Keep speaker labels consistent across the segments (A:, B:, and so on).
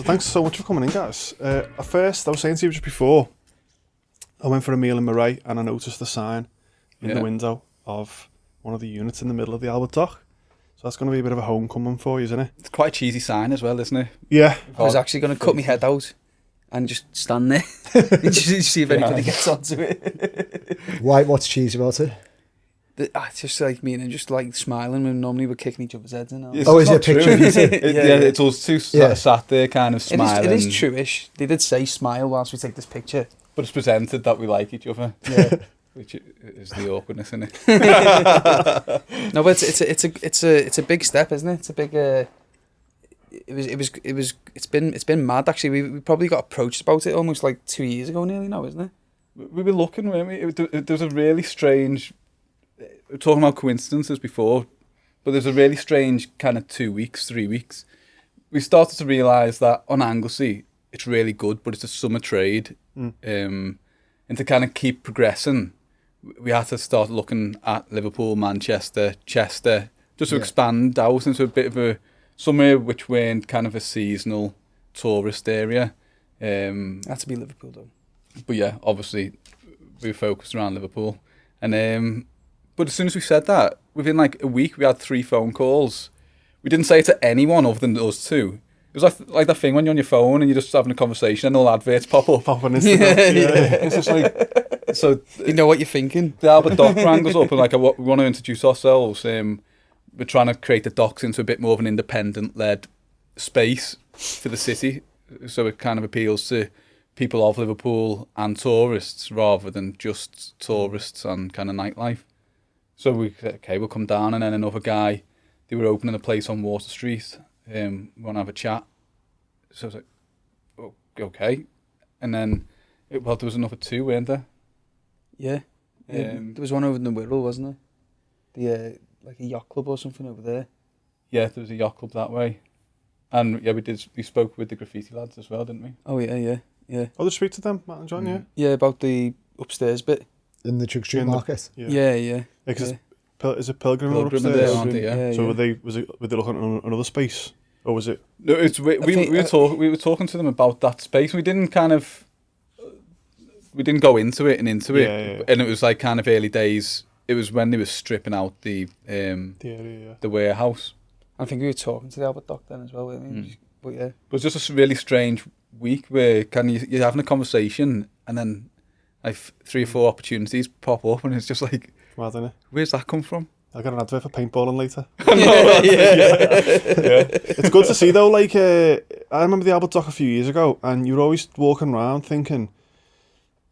A: Thanks so much for coming in, guys. At first, I was saying to you just before, I went for a meal in Moray and I noticed the sign in the window of one of the units in the middle of the Albert Dock. So that's going to be a bit of a homecoming for you, isn't it?
B: It's quite a cheesy sign as well, isn't it?
A: Yeah.
C: I was actually going to cut my head out and just stand there and just see if anybody gets onto it.
D: Why? What's cheesy about it?
C: It's just like me and just like smiling when normally we're kicking each other's heads in.
D: Oh, is it a picture of you two?
B: It's us two sat there kind of smiling.
C: It is true-ish. They did say smile whilst we take this picture.
B: But it's presented that we like each other.
C: Yeah.
B: Which is the awkwardness, isn't it?
C: No, but it's a big step, isn't it? It's a big. It's been mad actually. We probably got approached about it almost like 2 years ago, nearly now, isn't it?
B: We were looking, weren't we? There was a really strange. We were talking about coincidences before, but there's a really strange kind of 2 weeks, 3 weeks. We started to realise that on Anglesey, it's really good, but it's a summer trade. And to kind of keep progressing, we had to start looking at Liverpool, Manchester, Chester, just to expand out into a bit of a somewhere which weren't kind of a seasonal tourist area.
C: Had to be Liverpool though.
B: But yeah, obviously we were focused around Liverpool. And but as soon as we said that, within like a week we had 3 phone calls. We didn't say it to anyone other than us two. It was like that thing when you're on your phone and you're just having a conversation and all adverts pop up.
A: Pop on Instagram.
B: It's just like, so
C: you know what you're thinking.
B: The Albert Dock rang us up and like, we want to introduce ourselves. We're trying to create the docks into a bit more of an independent-led space for the city. So it kind of appeals to people of Liverpool and tourists rather than just tourists and kind of nightlife. So we said, okay, we'll come down. And then another guy, they were opening a place on Water Street. We want to have a chat. So I was like, oh, okay. And then, there was another 2, weren't there?
C: Yeah. There was one over in the Wirral, wasn't there? Like a yacht club or something over there.
B: Yeah, there was a yacht club that way. And yeah, we spoke with the graffiti lads as well, didn't we?
C: Oh yeah.
A: Oh, did you speak to them, Matt and John, yeah?
C: Yeah, about the upstairs bit.
D: In the Chug Street Market?
C: Yeah.
A: Because is it Pilgrim
B: Pilgrim
A: upstairs?
B: there, aren't they? Yeah.
A: So were they looking at another space? Or was it?
B: No, we were talking to them about that space. We didn't go into it.
A: Yeah.
B: And it was like kind of early days. It was when they were stripping out the
A: area,
B: the warehouse.
C: I think we were talking to the Albert Dock then as well. But yeah,
B: it was just a really strange week where you're having a conversation and then like 3 or 4 opportunities pop up and it's just like,
A: mad, isn't it?
B: Where's that come from?
A: I got an advert for paintballing later.
B: Yeah.
A: It's good to see though. Like I remember the Albert Dock a few years ago, and you were always walking around thinking,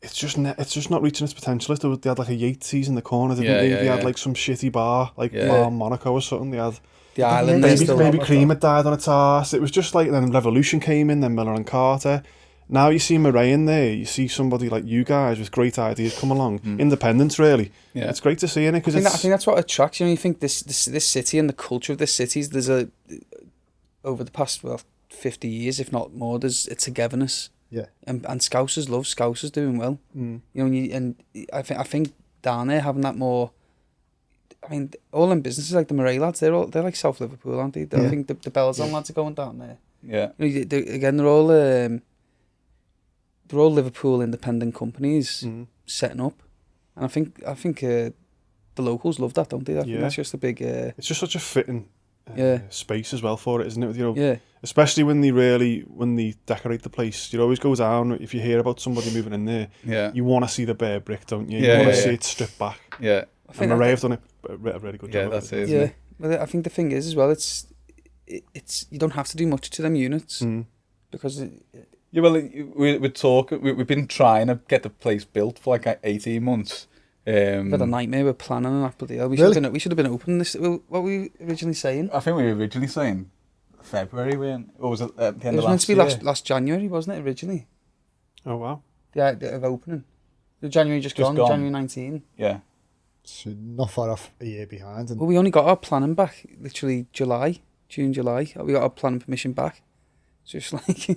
A: it's just not reaching its potential. They had like a Yates's in the corner, didn't they? They had like some shitty bar, like Bar Monaco or something. They had
C: the island.
A: Baby Cream had died on its arse. It was just like, then Revolution came in, then Miller and Carter. Now you see Moray in there, you see somebody like you guys with great ideas come along. Independence, really. Yeah. It's great to see, innit?
C: I think that's what attracts you. You think this city and the culture of this city, over the past 50 years, if not more, there's a togetherness.
D: Yeah.
C: And Scousers love Scousers doing well. You know, I think down there having that more. I mean, all them businesses like the Moray lads, they're like South Liverpool, aren't they? I think the Belzon lads are going down there.
B: Yeah.
C: You know, they're all Liverpool independent companies setting up, and I think the locals love that, don't they? I think that's just a big.
A: It's just such a fitting space as well for it, isn't it? You know, especially when they decorate the place. You always go down if you hear about somebody moving in there. Yeah, you want to see the bare brick, don't you? You want to see it stripped back.
B: Yeah,
A: and Moray have done a really good job.
B: Yeah, that's it.
C: Yeah, but I think the thing is as well, it's you don't have to do much to them units because.
B: Yeah, well, we've been trying to get the place built for like 18 months.
C: We've had a nightmare with planning and that, but we should have been open this. What were we originally saying?
B: I think we were originally saying February, or was it at the end of last year?
C: It was meant to be last January, wasn't it, originally?
A: Oh, wow.
C: The idea of opening. The January just gone, January 19.
B: Yeah.
D: So not far off a year behind.
C: Well, we only got our planning back literally June, July. We got our planning permission back. Just like...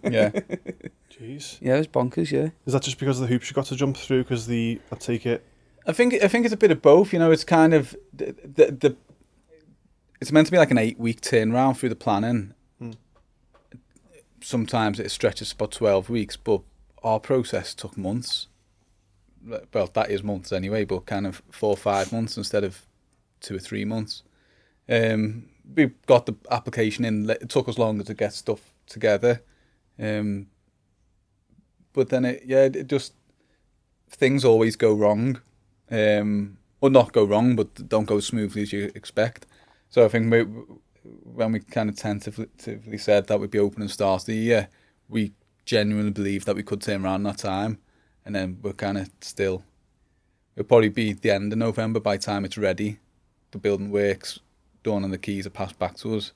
B: Yeah.
A: Jeez.
C: Yeah, it was bonkers, yeah.
A: Is that just because of the hoops you got to jump through? Because I take it...
B: I think it's a bit of both. You know, it's kind of... It's meant to be like an 8-week turnaround through the planning. sometimes it stretches about 12 weeks, but our process took months. Well, that is months anyway, but kind of 4 or 5 months instead of 2 or 3 months. We got the application in. It took us longer to get stuff together. But then it just, things always go wrong. Or not go wrong, but don't go as smoothly as you expect. So I think when we kind of tentatively said that we'd be open and start of the year, we genuinely believed that we could turn around that time. And then we're kind of still, it'll probably be the end of November by the time it's ready. The building works done and the keys are passed back to us.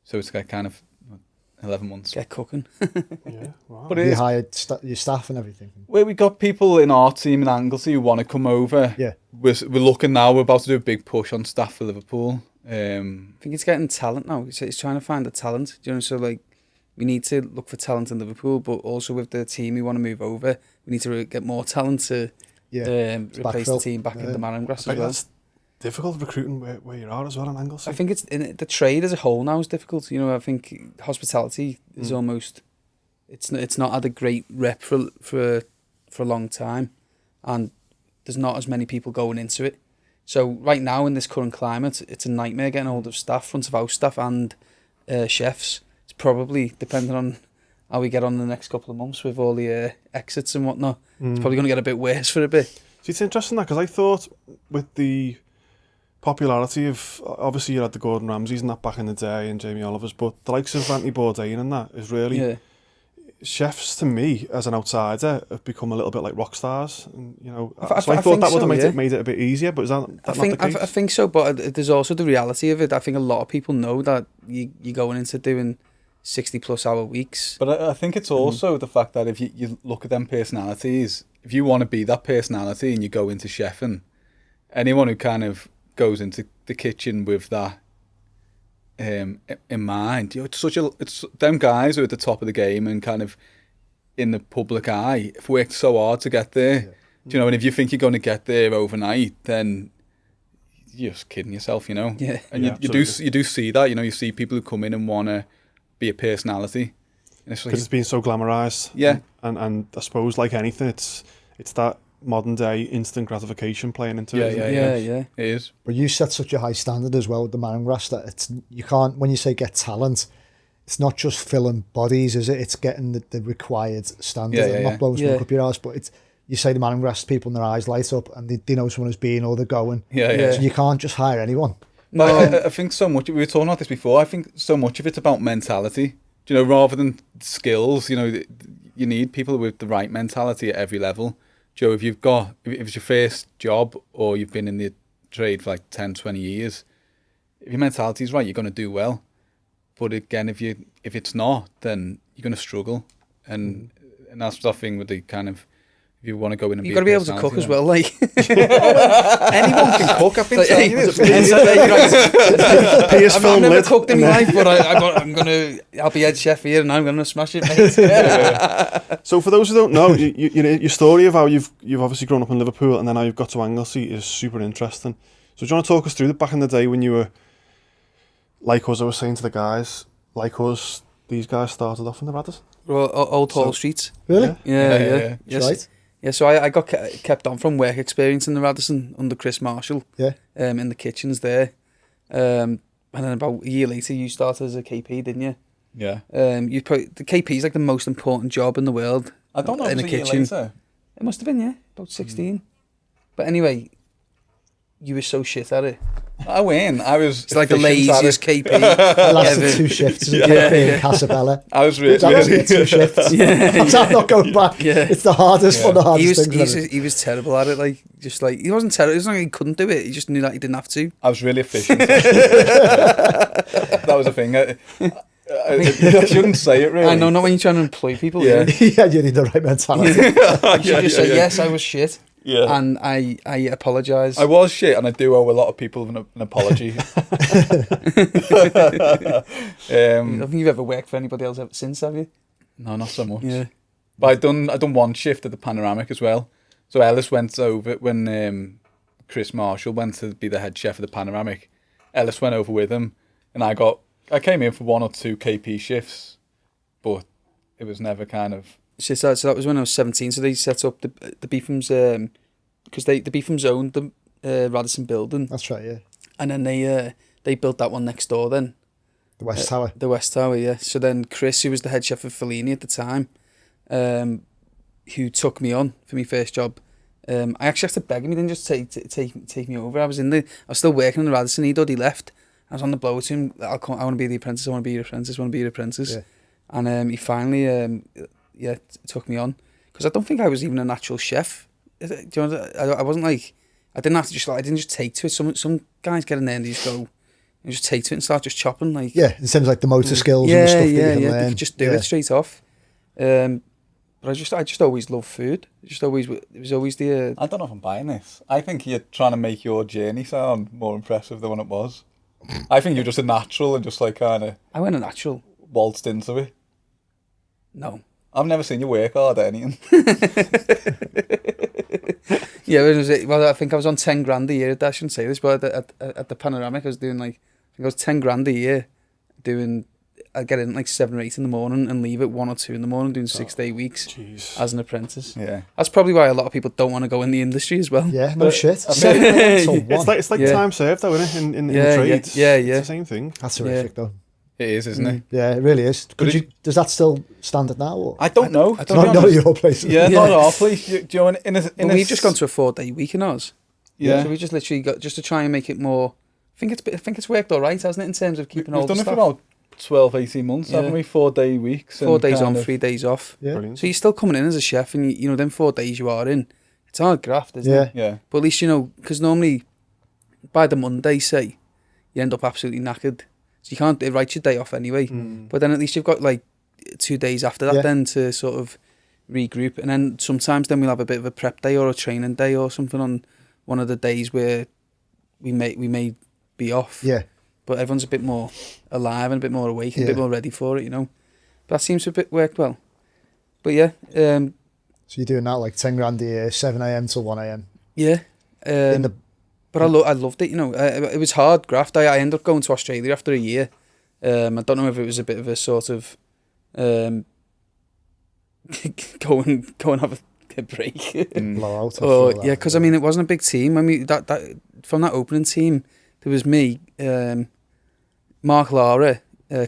B: So it's like kind of 11 months.
C: Get cooking.
A: Yeah, wow.
B: But
D: You hired your staff and everything.
B: Well, we got people in our team in Anglesey who want to come over.
D: Yeah.
B: We're looking now, we're about to do a big push on staff for Liverpool.
C: I think it's getting talent now. It's trying to find the talent. Do you know, so like we need to look for talent in Liverpool, but also with the team we want to move over, we need to get more talent to replace the team back in the Marram Grass as well.
A: That's difficult recruiting where you are as well in Anglesey.
C: I think it's in the trade as a whole now is difficult. You know, I think hospitality is almost it's not had a great rep for a long time, and there's not as many people going into it. So right now in this current climate, it's a nightmare getting hold of staff, front of house staff, and chefs. It's probably depending on how we get on the next couple of months with all the exits and whatnot. It's probably going to get a bit worse for a bit.
A: See, it's interesting that because I thought with the popularity of, obviously you had the Gordon Ramsays and that back in the day and Jamie Oliver's, but the likes of Anthony Bourdain and that is really, chefs to me as an outsider have become a little bit like rock stars. And, you know, I thought that would have made it a bit easier, but is that not the case?
C: I think so, but there's also the reality of it. I think a lot of people know that you're going into doing 60 plus hour weeks.
B: But I think it's also the fact that if you look at them personalities, if you want to be that personality and you go into chefing, anyone who kind of goes into the kitchen with that in mind, you know, it's them guys who are at the top of the game and kind of in the public eye have worked so hard to get there. Yeah. Do you know, and if you think you're going to get there overnight, then you're just kidding yourself, you know.
C: Yeah.
B: And you do see that, you know, you see people who come in and want to be a personality.
A: Because it's been so glamorised.
B: Yeah.
A: And I suppose like anything, it's that modern day instant gratification playing into it.
C: Yeah.
B: It is.
D: But you set such a high standard as well with the Marram Grass that you can't, when you say get talent, it's not just filling bodies, is it? It's getting the required standard. I'm not blowing smoke up your arse, but you say the Marram Grass, people in their eyes light up and they know someone who's been or they're going. So you can't just hire anyone.
B: But I think so much, we were talking about this before, I think so much of it's about mentality. Do you know, rather than skills, you know, you need people with the right mentality at every level. Joe, if it's your first job or you've been in the trade for like 10, 20 years, if your mentality is right, you're going to do well. But again, if it's not, then you're going to struggle. And that's the thing with the kind of, if you want to go in and
C: you've got to be able to cook as well, like.
B: Anyone can cook, I've been telling you this.
C: I've never cooked in my life, but I'll be head chef here and I'm going to smash it, mate.
A: So for those who don't know, your story of how you've obviously grown up in Liverpool and then how you've got to Anglesey is super interesting. So do you want to talk us through the back in the day when you were, like us, I was saying to the guys, like us, these guys started off in the Radders?
C: Well, Old Hall Street.
D: Really?
C: Yeah. Yes.
D: Right.
C: Yeah, so I got kept on from work experience in the Radisson under Chris Marshall.
D: Yeah.
C: In the kitchens there. And then about a year later, you started as a KP, didn't you?
B: Yeah.
C: The KP is like the most important job in the world.
B: I don't know
C: in
B: if
C: a
B: it was
C: kitchen.
B: a year later.
C: It must have been, yeah, about 16. But anyway, you were so shit at it.
B: I win. I was.
C: It's like the laziest KP.
D: I lasted 2 shifts in Casabella.
B: I was really.
D: That was it, 2 shifts. I'm not going back.
C: Yeah.
D: It's the hardest one of the hardest things.
C: He was terrible at it. Like, just like, he wasn't terrible. It wasn't like he couldn't do it. He just knew that he didn't have to.
B: I was really efficient. That was the thing. I shouldn't say it really.
C: I know, not when you're trying to employ people.
B: Yeah.
D: Yeah, you need the right mentality.
C: You should just say, yes, I was shit.
B: Yeah.
C: And I apologise.
B: I was shit, and I do owe a lot of people an apology.
C: I don't think you've ever worked for anybody else since, have you?
B: No, not so much.
C: Yeah.
B: But I done one shift at the Panoramic as well. So Ellis went over when Chris Marshall went to be the head chef of the Panoramic. Ellis went over with him, and I came in for 1 or 2 KP shifts, but it was never kind of...
C: So that was when I was 17, so they set up the Beethams, because the Beethams owned the Radisson building.
D: That's right, yeah.
C: And then they built that one next door then.
D: The West Tower.
C: The West Tower, yeah. So then Chris, who was the head chef of Fellini at the time, who took me on for my first job, I actually had to beg him. He didn't just take me over. I was still working on the Radisson. He left. I was on the blower to him. I want to be the apprentice. I want to be your apprentice. I want to be your apprentice. Yeah. And he finally, took me on, because I don't think I was even a natural chef. Do you know, I wasn't like, I didn't just take to it. Some guys get in there and they just go, you just take to it and start just chopping, like.
D: Yeah, it seems like the motor skills and the stuff that you can learn.
C: You could just do it straight off. But I just always loved food. It was always the.
B: I don't know if I'm buying this. I think you're trying to make your journey sound more impressive than when it was. I think you're just a natural and just like kind of.
C: I went a natural.
B: Waltzed into it.
C: No.
B: I've never seen you work hard at anything.
C: Well, I think I was on 10 grand a year. I shouldn't say this, but at the Panoramic, I was doing like, I think I was 10 grand a year doing. I'd get in like 7 or 8 in the morning and leave at 1 or 2 in the morning doing 6-day weeks as an apprentice.
B: Yeah,
C: that's probably why a lot of people don't want to go in the industry as well.
D: Yeah, no shit.
A: It's like time served though, isn't it? In the trades.
C: Yeah.
A: It's the same thing.
D: That's horrific though.
B: It is, isn't it?
D: Yeah, it really is. Does that still stand at now? Or?
B: I don't know.
D: I don't know your place.
B: Yeah, not our place. Do you know,
C: we've just gone to a 4-day week in ours.
B: Yeah.
C: So we just literally got just to try and make it more. I think it's worked all right, hasn't it, in terms of keeping all the stuff.
B: We've done it for about 12, 18 months, haven't we? 4-day weeks.
C: 4 days on, 3 days off.
D: Yeah.
A: Brilliant.
C: So you're still coming in as a chef, and you know them 4 days you are in. It's hard graft, isn't it?
B: Yeah.
C: But at least because normally by the Monday, say, you end up absolutely knackered. So you can't write your day off anyway. But then at least you've got like 2 days after that then to sort of regroup. And then sometimes we'll have a bit of a prep day or a training day or something on one of the days where we may be off.
D: Yeah.
C: But everyone's a bit more alive and a bit more awake and a bit more ready for it, But that seems to have worked well. But yeah.
D: So you're doing that like 10 grand a year, 7 a.m. till 1 a.m.
C: Yeah. But I loved it, it was hard graft. I ended up going to Australia after a year. I don't know if it was a bit of a sort of go and have a break.
D: Blowout.
C: Because it wasn't a big team. I mean, that from that opening team, there was me, Mark Lara,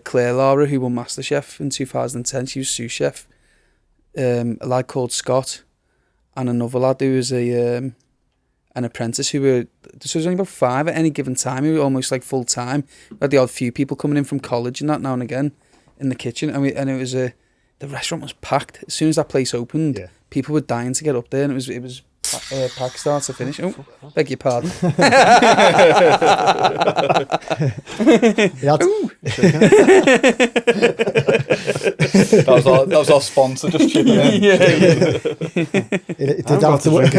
C: Claire Lara, who won MasterChef in 2010. She was sous chef. A lad called Scott, and another lad who was an apprentice who were. So there's only about 5 at any given time. We were almost like full time. We had the odd few people coming in from college and that now and again in the kitchen, and it was the restaurant was packed as soon as that place opened. People were dying to get up there, and it was packed start to finish. Oh, beg your pardon.
B: That was our sponsor just chipping in.
D: It did have to work.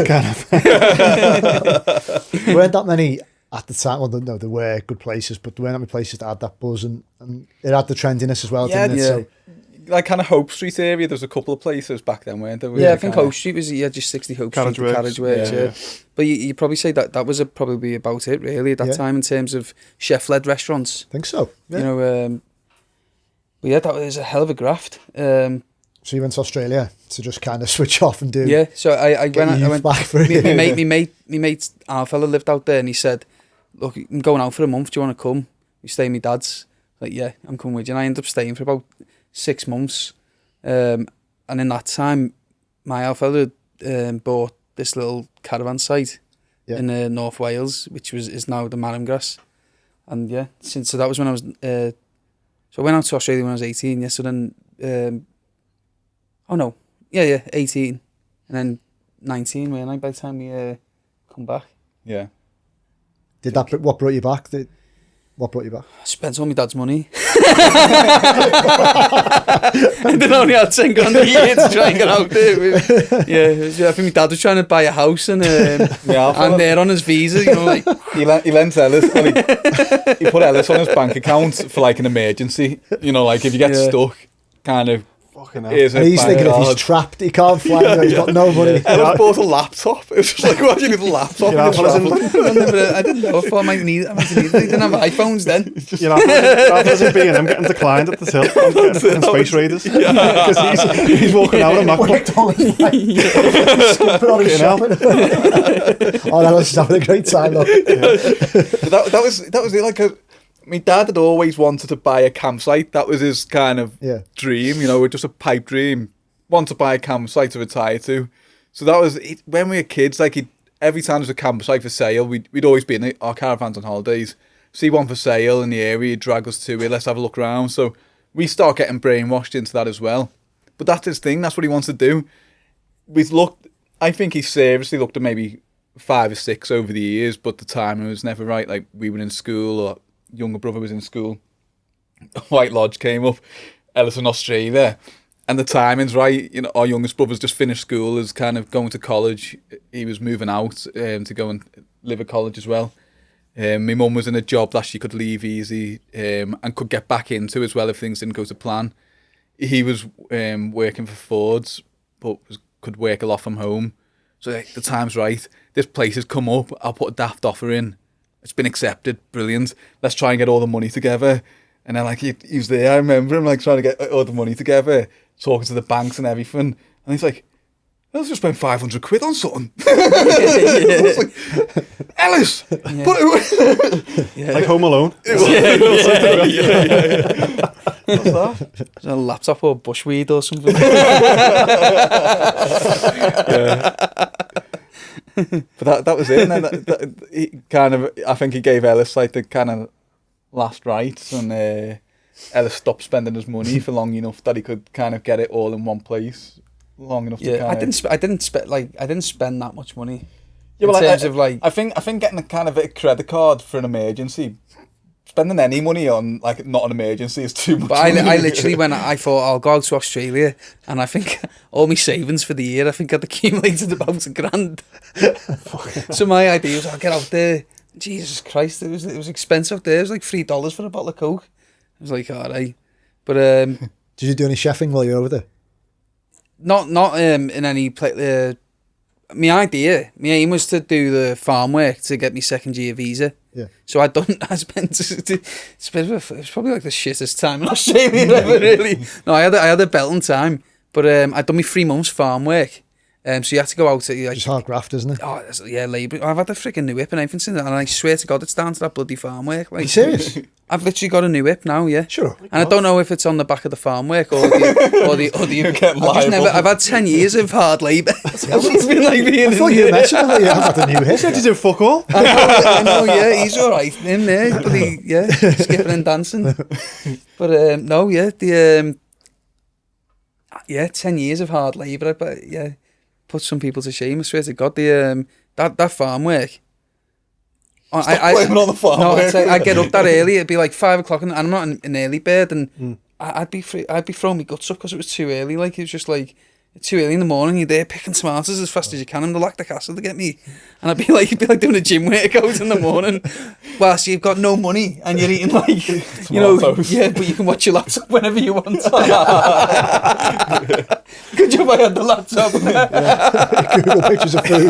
D: Weren't that many at the time? Well, no, there were good places, but there weren't that many places that had that buzz, and it had the trendiness as well, didn't it?
C: Yeah.
D: So,
B: like kind of Hope Street area, there's a couple of places back then, weren't there?
C: Yeah, I think Hope Street was just 60 Hope Street, the carriage works.
A: Yeah.
C: But you probably say that was probably about it really at that time in terms of chef-led restaurants.
D: I think so. Yeah.
C: But yeah, that was a hell of a graft.
D: So you went to Australia to just kind of switch off and do.
C: Yeah, so I went
D: back for it.
C: My mate, our fella lived out there, and he said, "Look, I'm going out for a month. Do you want to come? We stay at my dad's." Like, yeah, I'm coming with you. And I ended up staying for about 6 months. And in that time, my our fella bought this little caravan site in North Wales, which is now the Marram Grass. And yeah, so that was when I was. So I went out to Australia when I was 18. Yeah, so then. 18, and then 19. When by the time we come back.
B: Yeah.
D: What brought you back? What brought you back?
C: I spent all my dad's money. I didn't only have 10 grand a year to try and get out there. I think my dad was trying to buy a house and they're on his visa, like.
B: He lent Ellis, he put Ellis on his bank account for like an emergency, like if you get stuck, kind of
A: Fucking hell.
D: And he's thinking if he's trapped, he can't fly, he's got no money.
B: I bought a laptop. It was just like, why do you need a laptop?
C: I didn't know if I might need it. They didn't have iPhones then.
A: Rather than being him getting declined at the till, getting Space Raiders. Because he's walking out of MacBook.
D: Oh, that was having a great time though.
B: That was it. Like, my dad had always wanted to buy a campsite. That was his kind of dream, you know, just a pipe dream. Want to buy a campsite to retire to. So that was it. When we were kids. Like, every time there was a campsite for sale, we'd always be in our caravans on holidays. See one for sale in the area, he'd drag us to it. Let's have a look around. So we start getting brainwashed into that as well. But that's his thing. That's what he wants to do. I think he seriously looked at maybe 5 or 6 over the years, but the timing was never right. Like, we were in school, or younger brother was in school. White Lodge came up, Ellis in Australia, and the timing's right. You know, our youngest brother's just finished school, is kind of going to college. He was moving out to go and live at college as well. My mum was in a job that she could leave easy and could get back into as well if things didn't go to plan. He was working for Ford's, but could work a lot from home. So the time's right. This place has come up. I'll put a daft offer in. It's been accepted. Brilliant. Let's try and get all the money together. And then, like, he was there. I remember him, like, trying to get all the money together, talking to the banks and everything. And he's like, let's just spend 500 quid on something. I was like, Ellis, put it
A: like Home Alone.
C: What's that? Is that a laptop or bushweed or something?
B: But that was it. And then he kind of, I think he gave Ellis like the kind of last rites, and Ellis stopped spending his money for long enough that he could kind of get it all in one place. Long enough to kind of...
C: I didn't spend that much money.
B: Yeah, well,
C: in terms of like,
B: I think getting a kind of a credit card for an emergency, spending any money on like not an emergency is too much.
C: But I literally, when I thought I'll go out to Australia, and I think all my savings for the year, I think I'd accumulated about $1,000. So my idea was, I'll get out there. Jesus Christ, it was expensive there. It was like $3 for a bottle of Coke. I was like, all right. But
D: did you do any chefing while you were over there?
C: Not in any place. My aim was to do the farm work to get my second year visa.
D: Yeah.
C: So it was probably like the shittest time in Australia ever, really. No, I had a belting time, but I'd done my 3 months farm work. So you have to go out to... Like,
D: just hard graft, isn't it?
C: Oh, yeah, labour. I've had a freaking new whip and everything since, and I swear to God it's down to that bloody farm work. Like,
D: are you serious?
C: I've literally got a new whip now, yeah.
D: Sure.
C: And I don't know if it's on the back of the farm work or the I've had 10 years of hard labour. It's been like being
D: I thought you mentioned that you had a new whip.
A: He said you did fuck all.
C: I know, yeah, he's all right in there, but skipping and dancing. But no, yeah, 10 years of hard labour, but yeah, put some people to shame. I swear to God, that farm work.
B: Stop blaming on the farm work.
C: I get up that early. It'd be like 5 o'clock, and I'm not an early bird, and I'd be throwing my guts up because it was too early. Like, it was just like too early in the morning. You're there picking tomatoes as fast as you can, and the lactic acid to get me. And I'd be like doing a gym workout in the morning, whilst you've got no money and you're eating like but you can watch your laptop whenever you want. Good job I had the laptop.
D: Google pictures of food.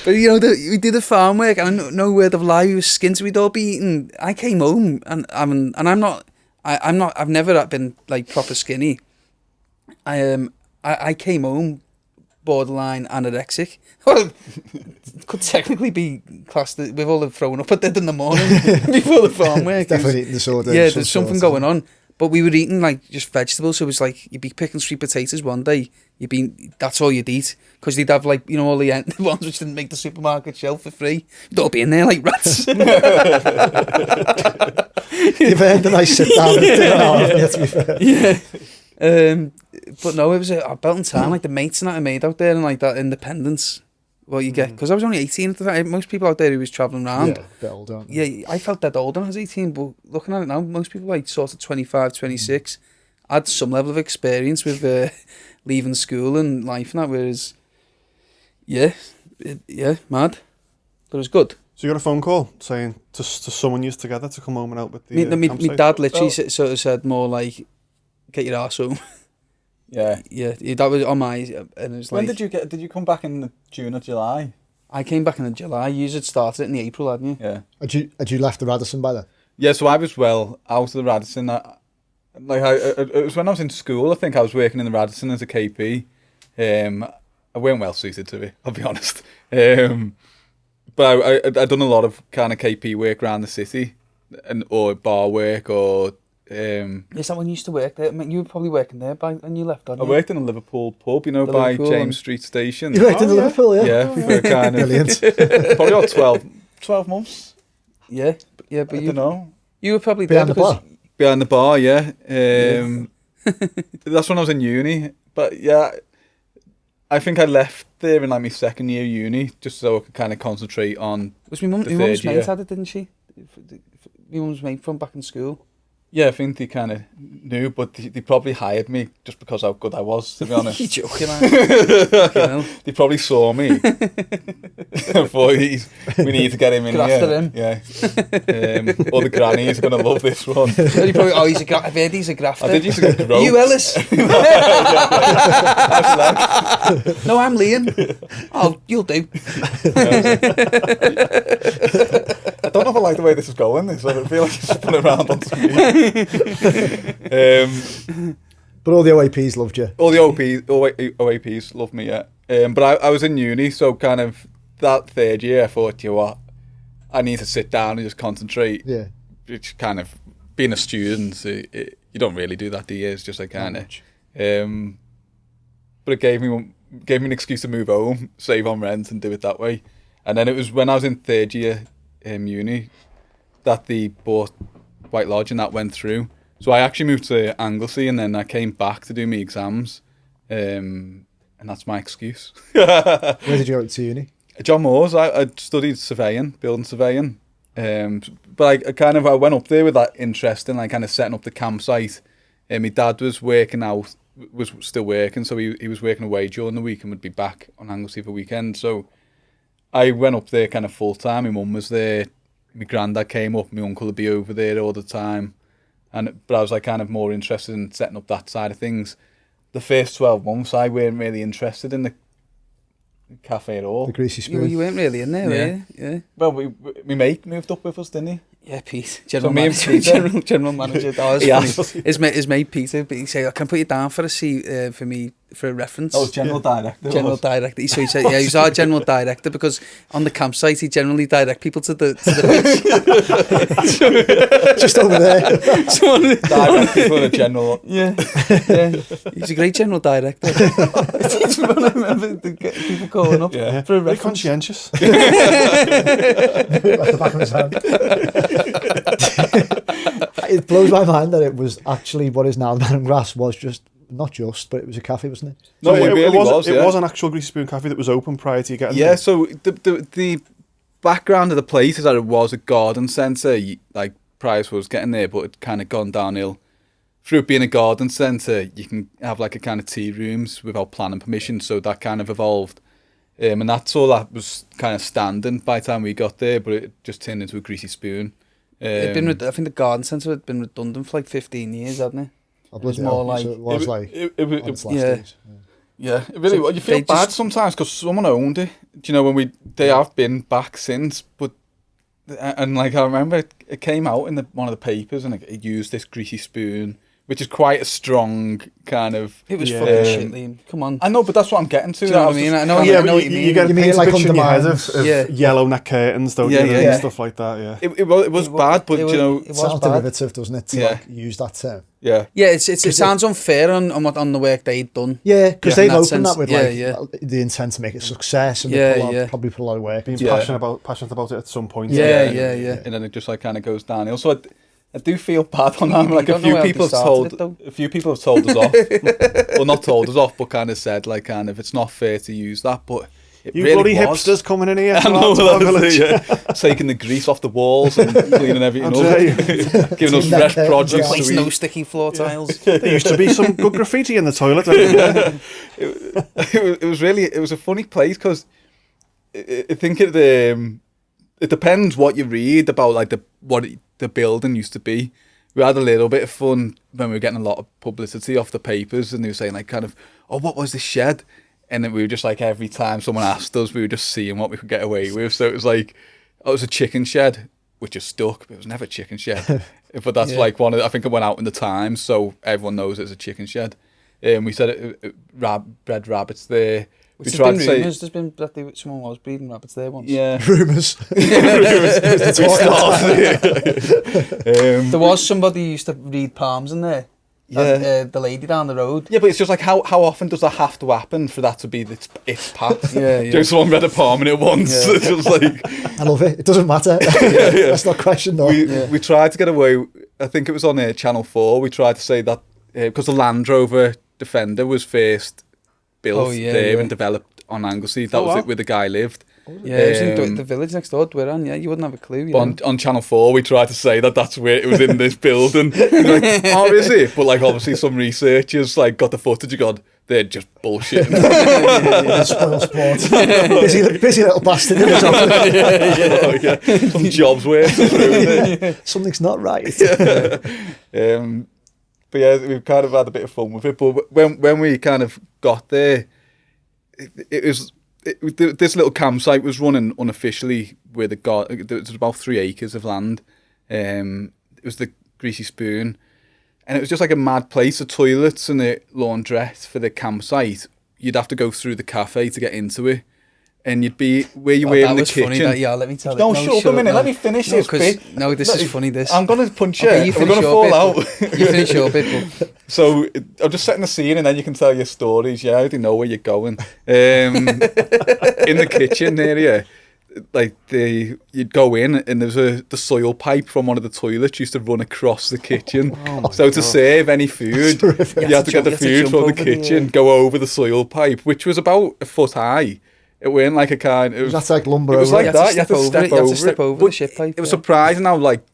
C: But we did the farm work, and no word of lie, we were skint. We'd all be eating. I came home, and I've never been like proper skinny. I came home borderline anorexic. Well, could technically be classed with all the throwing up I did in the morning before the farm work.
D: Definitely eating disorder.
C: Yeah, there's something going on. But we were eating like just vegetables, so it was like you'd be picking sweet potatoes one day, that's all you'd eat, because they'd have like, all the ones which didn't make the supermarket shelf for free. You'd all be in there like rats.
D: You've earned a nice sit down to be fair.
C: Yeah. But no, it was a belting time, like the mates and that I made out there, and like that independence. What you get, because I was only 18 at the time. Most people out there who was travelling around,
D: a bit older, aren't
C: they? Yeah, I felt dead old when I was 18, but looking at it now, most people like sort of 25, 26 had some level of experience with leaving school and life and that, whereas mad, but it was good.
A: So you got a phone call saying to someone you together to come home and help with the
C: my dad literally sort of said more like, get your arse home.
B: Yeah.
C: Yeah, that was on my, and it was
B: When
C: like...
B: did you come back in June or July?
C: I came back in July. You had started it in April, hadn't you?
B: Yeah.
D: Had you left the Radisson by then?
B: Yeah, so I was well out of the Radisson. It was when I was in school, I think I was working in the Radisson as a KP. I weren't well suited to it, I'll be honest. But I'd done a lot of kind of KP work around the city, or bar work, or...
C: Is that when you used to work there? I mean, you were probably working there when you left, hadn't
B: I
C: you?
B: worked in a Liverpool pub, by
C: Liverpool
B: James Street Station.
D: You worked in Liverpool, yeah?
B: Yeah, for kind of...
D: Brilliant.
B: Probably about 12 months.
C: Yeah, but
B: I don't know.
C: You were probably
D: Behind
C: there
D: the bar?
B: Behind the bar, yeah. That's when I was in uni. But yeah, I think I left there in like my second year uni, just so I could kind of concentrate on
C: Was my mum's mate had it, didn't she? My mum's mate from back in school.
B: Yeah, I think they kind of knew, but they probably hired me just because how good I was, to be honest.
C: You're joking, man.
B: They probably saw me. Thought we need to get him in
C: Get
B: here.
C: after him.
B: Yeah. All the grannies are going to love this one.
C: You probably, I've heard he's a grafter.
B: I did used to get ropes.
C: You Ellis? No, I'm Liam. Oh, you'll do.
B: I don't know if I like the way this is going, so I feel like it's spun around on screen.
D: But all the OAPs loved you.
B: All the OAPs loved me, yeah. But I was in uni, so kind of that third year, I thought, you know what, I need to sit down and just concentrate.
D: Yeah.
B: Which kind of, being a student, you don't really do that, do you? It's just like kind of... But it gave me an excuse to move home, save on rent and do it that way. And then it was when I was in third year uni that they bought White Lodge, and that went through. So I actually moved to Anglesey, and then I came back to do my exams, and that's my excuse.
D: Where did you go to uni?
B: John Moore's. I studied surveying, building surveying, but I went up there with that interest in like kind of setting up the campsite. My dad was still working, so he was working away during the week and would be back on Anglesey for weekend. So I went up there kind of full time. My mum was there. My granddad came up. My uncle would be over there all the time. But I was like kind of more interested in setting up that side of things. The first 12 months, I weren't really interested in the cafe at all.
D: The Greasy Spoon.
C: You weren't really in there, were you? Yeah.
B: Well, my mate moved up with us, didn't he?
C: Yeah, Pete,
B: General manager.
C: General manager. That was funny. His mate Peter, but he said, "I can put you down for a seat for a reference."
B: Oh, general director.
C: General director. So he said, "Yeah, he's our general director because on the campsite he generally direct people to the beach."
D: Just over there.
B: Direct people in a general.
C: Yeah. He's a great general director. It's funny, I remember people calling up for a
A: Very
C: reference.
A: conscientious.
D: At the back of his hand. It blows my mind that it was actually what is now Marram Grass was but it was a cafe, wasn't it?
B: No, it really was.
A: It was an actual Greasy Spoon cafe that was open prior to you getting there.
B: Yeah, so the background of the place is that it was a garden centre, like prior to us getting there, but it kind of gone downhill. Through it being a garden centre, you can have like a kind of tea rooms without planning permission, so that kind of evolved. And that's all that was kind of standing by the time we got there, but it just turned into a Greasy Spoon.
C: I think the garden centre had been redundant for like 15 years, hadn't it?
D: It was
C: more like...
D: So it was on its last
C: yeah.
D: days.
B: Yeah, it really was. You feel bad sometimes because someone owned it. Do you know, they have been back since, but... And like, I remember it came out in one of the papers and it used this Greasy Spoon, which is quite a strong kind of...
C: It was fucking shit, Liam. Come on.
B: I know, but that's what I'm getting to.
C: Do you know what I mean? I know what you mean.
A: You get a
D: mean like
A: picture in your head of
D: undermines?
A: yellow neck curtains, don't you? And stuff like that, yeah.
B: It was bad, but you know...
D: It sounds derivative, doesn't it, to like use that term?
B: Yeah.
C: Yeah, it sounds unfair on the work they'd done.
D: Yeah, because they've opened
C: sense.
D: that with the intent to make it a success and probably put a lot of work.
A: Being passionate about it at some point.
C: Yeah.
B: And then it just like kind of goes downhill. So I do feel bad on that. Like a few people have told us off. Well, not told us off, but kind of said like kind of it's not fair to use that, but it
A: you
B: really
A: bloody
B: was.
A: Hipsters coming in here.
B: I know, taking the grease off the walls and cleaning everything up, giving us fresh produce.
C: Replacing those sticky floor tiles.
A: There used to be some good graffiti in the toilet.
B: It was a funny place because I think it depends what you read about like what the building used to be. we had a little bit of fun when we were getting a lot of publicity off the papers, and they were saying like kind of, oh, what was this shed? And then we were just like, every time someone asked us, we were just seeing what we could get away with. So it was like, oh, it was a chicken shed, which is stuck, but it was never a chicken shed. But that's like one of I think it went out in the Times, so everyone knows it's a chicken shed. We said bred rabbits there.
C: We tried to say there's been that someone was breeding rabbits there once.
B: Yeah,
D: rumours.
C: There was somebody who used to read palms in there. Yeah, the lady down the road.
B: Yeah, but it's just like how often does that have to happen for that to be its path?
C: Yeah.
B: Just someone read a palm in it once. Yeah. It's just like
D: I love it. It doesn't matter. That's not question though.
B: We tried to get away. I think it was on Channel 4. We tried to say that because the Land Rover Defender was first built there and developed on Anglesey. That was it where the guy lived.
C: Yeah, it was in the village next door, Dwiran. Yeah, you wouldn't have a clue.
B: On Channel 4, we tried to say that that's where it was in this building. Like, oh, is it? But like, obviously, some researchers like got the footage and gone, they're just bullshitting.
D: Spoil sport. Busy little bastard.
B: Some jobs work.
D: Something's not right.
B: But yeah, we've kind of had a bit of fun with it. But when we kind of got there, this little campsite was running unofficially where there was about 3 acres of land. It was the Greasy Spoon, and it was just like a mad place. The toilets and the laundrette for the campsite, you'd have to go through the cafe to get into it, and you'd be where you were in the kitchen.
C: Funny, let me tell you.
B: No, shut up a minute. Let me finish this bit.
C: No, this is funny. This.
B: I'm gonna punch you. We're gonna fall out.
C: You finish your bit.
B: So I'm just setting the scene, and then you can tell your stories. Yeah, I already know where you're going. In the kitchen area, like you'd go in, and there's the soil pipe from one of the toilets used to run across the kitchen. So to save any food, you had to get the food from the kitchen, go over the soil pipe, which was about a foot high. It weren't like a kind.
D: That's like lumber.
B: It was like that. You had to
C: step over the shit pipe.
B: It was surprising how like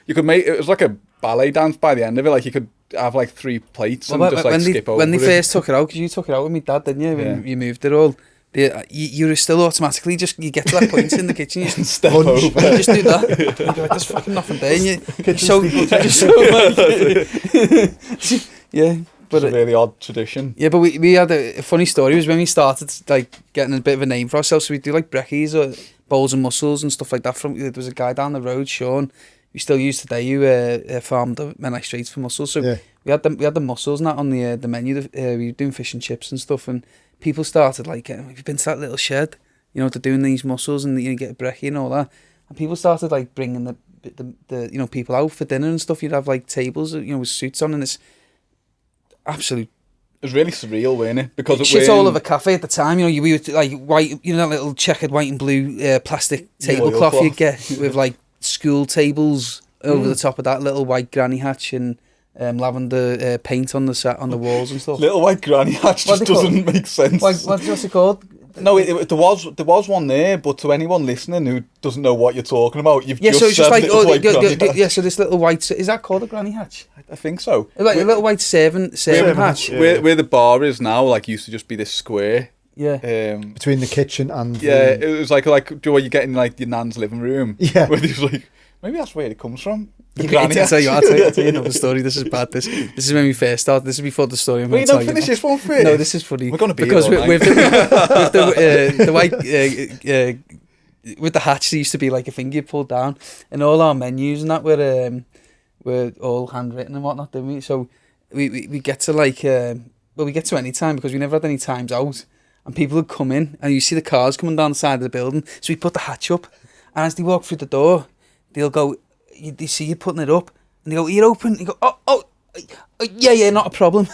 B: you could make. It was like a ballet dance by the end of it. Like you could have like 3 plates and just like skip over.
C: When they first took it out, because you took it out with me dad, didn't you? When you moved it all. You were still automatically you get to that point in the kitchen, you just
B: step over.
C: You just do that. And you're like, there's fucking nothing there. And
B: But it's a really odd tradition.
C: Yeah, but we had a funny story. It was when we started like getting a bit of a name for ourselves. So we do like brekkies or bowls and mussels and stuff like that. There was a guy down the road, Sean, we still use today, who farmed the Menai Straits for mussels. So we had the mussels and that on the menu. We were doing fish and chips and stuff, and people started like, we've been to that little shed, they're doing these mussels and you get a brekkie and all that. And people started like bringing the people out for dinner and stuff. You'd have like tables, with suits on, and it's absolute.
B: It was really surreal, wasn't it? Because it
C: shit all over a cafe at the time. We were like white, that little checkered white and blue plastic tablecloth you'd get with like school tables over the top of that, little white granny hatch and lavender paint on the walls and stuff.
B: Little white granny hatch just doesn't make sense.
C: What's it called?
B: No, there was one there, but to anyone listening who doesn't know what you're talking about, you've
C: so it's just like
B: hatch.
C: So this little white, is that called a granny hatch?
B: I think so.
C: Like a little white serving hatch.
B: Where the bar is now, like used to just be this square.
C: Yeah.
D: Between the kitchen and
B: it was like you're getting like your nan's living room.
D: Yeah.
B: Where there's like, maybe that's where it comes from.
C: I'll tell you another story. This is bad. This is when we first started. This is before the story.
B: Well, you don't finish this one first.
C: No, this is funny.
B: We're going to be
C: because
B: with
C: the white with the hatch. There used to be like a thing you pulled down, and all our menus and that were all handwritten and whatnot, didn't we? So we get to we get to any time because we never had any times out, and people would come in, and you see the cars coming down the side of the building. So we put the hatch up, and as they walk through the door, they'll go. They see you putting it up, and they go, "You're open." You go, "Oh, yeah, not a problem."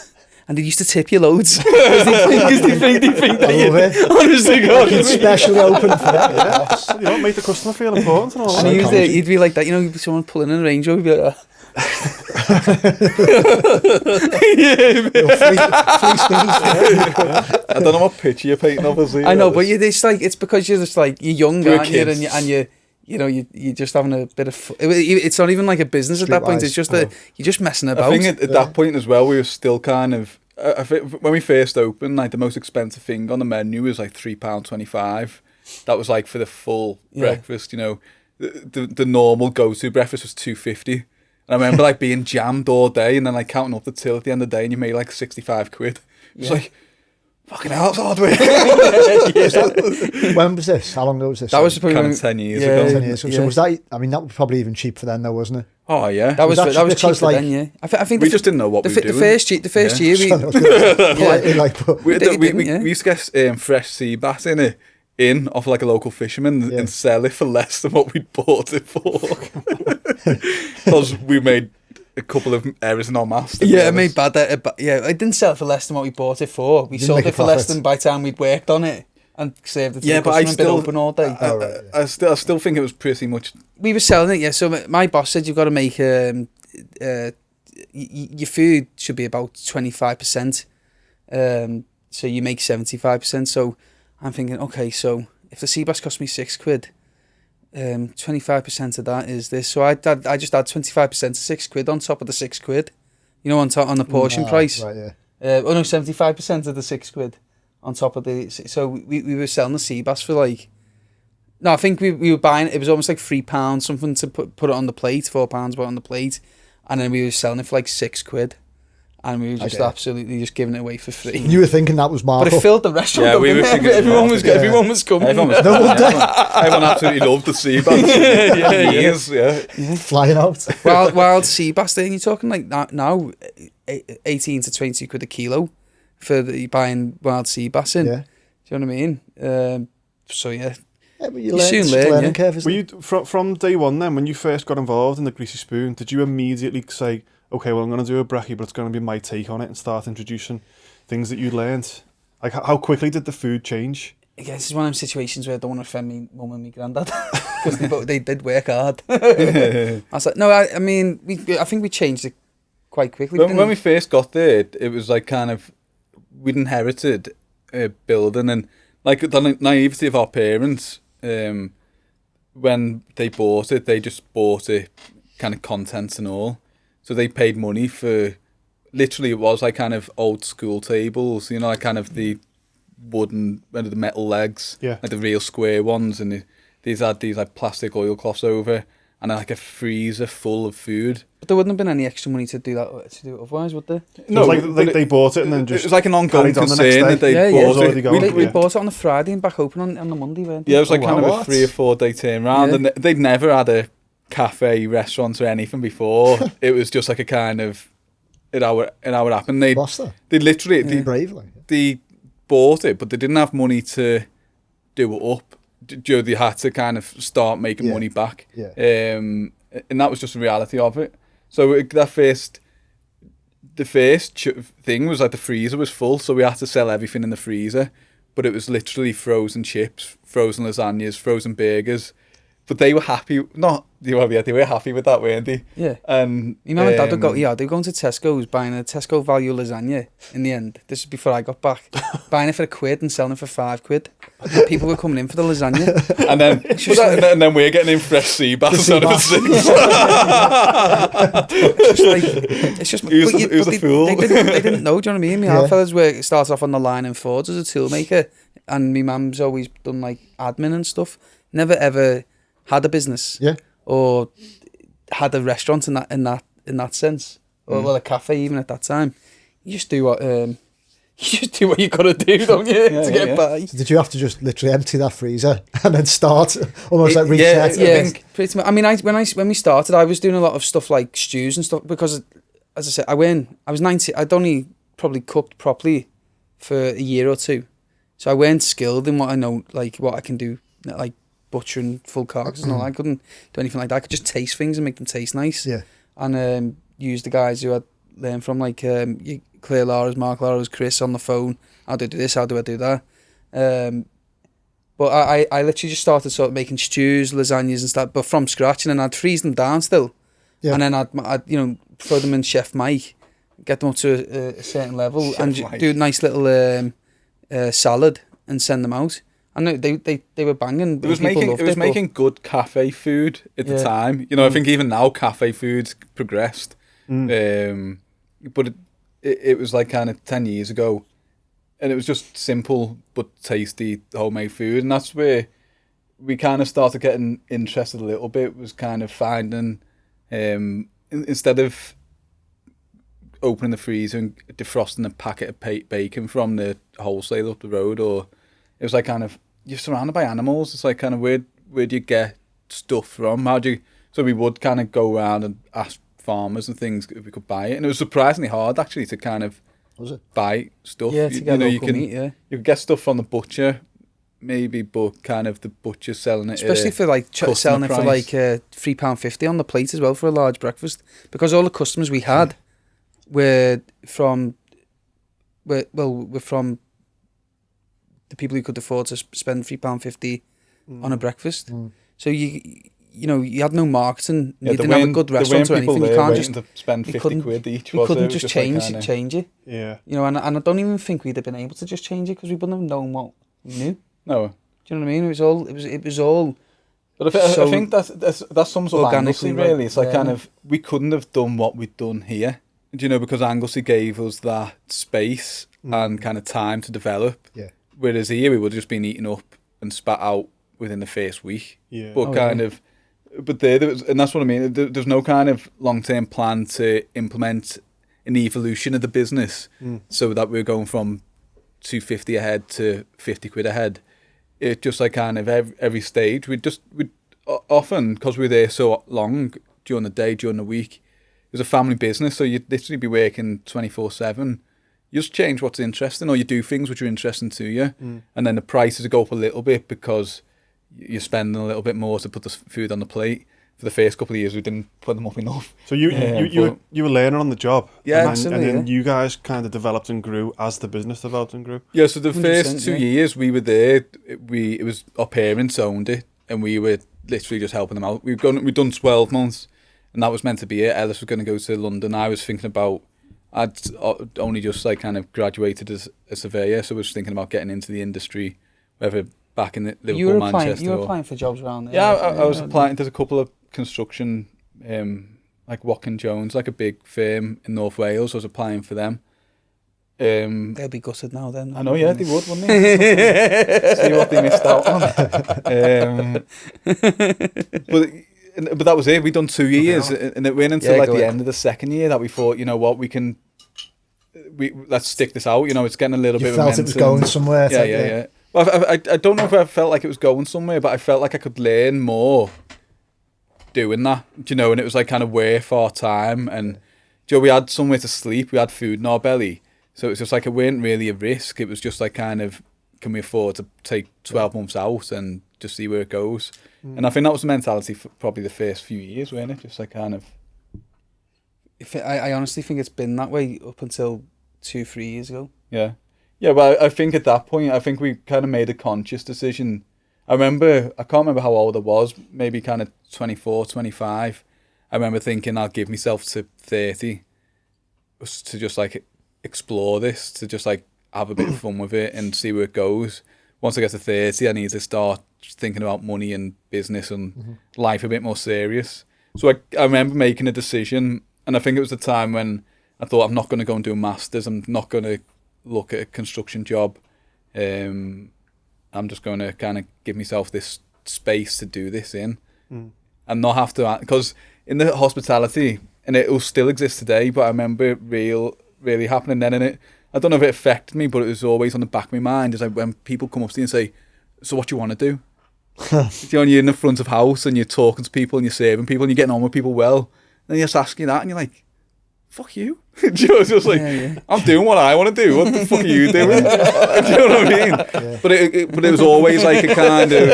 C: And they used to tip you loads because they think that you. Honestly, God,
D: it's specially open for that.
A: You don't make the customer feel important and all that.
C: And he'd be like that, someone pulling in a Range Rover, he'd be like that.
B: I don't know what picture you're painting, obviously.
C: I know, but it's because you're just like you're young, aren't you? And you're just having a bit of fun. It's not even like a business at that point. It's just that you're just messing about.
B: I think at that point as well, we were still kind of. I think when we first opened, like the most expensive thing on the menu was like £3.25. That was like for the full breakfast. The normal go-to breakfast was £2.50. And I remember like being jammed all day and then like counting up the till at the end of the day and you made like 65 quid. It's like, fucking hell, it's hard work.
D: When was this? How long ago was this?
C: That was
B: Kind
C: probably
B: of 10 years ago.
D: 10 years ago. So was that, I mean, that was probably even cheap for then though, wasn't it?
B: Oh, yeah.
C: That was
D: that
C: cheap
D: because,
C: for
D: like,
C: then, yeah. I think
B: we just didn't know what we were doing.
C: The first year, we
D: Politely, like, but
B: We
C: yeah.
B: used to get fresh sea bass in off like a local fisherman and sell it for less than what we'd bought it for. Because we made a couple of errors in our maths.
C: Yeah, I made bad. Yeah, I didn't sell it for less than what we bought it for. We sold it for less than by the time we'd worked on it and saved it.
B: Yeah, but I still
C: been open all day.
B: I still think it was pretty much.
C: We were selling it, yeah. So my boss said you've got to make your food should be about 25%. So you make 75%. So I'm thinking, okay, so if the sea bass cost me £6, 25% of that is this. So I just add 25% of £6 on top of the £6. You know, on the portion price.
D: Right, yeah.
C: 75% of the £6 on top of the. So we were selling the sea bass for like. No, I think we were buying. It was almost like £3 something to put it on the plate. £4 put on the plate, and then we were selling it for like £6. And we were just absolutely just giving it away for free.
D: You were thinking that was markup.
C: But it filled the restaurant.
B: Yeah,
C: up,
B: we were
C: didn't it?
B: thinking
C: everyone was coming.
B: Everyone absolutely loved the sea bass. Yeah.
D: Flying out.
C: Wild sea bass there, you're talking like now 18 to 22 quid a kilo for buying wild sea bass in.
D: Yeah.
C: Do you know what I mean? So yeah.
D: Yeah, but
C: You soon learn, yeah.
D: curve,
A: Were you from day one then, when you first got involved in the Greasy Spoon, did you immediately say, okay, well, I'm going to do a brekkie, but it's going to be my take on it, and start introducing things that you learned? Like, how quickly did the food change?
C: Yeah, this is one of them situations where I don't want to offend me mum and me granddad because they did work hard. I was like, no, I mean, I think we changed it quite quickly.
B: When we first got there, it was like kind of, we'd inherited a building, and like the naivety of our parents, when they bought it, they just bought it kind of contents and all. So they paid money for, literally it was like kind of old school tables, you know, like kind of the wooden, the metal legs, like the real square ones, and these had these like plastic oilcloths over, and like a freezer full of food.
C: But there wouldn't have been any extra money to do that, to do it otherwise, would there?
A: No, like they bought it and then just.
B: It was like an ongoing concern that they bought it.
C: We bought it on the Friday and back open on the Monday, weren't they?
B: Yeah, it was like kind of a 3 or 4 day turnaround, and they'd never had a cafe, restaurant or anything before. It was just like a kind of in our app, and they literally they bought it, but they didn't have money to do it up. They had to kind of start making money back, and that was just the reality of it. So the first thing was like the freezer was full, so we had to sell everything in the freezer, but it was literally frozen chips, frozen lasagnas, frozen burgers. But they were happy. They were happy with that, weren't they?
C: Yeah.
B: And
C: you know, Dad would go. Yeah, they were going to Tesco's buying a Tesco value lasagna. In the end, this is before I got back, buying it for £1 and selling it for £5. And people were coming in for the lasagna.
B: And then we're getting in fresh sea bass.
C: It's just
B: who's the fool?
C: They didn't know. Do you know what I mean? My fellas started off on the line in Fords as a toolmaker, and my mum's always done like admin and stuff. Never ever had a business, or had a restaurant in that sense, or well, a cafe even at that time. You just do what you gotta do, don't you, to get by.
D: So did you have to just literally empty that freezer and then start almost like reset?
C: Yeah, pretty much. I mean, when we started, I was doing a lot of stuff like stews and stuff because, as I said, I was 90. I'd only probably cooked properly for a year or two, so I weren't skilled in what I know, like what I can do, like butchering full carcasses and all that. I couldn't do anything like that. I could just taste things and make them taste nice. Yeah. And use the guys who I'd learned from, like Claire Lara's, Mark Lara's, Chris on the phone. How do I do this? How do I do that? But I literally just started sort of making stews, lasagnas and stuff, but from scratch, and then I'd freeze them down still. Yeah. And then I'd throw them in Chef Mike, get them up to a certain level, and do a nice little salad and send them out. And they were banging.
B: It was making good cafe food at the time. You know, I think even now cafe food's progressed. But it was like kind of 10 years ago, and it was just simple but tasty homemade food, and that's where we kind of started getting interested a little bit. Was kind of finding instead of opening the freezer and defrosting a packet of bacon from the wholesaler up the road, or it was like kind of, you're surrounded by animals. It's like kind of where do you get stuff from? So we would kind of go around and ask farmers and things if we could buy it, and it was surprisingly hard actually to kind of buy stuff.
C: Yeah, to get local meat, yeah.
B: You could get stuff from the butcher, maybe, but kind of the butcher selling it,
C: especially for like selling it for like £3.50 on the plate as well for a large breakfast, because all the customers we had were from the people who could afford to spend £3.50 on a breakfast. So you had no marketing. You didn't have a good restaurant or anything. You can't just
B: to spend 50 quid each.
C: You couldn't just change it.
A: Yeah.
C: And I don't even think we'd have been able to just change it, because we wouldn't have known what we knew.
B: No.
C: Do you know what I mean? It was all.
B: But I think that sums up Anglesey, really. It's like kind of, we couldn't have done what we'd done here. Do you know, because Anglesey gave us that space and kind of time to develop.
D: Yeah.
B: Whereas here we would have just been eaten up and spat out within the first week.
A: Yeah.
B: But but there was, and that's what I mean. There's no kind of long-term plan to implement an evolution of the business, so that we're going from £2.50 a head to 50 quid a head. It just like kind of every stage we'd often, because we were there so long during the day, during the week, it was a family business, so you'd literally be working 24/7. You just change what's interesting, or you do things which are interesting to you, and then the prices go up a little bit because you're spending a little bit more to put the food on the plate. For the first couple of years, we didn't put them up enough.
A: So you were learning on the job,
B: yeah,
A: and then you guys kind of developed and grew as the business developed and grew.
B: Yeah, so the first 2 years we were there, it was our parents owned it, and we were literally just helping them out. We'd done 12 months, and that was meant to be it. Ellis was going to go to London. I was thinking about, I'd only just like kind of graduated as a surveyor, so I was thinking about getting into the industry, whether back in Liverpool, Manchester.
C: You were applying for jobs around there.
B: Yeah, I was applying. There's a couple of construction, like Watkin Jones, like a big firm in North Wales. I was applying for them.
C: They'll be gutted now then.
B: I know, yeah, they would, wouldn't they? See what they missed out on. But that was it. We'd done 2 years, and it went until the end of the second year that we thought, you know what, let's stick this out. You know, it's getting a little bit of momentum.
D: You felt it was going somewhere.
B: Yeah. Well, I don't know if I felt like it was going somewhere, but I felt like I could learn more doing that. Do you know? And it was like kind of worth our time. And we had somewhere to sleep. We had food in our belly. So it was just like, it weren't really a risk. It was just like kind of, can we afford to take 12 months out and just see where it goes? And I think that was the mentality for probably the first few years, weren't it? Just like kind of...
C: I honestly think it's been that way up until 2-3 years ago.
B: Yeah. Yeah, but I think at that point, I think we kind of made a conscious decision. I can't remember how old I was, maybe kind of 24, 25. I remember thinking I'll give myself to 30 to just like explore this, to just like have a bit of fun with it and see where it goes. Once I get to 30, I need to start thinking about money and business and life a bit more serious. So I remember making a decision, and I think it was the time when I thought, I'm not going to go and do a master's, I'm not going to look at a construction job. I'm just going to kind of give myself this space to do this in, and not have to, because in the hospitality, and it will still exist today, but I remember it really happening then, and it, I don't know if it affected me, but it was always on the back of my mind, is like when people come up to you and say, so what do you want to do? You know, and you're in the front of house and you're talking to people and you're serving people and you're getting on with people well, and they just ask you that and you're like, fuck you. You know, it's just like, I'm doing what I want to do. What the fuck are you doing? Do you know what I mean? Yeah. But it was always like a kind of,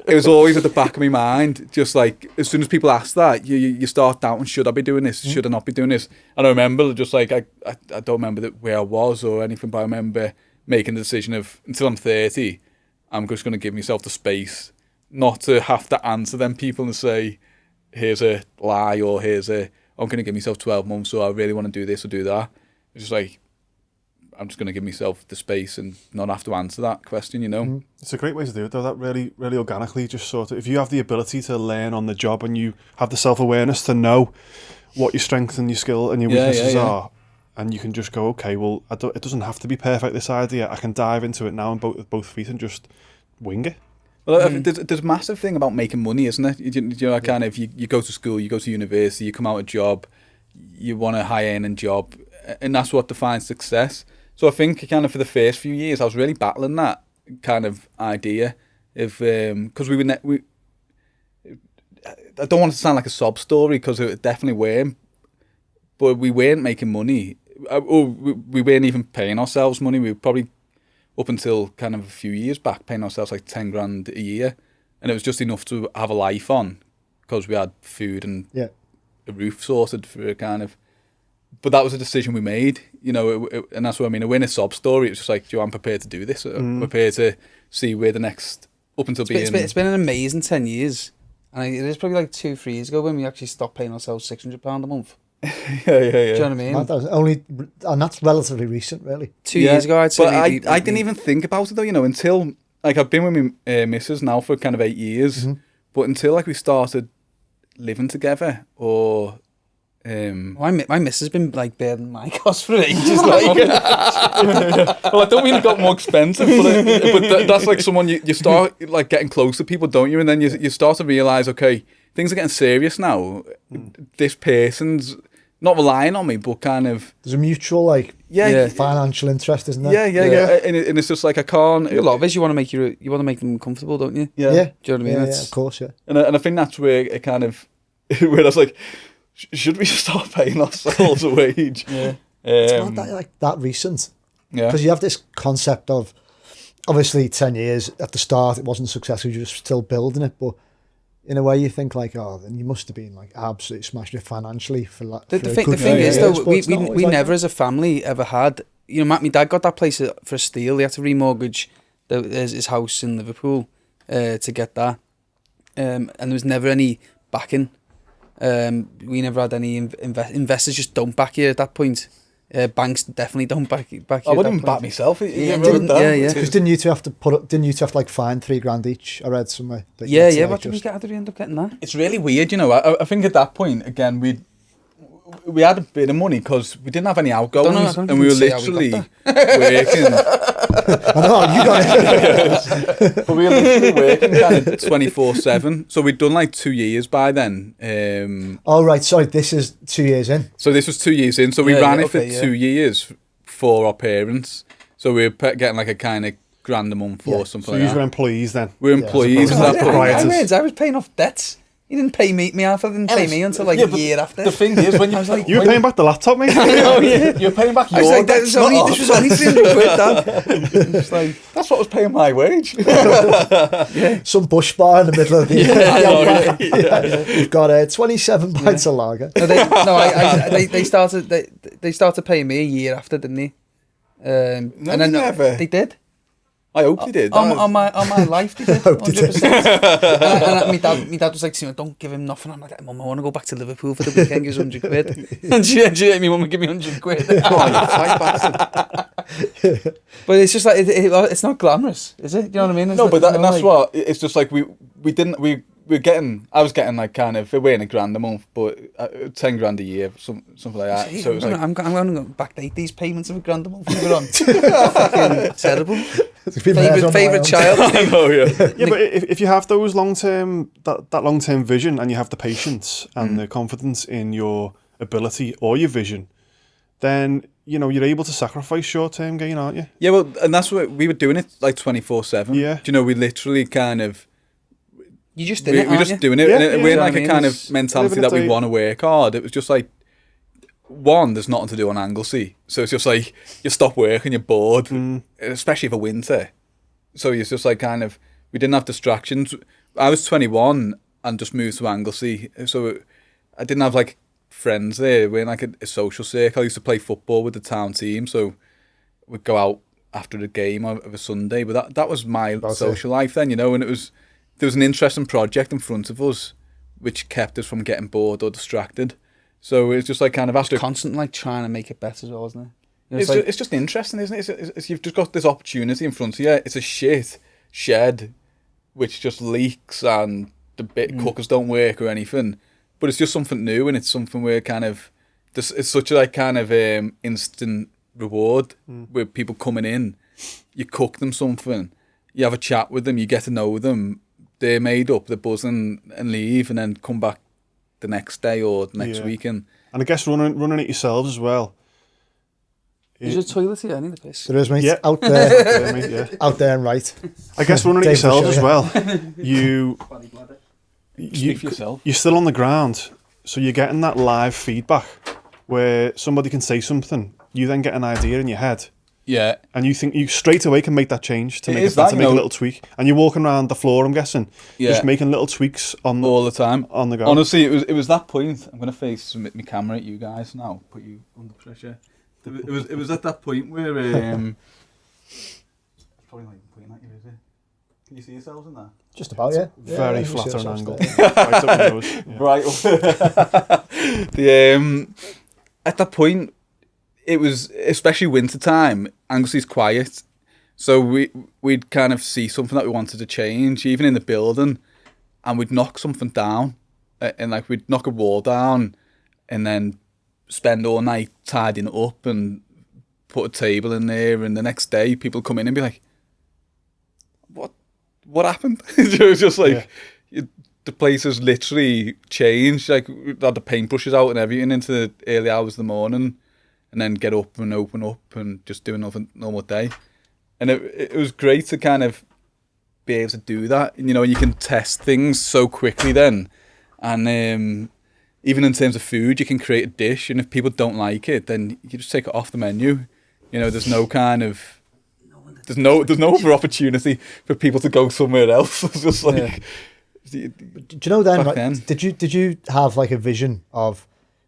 B: it was always at the back of my mind. Just like, as soon as people ask that, you start doubting, should I be doing this? Should I not be doing this? And I remember just like, I don't remember where I was or anything, but I remember making the decision of, until I'm 30, I'm just going to give myself the space not to have to answer them people and say, here's a lie, or I'm going to give myself 12 months, so I really want to do this or do that. It's just like, I'm just going to give myself the space and not have to answer that question, you know?
A: It's a great way to do it, though. That really, really organically, just sort of, if you have the ability to learn on the job and you have the self-awareness to know what your strengths and your skill and your weaknesses are, and you can just go, okay, well, it doesn't have to be perfect, this idea. I can dive into it now and both feet and just wing it.
B: Well, there's a massive thing about making money, isn't it? You know, kind of, you go to school, you go to university, you come out a job, you want a high-earning job, and that's what defines success. So I think kind of for the first few years, I was really battling that kind of idea of, because I don't want it to sound like a sob story, because it definitely weren't, but we weren't making money. We weren't even paying ourselves money. We were probably, up until kind of a few years back, paying ourselves like 10 grand a year, and it was just enough to have a life on, because we had food and a roof sorted for a kind of. But that was a decision we made, you know, and that's what I mean. It wasn't a sob story. It was just like, I'm prepared to do this. I'm prepared to see where the next, up until
C: it's been an amazing 10 years. And it is probably like 2-3 years ago when we actually stopped paying ourselves £600 a month.
B: yeah.
C: Do you know what I mean?
D: That was only, and that's relatively recent, really.
C: 2 years ago, I'd say.
B: But I didn't even think about it, though, you know, until, like, I've been with my missus now for kind of 8 years, but until, like, we started living together, or...
C: my missus has been, like, bearing my costs for ages, like...
B: Well, I don't mean it got more expensive, but that's, like, someone you start, like, getting close to people, don't you? And then you start to realise, okay, things are getting serious now. This person's not relying on me, but kind of...
D: There's a mutual, like, financial interest, isn't there?
B: Yeah. And it's just like, I can't...
C: A lot of it, you want to make them comfortable, don't you?
D: Yeah.
C: Do you know what I mean?
D: Yeah, of course, yeah.
B: And I think that's where it kind of... where I was like, should we start paying ourselves a wage?
D: Yeah. It's not that recent.
B: Yeah.
D: Because you have this concept of, obviously 10 years, at the start it wasn't successful, you were still building it, but in a way you think like, then you must have been like absolutely smashing it financially for like
C: the thing is though, we never as a family ever had, you know, my dad got that place for a steal. He had to remortgage his house in Liverpool to get that, and there was never any backing. We never had any investors just don't back you at that point. Banks definitely don't back you.
B: I wouldn't back myself.
C: Yeah.
D: Because didn't you two have to like find £3 grand each? I read somewhere.
C: Yeah. What did we get? How did we end up getting that?
B: It's really weird, you know. I think at that point again we had a bit of money because we didn't have any outgoings, and we were literally working.
D: I know you got it.
B: But we were literally working kind of 24/7. So we'd done like 2 years by then.
D: Oh right, sorry. This is 2 years in.
B: So this was 2 years in. So we ran it for 2 years for our parents. So we were getting like a kind of grand a month or something. So
A: you were employees then.
B: We were employees at that point.
C: I was paying off debts. You didn't pay me half. I didn't pay me until like a year after.
B: The thing is, when
A: I was like, you were paying back the laptop, mate.
B: You're paying back your.
C: Like, this was only £300, Dad.
B: It's like, that's what was paying my wage.
D: Some bush bar in the middle of the. You've got 27 pints of lager.
C: They started paying me a year after, didn't they? And then
B: never.
C: They did.
B: I hope they did.
C: On my life, they did. 100%. and my dad was like, don't give him nothing. I'm like, Mum, I want to go back to Liverpool for the weekend. Give us £100. And she me, Mum, give me £100. But it's just like it's not glamorous, is it? Do you know what I mean?
B: No, but that's what it's just like. We were getting. I was getting like kind of, it weren't £1,000 a month, but 10 grand a year, something like that.
C: Gee,
B: so it was
C: I'm going to backdate these payments of £1,000 a month. We were on. Fucking terrible. Favorite child.
B: I know, yeah.
A: But if you have those that long-term vision, and you have the patience and the confidence in your ability or your vision, then you're able to sacrifice short-term gain, aren't you?
B: Yeah, well, and that's what we were doing it like 24/7.
A: Yeah.
B: Do you know, we literally kind of.
C: You just did it.
B: We're just doing it, and it we're like a kind of mentality that we want to work hard. It was just like, one, there's nothing to do on Anglesey, so it's just like you stop work and you're bored, especially for winter. So it's just like kind of, we didn't have distractions. I was 21 and just moved to Anglesey, so I didn't have like friends there. We weren't like a social circle. I used to play football with the town team, so we'd go out after the game of a Sunday. But that was my social life then, and there was an interesting project in front of us which kept us from getting bored or distracted. So it's just like kind of after
C: constant like trying to make it better as well, isn't it?
B: It's just interesting, isn't it? It's you've just got this opportunity in front of you. It's a shit shed which just leaks and the cookers don't work or anything. But it's just something new, and it's something where kind of it's such a like kind of instant reward with people coming in. You cook them something, you have a chat with them, you get to know them, they're made up, they're buzzing and leave, and then come back the next day or the next week. And
A: I guess running it yourselves as well.
C: Is there a toilet here? I need the piss.
D: There is, mate.
A: Yeah.
D: Out there.
A: Yeah, mate, yeah.
D: Out there and right.
A: I guess running it
D: Dave will
A: yourselves
D: show
A: as
D: you.
A: well. You
B: speak for yourself.
A: You're still on the ground, so you're getting that live feedback where somebody can say something. You then get an idea in your head.
B: Yeah.
A: And you think you straight away can make that change to
B: It
A: make
B: is
A: it,
B: that,
A: to
B: you
A: make a
B: know.
A: little tweak. And you're walking around the floor, I'm guessing,
B: Yeah.
A: just making little tweaks on
B: all the time.
A: On the go.
B: Honestly, it was that point. I'm gonna face my camera at you guys now. Put you under pressure. It was at that point where it's probably not even pointing at you, is it? Can you see yourselves in that?
D: Just about, yeah.
A: Very
D: Yeah,
A: flat
D: we see
A: on
D: ourselves
A: angle.
D: there.
A: Right up your nose. Yeah.
B: Right up. The at that point, it was especially winter time. Anglesey's quiet, so we'd kind of see something that we wanted to change, even in the building, and we'd knock something down, and like we'd knock a wall down, and then spend all night tidying it up and put a table in there, and the next day people come in and be like, what happened? It was just like the place has literally changed. Like we had the paintbrushes out and everything into the early hours of the morning, and then get up and open up and just do another normal day. And it was great to kind of be able to do that. And, you know, you can test things so quickly then. And even in terms of food, you can create a dish, and if people don't like it, then you just take it off the menu. You know, there's no kind of there's no other opportunity for people to go somewhere else. It's just like
D: Do you know then, right,
B: then.
D: did you have like a vision of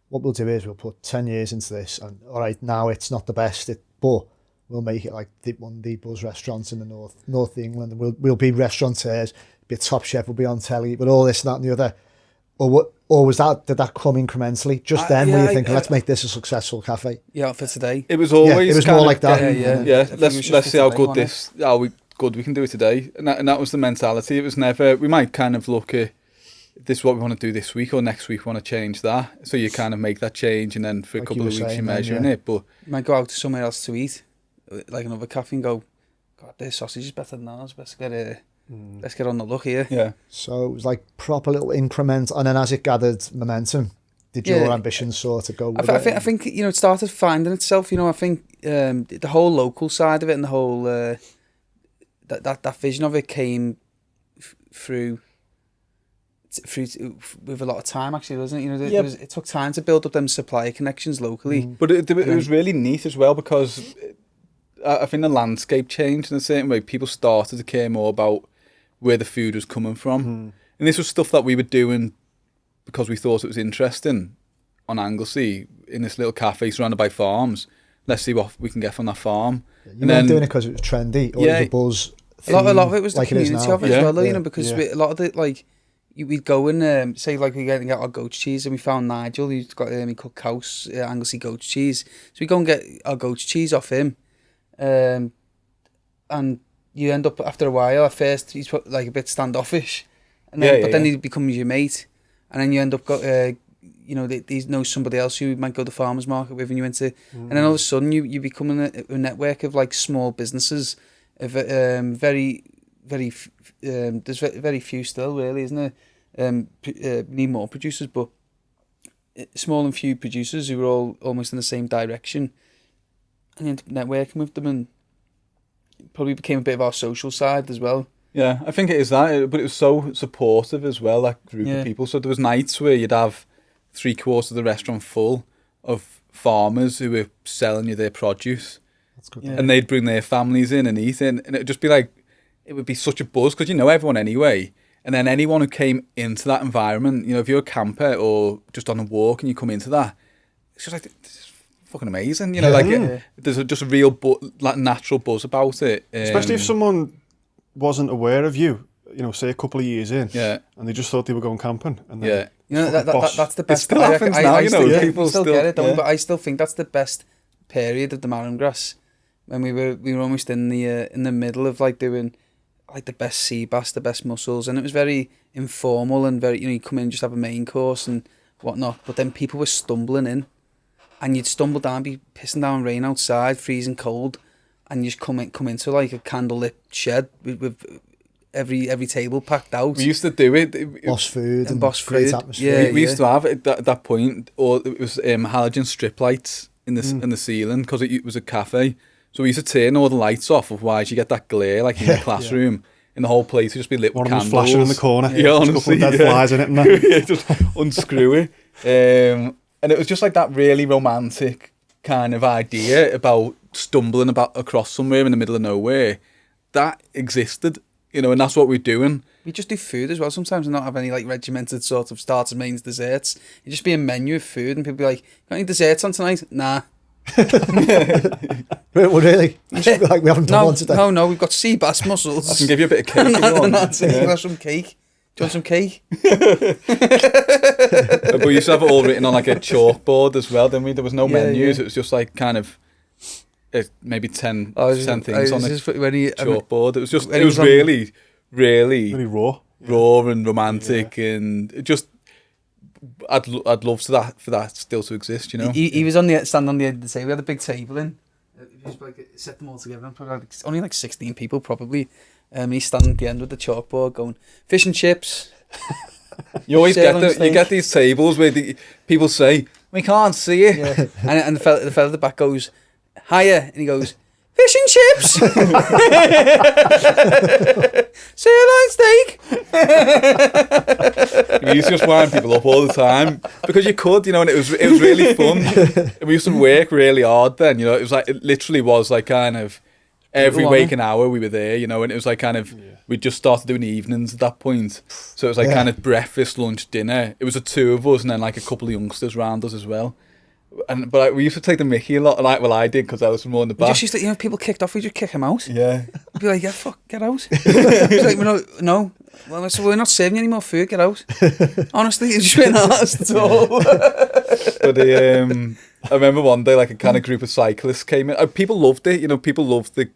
D: what we'll do is we'll put 10 years into this, and all right, now it's not the best, but we'll make it like one of the buzz restaurants in the north of England, and we'll be restaurateurs, be a top chef, we'll be on telly, but all this, that and the other. Or did that come incrementally? Just then were you thinking, let's make this a successful cafe?
C: Yeah, for today.
B: It was always
D: it was
B: kind
D: more
B: of
D: like that.
B: Let's see how good we can do it today, and that was the mentality. It was never, we might kind of look at this is what we want to do this week, or next week we want to change that. So you kind of make that change, and then for a couple of weeks you're measuring it. But
C: you might go out to somewhere else to eat, like another cafe, and go, God, this sausage is better than ours. Let's get on the look here.
B: Yeah.
D: So it was like proper little increment, and then as it gathered momentum, did your ambitions sort of go?
C: I think you know, it started finding itself. You know, I think the whole local side of it and the whole that vision of it came through with a lot of time, actually, wasn't it? You know, it took time to build up them supplier connections locally.
B: But it was really neat as well, because I think the landscape changed in a certain way. People started to care more about where the food was coming from. And this was stuff that we were doing because we thought it was interesting on Anglesey, in this little cafe surrounded by farms. Let's see what we can get from that farm.
D: You weren't doing it because it was trendy, or it was a buzz.
C: A lot of it was the
D: like
C: community of it as well, you know, because a lot of it, like, we'd go and say, like, we get our goat's cheese, and we found Nigel, who's got he cooked house Anglesey goat's cheese. So we go and get our goat's cheese off him. And you end up, after a while, at first he's like a bit standoffish, and then then he becomes your mate, and then you end up you know, they know somebody else who might go to the farmers market with, and you into, and then all of a sudden you become a network of like small businesses, of there's very few still, really, isn't there? Need more producers, but small and few producers who are all almost in the same direction, and you end up networking with them, and it probably became a bit of our social side as well.
B: Yeah, I think it is that, but it was so supportive as well, that group of people. So there was nights where you'd have 3/4 of the restaurant full of farmers who were selling you their produce.
D: That's good.
B: And they'd bring their families in and eat in, and it'd just be like, it would be such a buzz, because you know everyone anyway. And then anyone who came into that environment, you know, if you're a camper or just on a walk and you come into that, it's just like, this is fucking amazing, you know, there's just a real like natural buzz about it.
A: Especially if someone wasn't aware of you, you know, say a couple of years in, and they just thought they were going camping, and then
C: you know, that's the best.
B: It still happens now, you know, people
C: still get it, don't we? But I still think that's the best period of the Marram Grass, when we were almost in the middle of like doing like the best sea bass, the best mussels, and it was very informal and very, you know, you come in and just have a main course and whatnot, but then people were stumbling in, and you'd stumble down, be pissing down rain outside, freezing cold, and you just come into like a candlelit shed with every table packed out.
B: We used to do it.
D: Boss food and
C: Boss
D: great
C: food.
D: atmosphere.
B: We used to have it at that point, or it was halogen strip lights in the ceiling because it was a cafe. So we used to turn all the lights off, otherwise you get that glare like in the classroom. And the whole place would just be lit with candles.
A: One flashing in the corner.
B: Yeah, honestly.
A: Dead flies in it and that.
B: Yeah, just unscrew it. And it was just like that really romantic kind of idea about stumbling across somewhere in the middle of nowhere. That existed, you know, and that's what we're doing.
C: We just do food as well sometimes and not have any like regimented sort of starters, mains, desserts. It just be a menu of food and people be like, got any desserts on tonight? Nah.
D: Well, really? Like we haven't done one today.
C: No, we've got sea bass mussels.
B: I can give you a bit of cake if you want.
C: That's it. You want some cake? Do you want some cake?
B: But we used to have it all written on like a chalkboard as well, didn't we? There was no menus. It was just like kind of maybe 10 things on the chalkboard. It was just, it was really
A: raw
B: and romantic, and it just, I'd love for that still to exist, you know.
C: He was stand on the end of the table. We had a big table in. Just like set them all together. Only like 16 people probably. He's standing at the end with the chalkboard going, fish and chips.
B: You always get these tables where people say, we can't see it.
C: Yeah. And the fella at the back goes, hiya, and he goes, fish and chips. Sirloin steak.
B: We used to just wind people up all the time because you could, you know, and it was really fun. And we used to work really hard then, you know. It literally was like kind of every waking hour we were there, you know, and it was like kind of we just started doing evenings at that point. So it was like kind of breakfast, lunch, dinner. It was the two of us and then like a couple of youngsters around us as well. But we used to take the mickey a lot. Like, well, I did because I was more in the back.
C: Just used to, you know, people kicked off, we just kick them out.
B: Yeah.
C: We'd be like, yeah, fuck, get out. It's like, no. Well, so we're not serving you any more food, get out. Honestly, it's just been asked at all.
B: But I remember one day, like a kind of group of cyclists came in. People loved it, you know. People loved the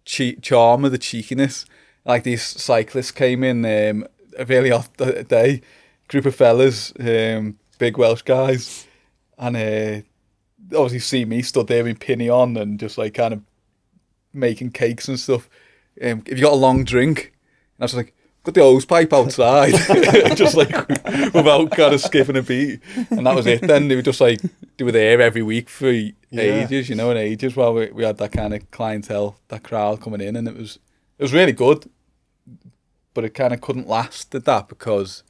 B: charm of the cheekiness. Like these cyclists came in a really off day, group of fellas, big Welsh guys. And obviously see me stood there in pinny on and just like kind of making cakes and stuff. If you got a long drink, and I was like, got the hose pipe outside, just like without kind of skipping a beat. And that was it then. They were just like, they were there every week for ages, you know, and ages while we had that kind of clientele, that crowd coming in. And it was really good, but it kind of couldn't last at that because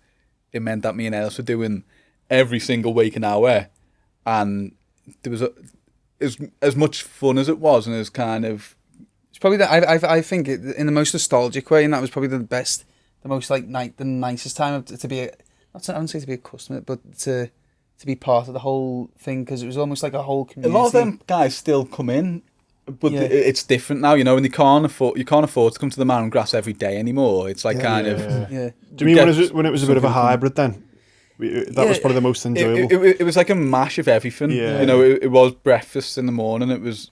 B: it meant that me and Ellis were doing every single waking hour. And there was as much fun as it was, and it was kind of.
C: It's probably I think in the most nostalgic way, and that was probably the most like the nicest time to be. I wouldn't say to be a customer, but to be part of the whole thing because it was almost like a whole community.
B: A lot of them guys still come in, but it's different now, you know, and you can't afford to come to the Marram Grass every day anymore. It's like
C: Yeah.
A: Do you mean when it was a bit of a hybrid then? That was probably the most enjoyable.
B: It was like a mash of everything. You know, it was breakfast in the morning. It was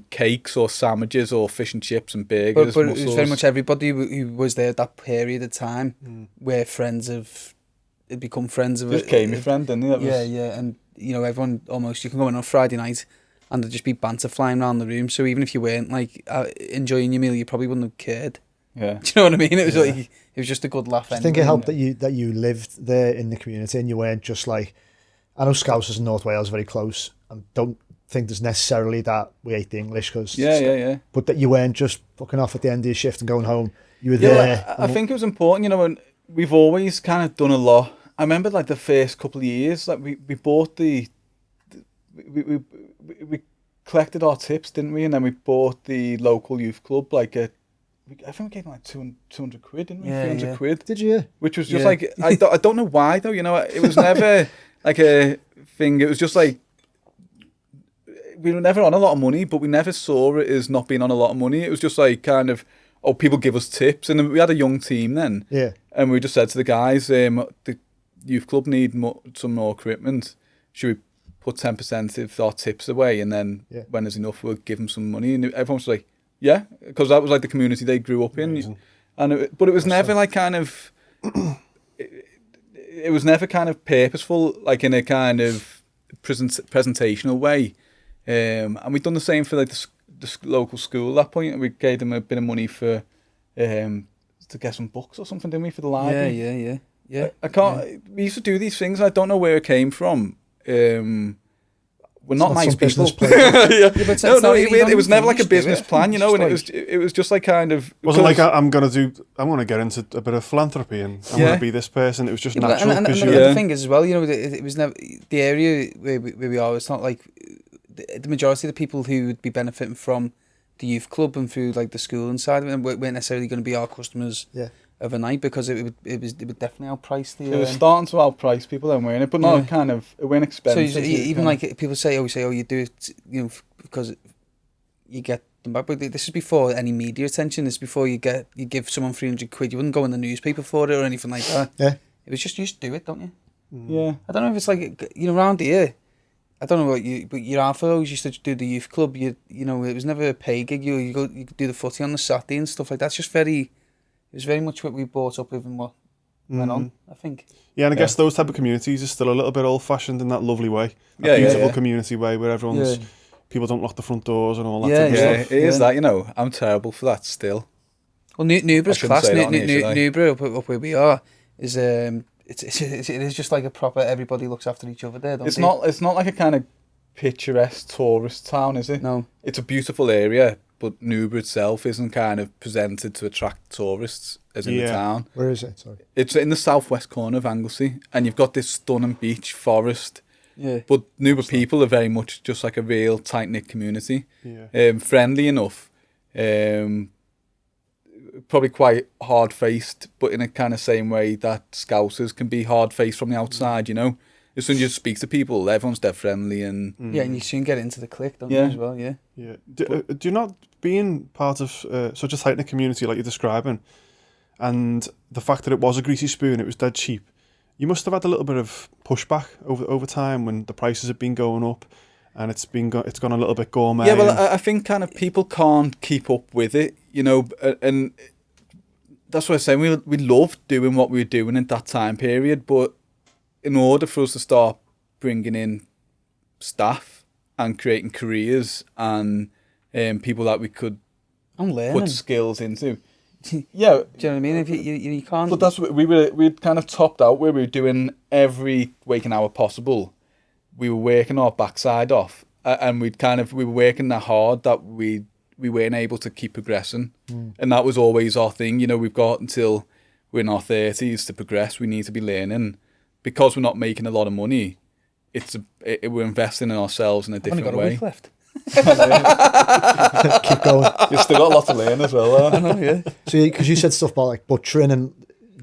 B: cakes or sandwiches or fish and chips and burgers.
C: But it was very much everybody who was there at that period of time where friends had become friends of it.
B: Just came your friend, didn't he?
C: Yeah. And, you know, everyone almost, you can go in on Friday night and there'd just be banter flying around the room. So even if you weren't, like, enjoying your meal, you probably wouldn't have cared.
B: Yeah.
C: Do you know what I mean? It was like, it was just a good laugh.
D: I think it helped that you lived there in the community and you weren't just like, I know Scousers in North Wales are very close and don't think there's necessarily that we hate the English because but that you weren't just fucking off at the end of your shift and going home. You were there.
B: I think it was important, you know, and we've always kind of done a lot. I remember like the first couple of years, like we bought we collected our tips, didn't we? And then we bought the local youth club like I think we gave them like 200 quid, didn't we? 300 quid.
D: Did you?
B: Which was just like, I don't know why though, you know, it was never like a thing. It was just like, we were never on a lot of money, but we never saw it as not being on a lot of money. It was just like kind of, people give us tips. And we had a young team then. Yeah. And we just said to the guys, the youth club need some more equipment. Should we put 10% of our tips away? And then when there's enough, we'll give them some money. And everyone was like, yeah, because that was like the community they grew up in. Amazing. And but it was never like kind of, it was never kind of purposeful, like in a kind of presentational way. And we've done the same for like local school at that point, and we gave them a bit of money for to get some books or something, didn't we, for the library?
C: Yeah.
B: I can't. We used to do these things. I don't know where it came from. We're not nice people. It was never like a business plan, you know, and it was just like kind of.
A: It wasn't like I'm gonna get into a bit of philanthropy and I'm gonna be this person. It was just natural.
C: And the thing is as well, you know, it was never the area where we are. It's not like the majority of the people who would be benefiting from the youth club and through like the school inside of it weren't necessarily going to be our customers. Overnight, because it would definitely outprice the.
B: It was starting to outprice people, then, weren't it? But not kind of, it weren't expensive.
C: So even like people say, you do it, you know, because you get them back. But this is before any media attention. This is before you give someone £300. You wouldn't go in the newspaper for it or anything like that.
D: Yeah.
C: It was just, you just do it, don't you?
B: Yeah.
C: I don't know if it's like, you know, around here. I don't know what but your alphas used to do the youth club. You know, it was never a pay gig. You could do the footy on the Saturday and stuff like that. It's just very. It was very much what we brought up with and what went on, I think.
A: Yeah, and I guess those type of communities are still a little bit old-fashioned in that lovely way. That beautiful community way where everyone's... People don't lock the front doors and all that type of stuff.
B: It is that, you know. I'm terrible for that still.
C: Well, Newborough's class. Newborough, up where we are, is... it is just like a proper... Everybody looks after each other there, don't
B: It's not like a kind of picturesque tourist town, is it?
C: No.
B: It's a beautiful area, but Newborough itself isn't kind of presented to attract tourists as in the town.
D: Where is it? Sorry.
B: It's in the southwest corner of Anglesey, and you've got this stunning beach, forest.
C: Yeah.
B: But Newborough people are very much just like a real tight-knit community. Yeah. Friendly enough. Probably quite hard-faced, but in a kind of same way that Scousers can be hard-faced from the outside, you know? As soon as you speak to people, everyone's dead friendly and...
C: Yeah, and you soon get into the clique, don't you, as well, yeah.
A: Do you not, being part of such a tight-knit community like you're describing, and the fact that it was a greasy spoon, it was dead cheap, you must have had a little bit of pushback over time when the prices have been going up and it's gone a little bit gourmet.
B: Yeah, well, I think kind of people can't keep up with it, you know, and that's what I'm saying. We loved doing what we were doing in that time period, but in order for us to start bringing in staff and creating careers and people that we could put skills into. Yeah.
C: Do you know what I mean? If you can't...
B: But that's what we'd kind of topped out where we were doing every waking hour possible. We were working our backside off and we were working that hard that we weren't able to keep progressing. And that was always our thing. You know, we've got until we're in our 30s to progress. We need to be learning. Because we're not making a lot of money, we're investing in ourselves in a different way.
C: I've only got a week
D: left. Keep going.
B: You've still got a lot to learn as well.
C: I know, yeah.
D: So, because you said stuff about like butchering, and